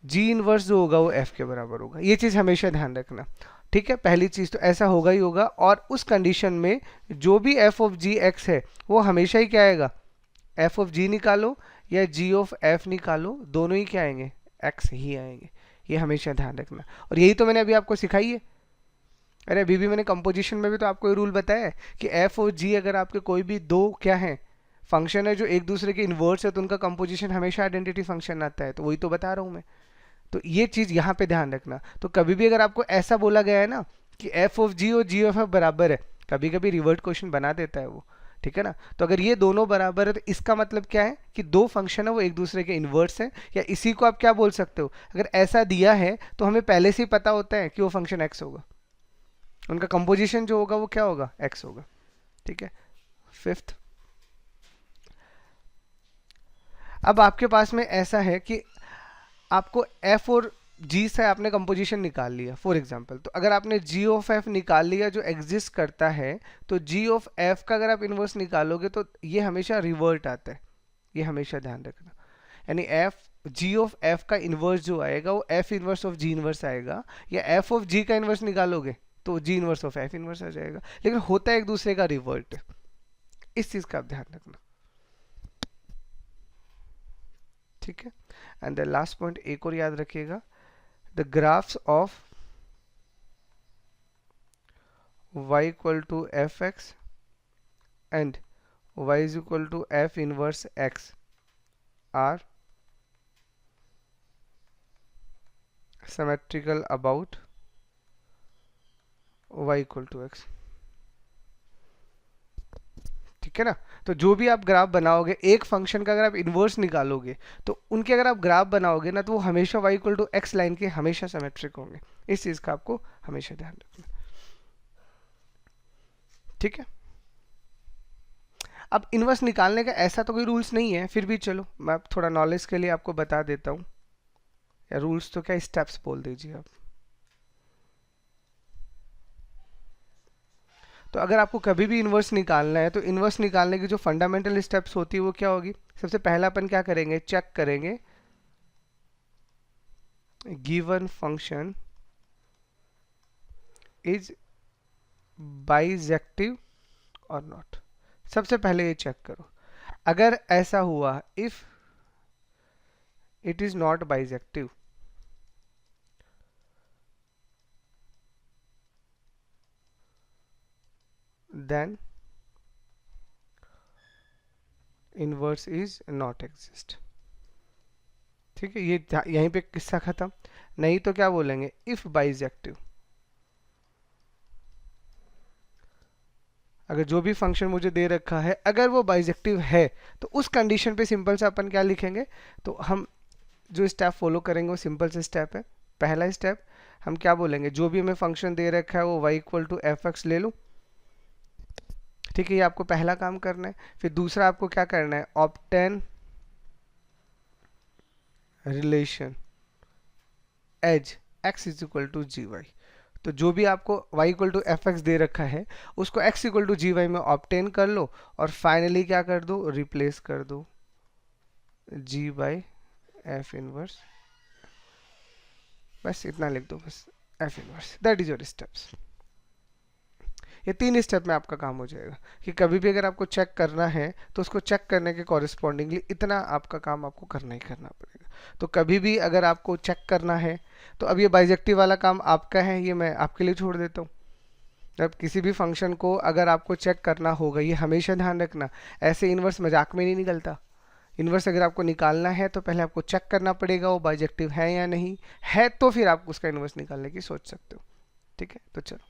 जी इनवर्स जो होगा वो एफ के बराबर होगा। ये चीज़ हमेशा ध्यान रखना, ठीक है? पहली चीज़ तो ऐसा होगा ही होगा, और उस कंडीशन में जो भी एफ ऑफ जी एक्स है वो हमेशा ही क्या आएगा? एफ ऑफ जी निकालो या जी ऑफ एफ निकालो, दोनों ही क्या आएंगे? एक्स ही आएंगे। ये हमेशा ध्यान रखना, और यही तो मैंने अभी आपको सिखाई है। अरे अभी भी मैंने कंपोजिशन में भी तो आपको ये रूल बताया है कि एफ और जी अगर आपके कोई भी दो क्या है फंक्शन है जो एक दूसरे के इन्वर्स है, तो उनका कंपोजिशन हमेशा आइडेंटिटी फंक्शन आता है। तो वही तो बता रहा हूँ मैं। तो ये चीज़ यहाँ पे ध्यान रखना। तो कभी भी अगर आपको ऐसा बोला गया है ना कि एफ ऑफ जी और जी ऑफ एफ बराबर है, कभी कभी रिवर्ट क्वेश्चन बना देता है वो, ठीक है ना? तो अगर ये दोनों बराबर है तो इसका मतलब क्या है कि दो फंक्शन है वो एक दूसरे के इन्वर्स है, या इसी को आप क्या बोल सकते हो, अगर ऐसा दिया है तो हमें पहले से ही पता होता है कि वो फंक्शन एक्स होगा, उनका कंपोजिशन जो होगा वो क्या होगा? एक्स होगा, ठीक है? फिफ्थ, अब आपके पास में ऐसा है कि आपको एफ और जी से आपने कंपोजिशन निकाल लिया फॉर एग्जांपल, तो अगर आपने जी ऑफ एफ निकाल लिया जो एग्जिस्ट करता है, तो जी ऑफ एफ का अगर आप इन्वर्स निकालोगे तो ये हमेशा रिवर्ट आता है। ये हमेशा ध्यान रखना, यानी एफ जी ऑफ एफ का इन्वर्स जो आएगा वो f inverse of g inverse आएगा, या एफ ऑफ जी का इन्वर्स निकालोगे तो g inverse of f inverse आ जाएगा, लेकिन होता है एक दूसरे का रिवर्ट। इस चीज का आप ध्यान रखना, ठीक है? एंड द लास्ट पॉइंट एक और याद रखिएगा, the graphs of y equal to fx and y is equal to f inverse x are symmetrical about y equal to x, ठीक है ना? तो जो भी आप ग्राफ बनाओगे एक फंक्शन का, अगर आप इन्वर्स निकालोगे तो उनके अगर आप ग्राफ बनाओगे ना, तो वो हमेशा y equal to x line के हमेशा सिमेट्रिक होंगे। इस चीज का आपको हमेशा ध्यान रखना, ठीक है? अब इन्वर्स निकालने का ऐसा तो कोई रूल्स नहीं है, फिर भी चलो मैं थोड़ा नॉलेज के लिए आपको बता देता हूँ, या रूल्स तो क्या, स्टेप्स बोल दीजिए आप। तो अगर आपको कभी भी इन्वर्स निकालना है तो इन्वर्स निकालने की जो फंडामेंटल स्टेप्स होती है वो क्या होगी? सबसे पहला अपन क्या करेंगे? चेक करेंगे गिवन फंक्शन इज बाइजेक्टिव और नॉट। सबसे पहले ये चेक करो, अगर ऐसा हुआ if it is not bijective, then inverse is not exist, ठीक है? ये यहीं पे किस्सा खत्म। नहीं तो क्या बोलेंगे? इफ बाइजेक्टिव, अगर जो भी फंक्शन मुझे दे रखा है अगर वो बाइजेक्टिव है, तो उस कंडीशन पे सिंपल से अपन क्या लिखेंगे? तो हम जो स्टेप फॉलो करेंगे वो सिंपल से स्टेप है। पहला स्टेप हम क्या बोलेंगे? जो भी हमें फंक्शन दे रखा है वो y equal to f x ले लूँ, ठीक है? ये आपको पहला काम करना है। फिर दूसरा आपको क्या करना है? Obtain relation as x is equal to g y. तो जो भी आपको y equal to f x दे रखा है उसको x equal to g y में ऑब्टेन कर लो, और फाइनली क्या कर दो? रिप्लेस कर दो g बाई एफ इनवर्स। बस इतना लिख दो, बस F inverse, that is your steps. ये तीन स्टेप में आपका काम हो जाएगा कि कभी भी अगर आपको चेक करना है तो उसको चेक करने के कॉरेस्पॉन्डिंगली इतना आपका काम आपको करना ही करना पड़ेगा। तो कभी भी अगर आपको चेक करना है तो अब ये बाइजेक्टिव वाला काम आपका है, ये मैं आपके लिए छोड़ देता हूँ। अब किसी भी फंक्शन को अगर आपको चेक करना होगा, ये हमेशा ध्यान रखना, ऐसे इन्वर्स मजाक में नहीं निकलता। इन्वर्स अगर आपको निकालना है तो पहले आपको चेक करना पड़ेगा वो बाइजेक्टिव है या नहीं है, तो फिर आप उसका इन्वर्स निकालने की सोच सकते हो, ठीक है? तो चलो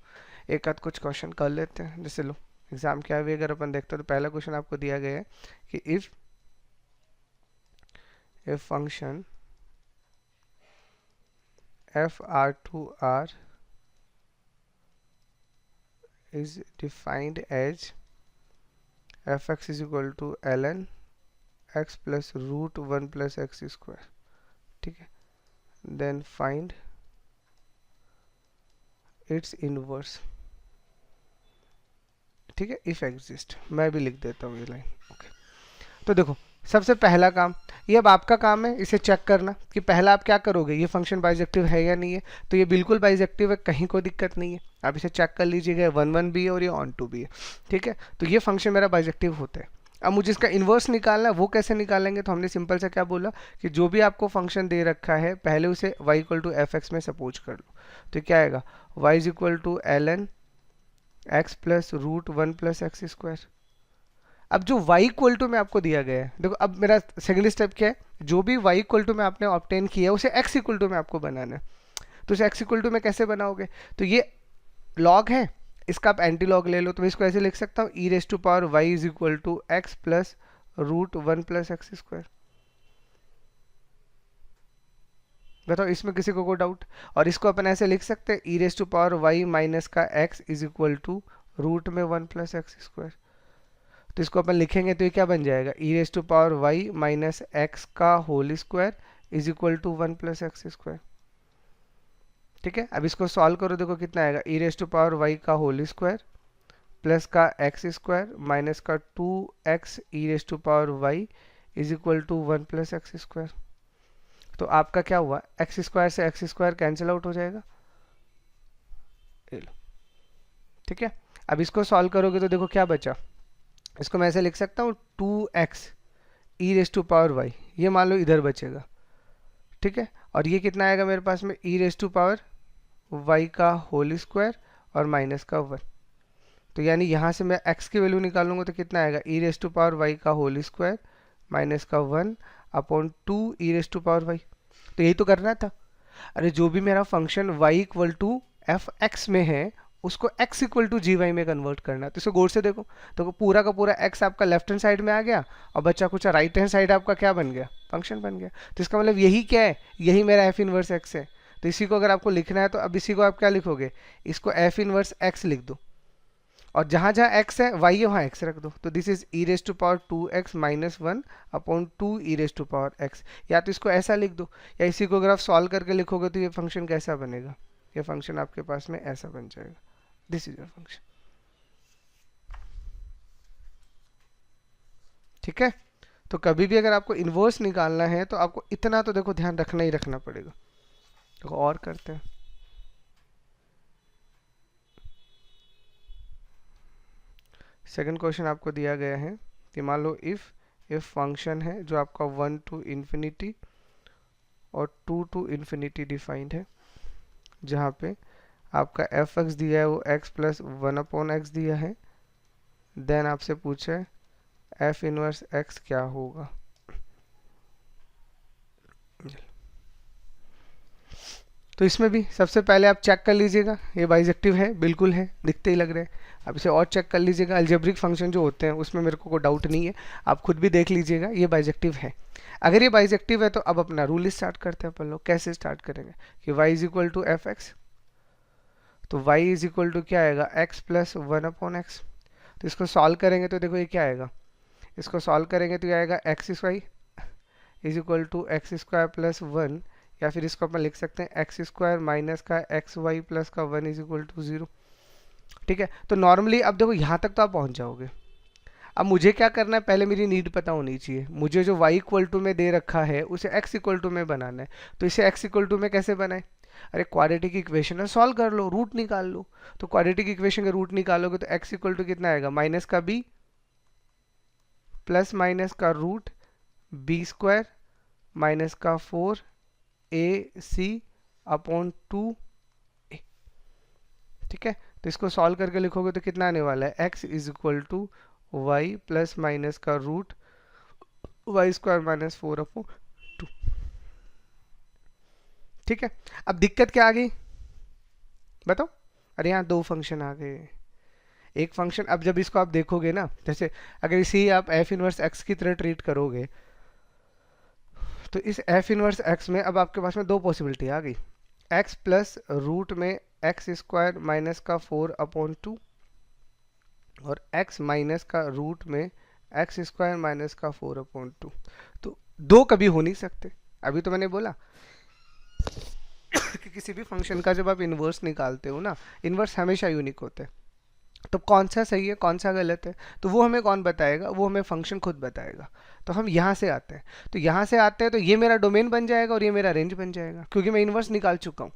एक आध कुछ क्वेश्चन कर लेते हैं। जैसे लो एग्जाम क्या भी अगर अपन देखते हैं तो पहला क्वेश्चन आपको दिया गया है कि if function f R to R is defined as f x is equal to ln x plus root one plus x square, ठीक है, देन फाइंड इट्स इनवर्स, ठीक है, इफ एग्जिस्ट। मैं भी लिख देता हूँ ये लाइन, ओके। तो देखो सबसे पहला काम, ये अब आपका काम है इसे चेक करना कि पहला आप क्या करोगे, ये फंक्शन बाइजेक्टिव है या नहीं है। तो ये बिल्कुल बाइजेक्टिव है, कहीं कोई दिक्कत नहीं है, आप इसे चेक कर लीजिएगा, 1 1 भी है और ये ऑन टू भी है, ठीक है। तो ये फंक्शन मेरा बाइजेक्टिव होता है। अब मुझे इसका इन्वर्स निकालना है, वो कैसे निकालेंगे, तो हमने सिंपल से क्या बोला कि जो भी आपको फंक्शन दे रखा है पहले उसे y equal to f x में सपोज कर लो। तो क्या आएगा, y is equal to ln x plus root one plus x square. अब जो y इक्वल टू में आपको दिया गया है, देखो अब मेरा सेकंड स्टेप क्या है, जो भी y इक्वल टू में आपने ऑब्टेन किया है उसे x इक्वल टू में आपको बनाना है। तो उसे x इक्वल टू में कैसे बनाओगे, तो ये log है, इसका आप एंटी लॉग ले लो, तो मैं इसको ऐसे लिख सकता हूँ e raise to power y is equal to x plus root one plus x square. बताओ इसमें किसी को कोई डाउट। और इसको अपन ऐसे लिख सकते हैं e raise to power y minus का x is equal to root में वन प्लस एक्स स्क्वायर। तो इसको अपन लिखेंगे तो ये क्या बन जाएगा, e raise to power y minus x का whole square is equal to one plus x square, ठीक है। अब इसको सॉल्व करो, देखो कितना आएगा, e raise to power y का होल स्क्वायर प्लस का एक्स स्क्वायर माइनस का 2x e raise to power y is equal to one plus x square. तो आपका क्या हुआ, एक्स स्क्वायर से एक्स स्क्वायर कैंसिल आउट हो जाएगा, ये लो, ठीक है। अब इसको सॉल्व करोगे तो देखो क्या बचा, इसको मैं ऐसे लिख सकता हूँ 2x e raise to power y, ये मान लो इधर बचेगा, ठीक है। और ये कितना आएगा मेरे पास में, ई रेस टू पावर वाई का होल स्क्वायर और माइनस का वन। तो यानी यहाँ से मैं x की वैल्यू निकालूंगा तो कितना आएगा, e raise to power y का होल स्क्वायर माइनस का one upon two e raise to power y. तो यही तो करना था। अरे जो भी मेरा function y equal to f x में है उसको x equal to g y में कन्वर्ट करना है। तो इसको गौर से देखो, तो पूरा का पूरा x आपका लेफ्ट हैंड साइड में आ गया और बच्चा कुछ राइट हैंड साइड आपका क्या बन गया, फंक्शन बन गया। तो इसका मतलब यही क्या है, यही मेरा एफ इनवर्स x है। तो इसी को अगर आपको लिखना है तो अब इसी को आप क्या लिखोगे, इसको एफ इनवर्स x लिख दो और जहाँ जहाँ x है y है वहाँ x रख दो। तो this is e raise to power 2x minus one upon two e raise to power x। या तो इसको ऐसा लिख दो या इसी को अगर आप सॉल्व करके लिखोगे तो ये फंक्शन कैसा बनेगा, ये फंक्शन आपके पास में ऐसा बन जाएगा, दिस इज योर फंक्शन, ठीक है। तो कभी भी अगर आपको इन्वर्स निकालना है तो आपको इतना तो देखो ध्यान रखना ही रखना पड़ेगा। तो और करते हैं, सेकंड क्वेश्चन आपको दिया गया है कि मान लो इफ फंक्शन है जो आपका 1 टू इन्फिनिटी और 2 टू इन्फिनिटी डिफाइंड है, जहाँ पे आपका एफ एक्स दिया है वो x plus one upon x दिया है, देन आपसे पूछे एफ इनवर्स x क्या होगा। तो इसमें भी सबसे पहले आप चेक कर लीजिएगा ये बाइजेक्टिव है, बिल्कुल है, दिखते ही लग रहे हैं। अब इसे और चेक कर लीजिएगा, अलजेब्रिक फंक्शन जो होते हैं उसमें मेरे को कोई डाउट नहीं है, आप खुद भी देख लीजिएगा ये बाइजेक्टिव है। अगर ये बाइजेक्टिव है तो अब अपना रूल स्टार्ट करते हैं अपन लोग। कैसे स्टार्ट करेंगे कि y is equal to f x, तो y इज इक्वल टू क्या आएगा, x plus one upon x. तो इसको सॉल्व करेंगे तो देखो ये क्या आएगा, इसको सॉल्व करेंगे तो ये आएगा x y is equal to x square plus one, या फिर इसको अपन लिख सकते हैं एक्स स्क्वायर माइनस का एक्स वाई प्लस का one is equal to zero, ठीक है। तो नॉर्मली अब देखो यहाँ तक तो आप पहुँच जाओगे। अब मुझे क्या करना है, पहले मेरी नीड पता होनी चाहिए, मुझे जो y इक्वल टू में दे रखा है उसे x इक्वल टू में बनाना है। तो इसे x इक्वल टू में कैसे बनाए, अरे क्वाड्रेटिक इक्वेशन है, सॉल्व कर लो, रूट निकाल लो। तो क्वाड्रेटिक इक्वेशन का रूट निकालोगे तो x इक्वल टू कितना आएगा, माइनस का b प्लस माइनस का रूट बी स्क्वायर माइनस का 4ac अपॉन 2a, ठीक है। तो इसको सॉल्व करके लिखोगे तो कितना आने वाला है, x is equal to y plus minus का root y square minus 4 upon 2, ठीक है। अब दिक्कत क्या आ गई बताओ, अरे यहाँ दो फंक्शन आ गए। एक फंक्शन, अब जब इसको आप देखोगे ना, जैसे अगर इसी आप एफ इनवर्स एक्स की तरह ट्रीट करोगे तो इस एफ इनवर्स एक्स में अब आपके पास में दो पॉसिबिलिटी आ गई, एक्स प्लस रूट में एक्स स्क्वायर माइनस का 4 अपॉन 2 और x माइनस का रूट में एक्स स्क्वायर माइनस का 4/2। तो दो कभी हो नहीं सकते। अभी तो मैंने बोला कि किसी भी फंक्शन का जब आप इन्वर्स निकालते हो ना, इन्वर्स हमेशा यूनिक होते हैं। तो कौन सा सही है कौन सा गलत है, तो वो हमें कौन बताएगा, वो हमें फंक्शन खुद बताएगा। तो हम यहाँ से आते हैं, तो यहाँ से आते हैं तो ये मेरा डोमेन बन जाएगा और ये मेरा रेंज बन जाएगा, क्योंकि मैं इन्वर्स निकाल चुका हूँ।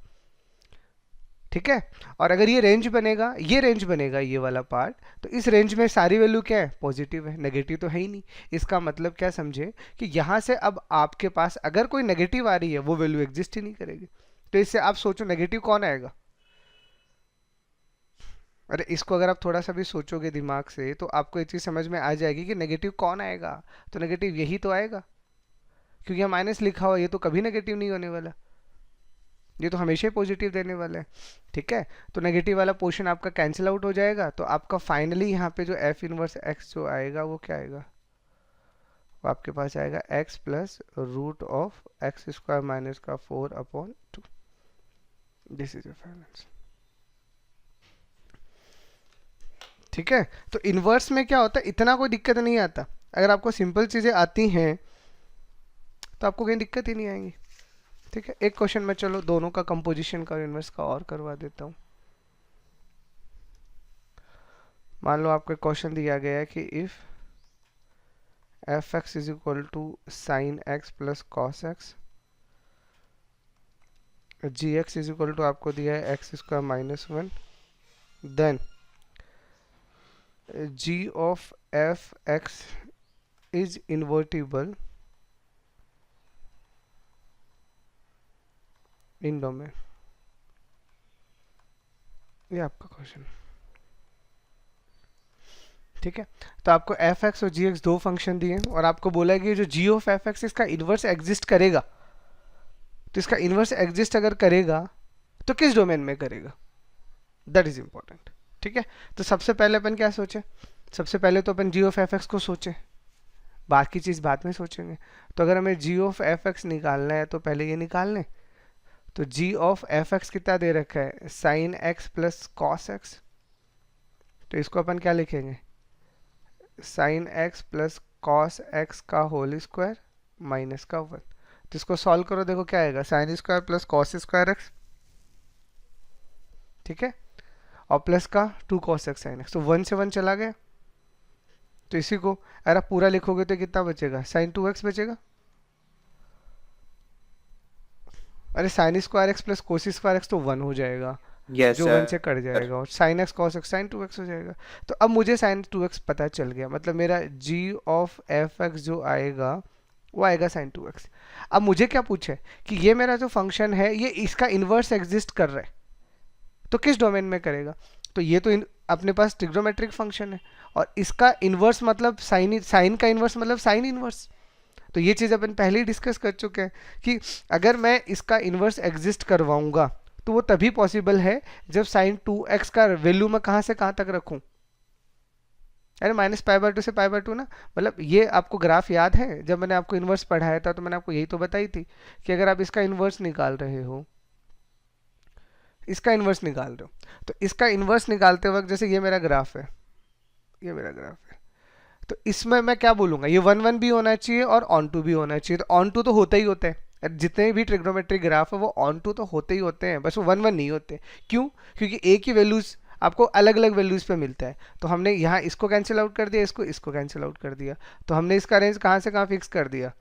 ठीक है। और अगर ये रेंज बनेगा, ये रेंज बनेगा, ये वाला पार्ट, तो इस रेंज में सारी वैल्यू क्या है, पॉजिटिव है, नेगेटिव तो है ही नहीं। इसका मतलब क्या समझे कि यहाँ से अब आपके पास अगर कोई नेगेटिव आ रही है वो वैल्यू एग्जिस्ट ही नहीं करेगी। तो इससे आप सोचो नेगेटिव कौन आएगा। अरे इसको अगर आप थोड़ा सा भी सोचोगे दिमाग से तो आपको ये चीज़ समझ में आ जाएगी कि नेगेटिव कौन आएगा। तो नेगेटिव यही तो आएगा, क्योंकि यहाँ माइनस लिखा हुआ, ये तो कभी नेगेटिव नहीं होने वाला, ये तो हमेशा ही पॉजिटिव देने वाला है। ठीक है। तो नेगेटिव वाला पोर्शन आपका कैंसिल आउट हो जाएगा, तो आपका फाइनली यहाँ पे जो एफ इनवर्स एक्स जो आएगा वो क्या आएगा, वो आपके पास आएगा x plus root of x square minus का 4/2। This is your final answer. ठीक है। तो इन्वर्स में क्या होता है, इतना कोई दिक्कत नहीं आता। अगर आपको सिंपल चीज़ें आती हैं तो आपको कहीं दिक्कत ही नहीं आएंगी। ठीक है। एक क्वेश्चन में चलो दोनों का कंपोजिशन का इन्वर्स का और करवा देता हूँ। मान लो आपको क्वेश्चन दिया गया है कि if f x is equal to sine x plus cos x, g x is equal to आपको दिया है x square -1, then g of f(x) is invertible in domain। ये आपका क्वेश्चन। ठीक है। तो आपको f(x) और g(x) दो फंक्शन दिए हैं और आपको बोला है कि जो g of f(x) इसका इन्वर्स एग्जिस्ट करेगा। तो इसका इन्वर्स एग्जिस्ट अगर करेगा तो किस डोमेन में करेगा, दैट इज इंपॉर्टेंट। ठीक है। तो सबसे पहले अपन क्या सोचे, सबसे पहले तो अपन g of f(x) को सोचे, बाकी चीज़ बाद में सोचेंगे। तो अगर हमें g of f(x) निकालना है तो पहले ये निकाल लें। तो g of f(x) कितना दे रखा है, sine x plus cos x. तो इसको अपन क्या लिखेंगे, sine x plus cos x का होल स्क्वायर माइनस का 1। तो इसको सॉल्व करो, देखो क्या आएगा, sine square plus cos square x. ठीक है। और प्लस का 2 कॉस एक्स साइन एक्स, तो 1 से 1 चला गया। तो इसी को अगर आप पूरा लिखोगे तो कितना बचेगा, साइन 2x बचेगा। अरे sine square x plus cos square x तो 1 हो जाएगा, यस जो 1 से कट सर। जाएगा, और sine x cos x sine 2x हो जाएगा। तो अब मुझे साइन 2x पता चल गया, मतलब मेरा g ऑफ एफ एक्स जो आएगा वो आएगा साइन 2x। अब मुझे क्या पूछे कि ये मेरा जो फंक्शन है ये इसका इन्वर्स एग्जिस्ट कर रहा है, तो किस डोमेन में करेगा। तो ये तो अपने पास ट्रिग्नोमेट्रिक फंक्शन है और इसका इन्वर्स मतलब साइन का इन्वर्स मतलब साइन इन्वर्स। तो ये चीज़ अपन पहले ही डिस्कस कर चुके हैं कि अगर मैं इसका इन्वर्स एग्जिस्ट करवाऊंगा तो वो तभी पॉसिबल है जब साइन 2x का वैल्यू मैं कहाँ से कहाँ तक रखूं। अरे -π/2 से π/2 ना, मतलब ये आपको ग्राफ याद है, जब मैंने आपको इन्वर्स पढ़ाया था तो मैंने आपको यही तो बताई थी कि अगर आप इसका इन्वर्स निकाल रहे हो, इसका इन्वर्स निकाल रहे हो, तो इसका इन्वर्स निकालते वक्त जैसे ये मेरा ग्राफ है, ये मेरा ग्राफ है, तो इसमें मैं क्या बोलूंगा, ये 1 1 भी होना चाहिए और ऑन टू भी होना चाहिए। तो ऑन टू तो होता ही होता है, जितने भी ट्रिग्नोमेट्रिक ग्राफ है वो ऑन टू तो होते ही होते हैं, बस वो 1 1 नहीं होते। क्यों, क्योंकि एक ही वैल्यूज आपको अलग अलग वैल्यूज पे मिलता है। तो हमने यहाँ इसको कैंसिल आउट कर दिया, इसको कैंसिल आउट कर दिया, तो हमने इसका रेंज कहाँ से कहाँ फिक्स कर दिया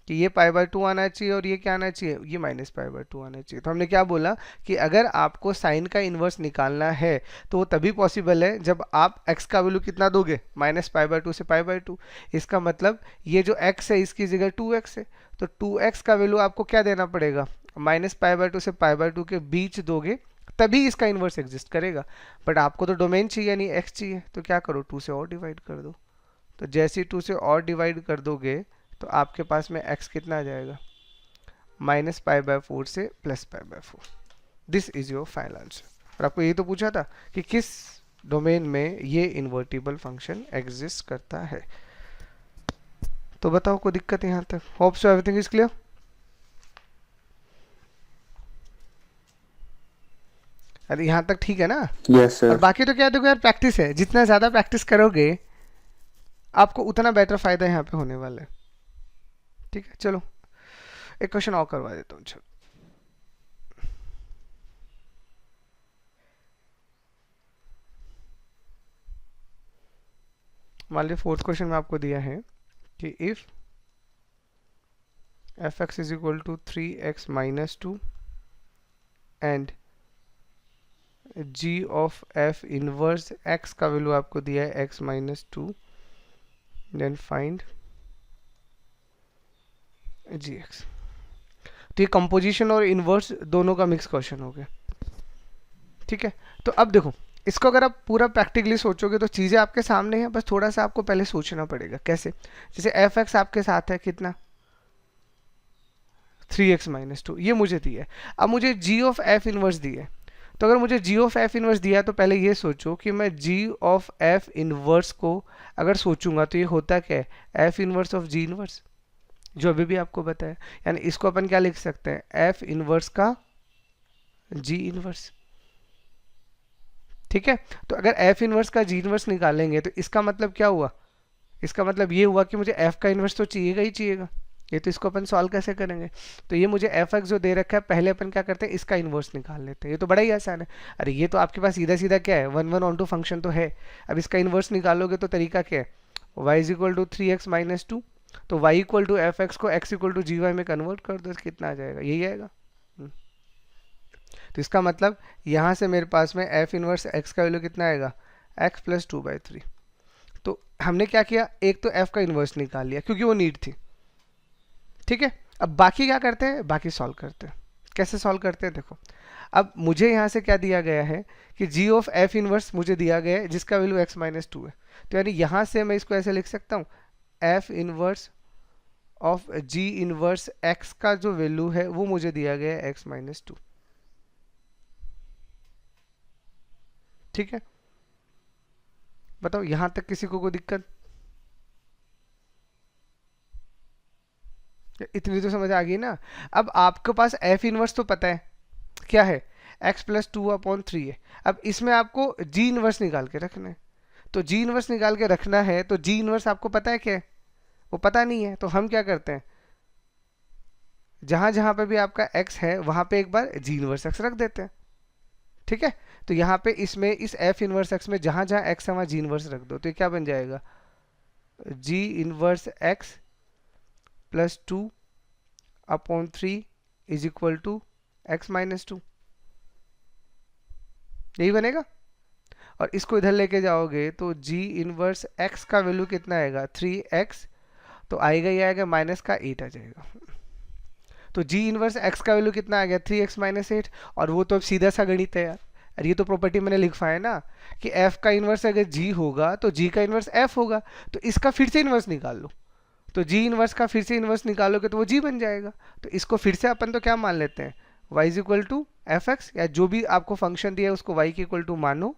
कि ये π/2 आना चाहिए और ये क्या आना चाहिए, ये -π/2 आना चाहिए। तो हमने क्या बोला कि अगर आपको साइन का इन्वर्स निकालना है तो वो तभी पॉसिबल है जब आप x का वैल्यू कितना दोगे, -π/2 से π/2। इसका मतलब ये जो x है इसकी जगह 2x है, तो 2x का वैल्यू आपको क्या देना पड़ेगा, -π/2 से π/2 के बीच दोगे तभी इसका इन्वर्स एग्जिस्ट करेगा। बट आपको तो डोमेन चाहिए नहीं x चाहिए, तो क्या करो 2 से और डिवाइड कर दो। तो जैसे ही 2 से और डिवाइड कर दोगे तो आपके पास में x कितना आ जाएगा, -π/4 से +π/4। This is your final answer. और आपको यही तो पूछा था कि किस डोमेन में ये इन्वर्टिबल फंक्शन एग्जिस्ट करता है। तो बताओ कोई दिक्कत यहाँ तक, hope so everything is clear. अरे यहाँ तक ठीक है ना? Yes, और sir. बाकी तो क्या देखो यार, प्रैक्टिस है, जितना ज़्यादा प्रैक्टिस करोगे आपको उतना बेटर फायदा यहाँ पे होने वाला है। ठीक है, चलो एक क्वेश्चन और करवा देता हूँ। चलो मान लीजिए फोर्थ क्वेश्चन में आपको दिया है कि if f x is equal to 3x minus 2 and g of f inverse x का वैल्यू आपको दिया है x minus 2, then find gx। तो ये कंपोजिशन और इनवर्स दोनों का मिक्स क्वेश्चन हो गया। ठीक है, तो अब देखो इसको अगर आप पूरा प्रैक्टिकली सोचोगे तो चीज़ें आपके सामने हैं, बस थोड़ा सा आपको पहले सोचना पड़ेगा। कैसे? जैसे एफ एक्स आपके साथ है कितना, 3x माइनस 2, ये मुझे दिया है। अब मुझे g ऑफ f इनवर्स दिया है, तो अगर मुझे g ऑफ f इनवर्स दिया है तो पहले ये सोचो कि मैं g ऑफ f इनवर्स को अगर सोचूंगा तो ये होता क्या है, f inverse of g inverse, जो अभी भी आपको बताया। यानी इसको अपन क्या लिख सकते हैं, f इनवर्स का g इनवर्स। ठीक है, तो अगर f इनवर्स का g इनवर्स निकालेंगे तो इसका मतलब क्या हुआ, इसका मतलब ये हुआ कि मुझे f का इनवर्स तो चाहिएगा ही चाहिएगा। ये तो इसको अपन सॉल्व कैसे करेंगे, तो ये मुझे एफ एक्स जो दे रखा है पहले अपन क्या करते हैं, इसका इन्वर्स निकाल लेते हैं। ये तो बड़ा ही आसान है। अरे ये तो आपके पास सीधा सीधा क्या है, 1 1 ऑन फंक्शन तो है। अब इसका इन्वर्स निकालोगे तो तरीका क्या है, y is equal to 3x minus 2, तो y equal to f x को x equal to g y में कन्वर्ट कर दो, कितना आ जाएगा, यही आएगा। तो इसका मतलब यहाँ से मेरे पास में एफ इनवर्स x का वैल्यू कितना आएगा, x प्लस 2/3। तो हमने क्या किया, एक तो f का इन्वर्स निकाल लिया क्योंकि वो नीड थी। ठीक है, अब बाकी क्या करते हैं, बाकी सॉल्व करते हैं। कैसे सॉल्व करते हैं, देखो अब मुझे यहाँ से क्या दिया गया है कि g ऑफ f इनवर्स मुझे दिया गया है जिसका वैल्यू x माइनस 2 है। तो यानी यहाँ से मैं इसको ऐसे लिख सकता हूँ, f inverse of g inverse x का जो वैल्यू है वो मुझे दिया गया है x माइनस 2। ठीक है, बताओ यहाँ तक किसी को कोई दिक्कत, इतनी तो समझ आ गई ना। अब आपके पास f इनवर्स तो पता है क्या है, x प्लस 2/3 है। अब इसमें आपको g इनवर्स निकाल के रखना है, तो g इनवर्स निकाल के रखना है तो g इनवर्स आपको पता है क्या है, वो पता नहीं है। तो हम क्या करते हैं, जहां जहां पे भी आपका x है वहां पे एक बार g इनवर्स x रख देते हैं। ठीक है, तो यहाँ पे इसमें इस f इनवर्स x में जहां जहां x है वहां g इनवर्स रख दो, तो ये क्या बन जाएगा, g इनवर्स x प्लस 2/3 is equal to x minus 2, यही बनेगा। और इसको इधर लेके जाओगे तो g इनवर्स x का वैल्यू कितना आएगा, 3x, तो आएगा ही आएगा, माइनस का 8 आ जाएगा। तो g इनवर्स x का वैल्यू कितना आ गया, 3x माइनस 8। और वो तो अब सीधा सा गणित है यार, और ये तो प्रॉपर्टी मैंने लिखवाया ना कि f का इनवर्स अगर g होगा तो g का इनवर्स f होगा, तो इसका फिर से इनवर्स निकाल लो, तो g इनवर्स का फिर से इनवर्स निकालोगे तो वो g बन जाएगा। तो इसको फिर से अपन तो क्या मान लेते हैं, y is equal to f x, या जो भी आपको फंक्शन दिया है उसको y के इक्वल टू मानो,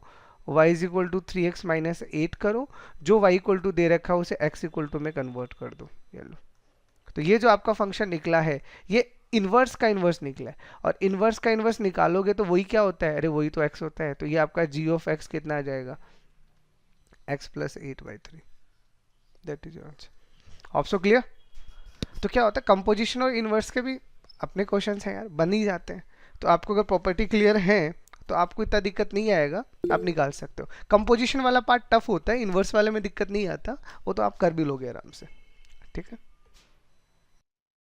y is equal to 3x minus 8 करो, जो y इक्वल टू दे रखा है उसे x इक्वल टू में कन्वर्ट कर दो, ये लो। तो ये जो आपका फंक्शन निकला है ये इनवर्स का इनवर्स निकला है, और इनवर्स का इनवर्स निकालोगे तो वही क्या होता है, अरे वही तो x होता है। तो ये आपका g ऑफ x कितना आ जाएगा, x plus 8/3, that is your answer. Option clear. तो क्या होता है, कंपोजिशन और इनवर्स के भी अपने क्वेश्चंस हैं यार, बन ही जाते हैं। तो आपको अगर प्रॉपर्टी क्लियर है तो आपको इतना दिक्कत नहीं आएगा, आप निकाल सकते हो। कंपोजिशन वाला पार्ट टफ होता है, इनवर्स वाले में दिक्कत नहीं आता, वो तो आप कर भी लोगे आराम से। ठीक है।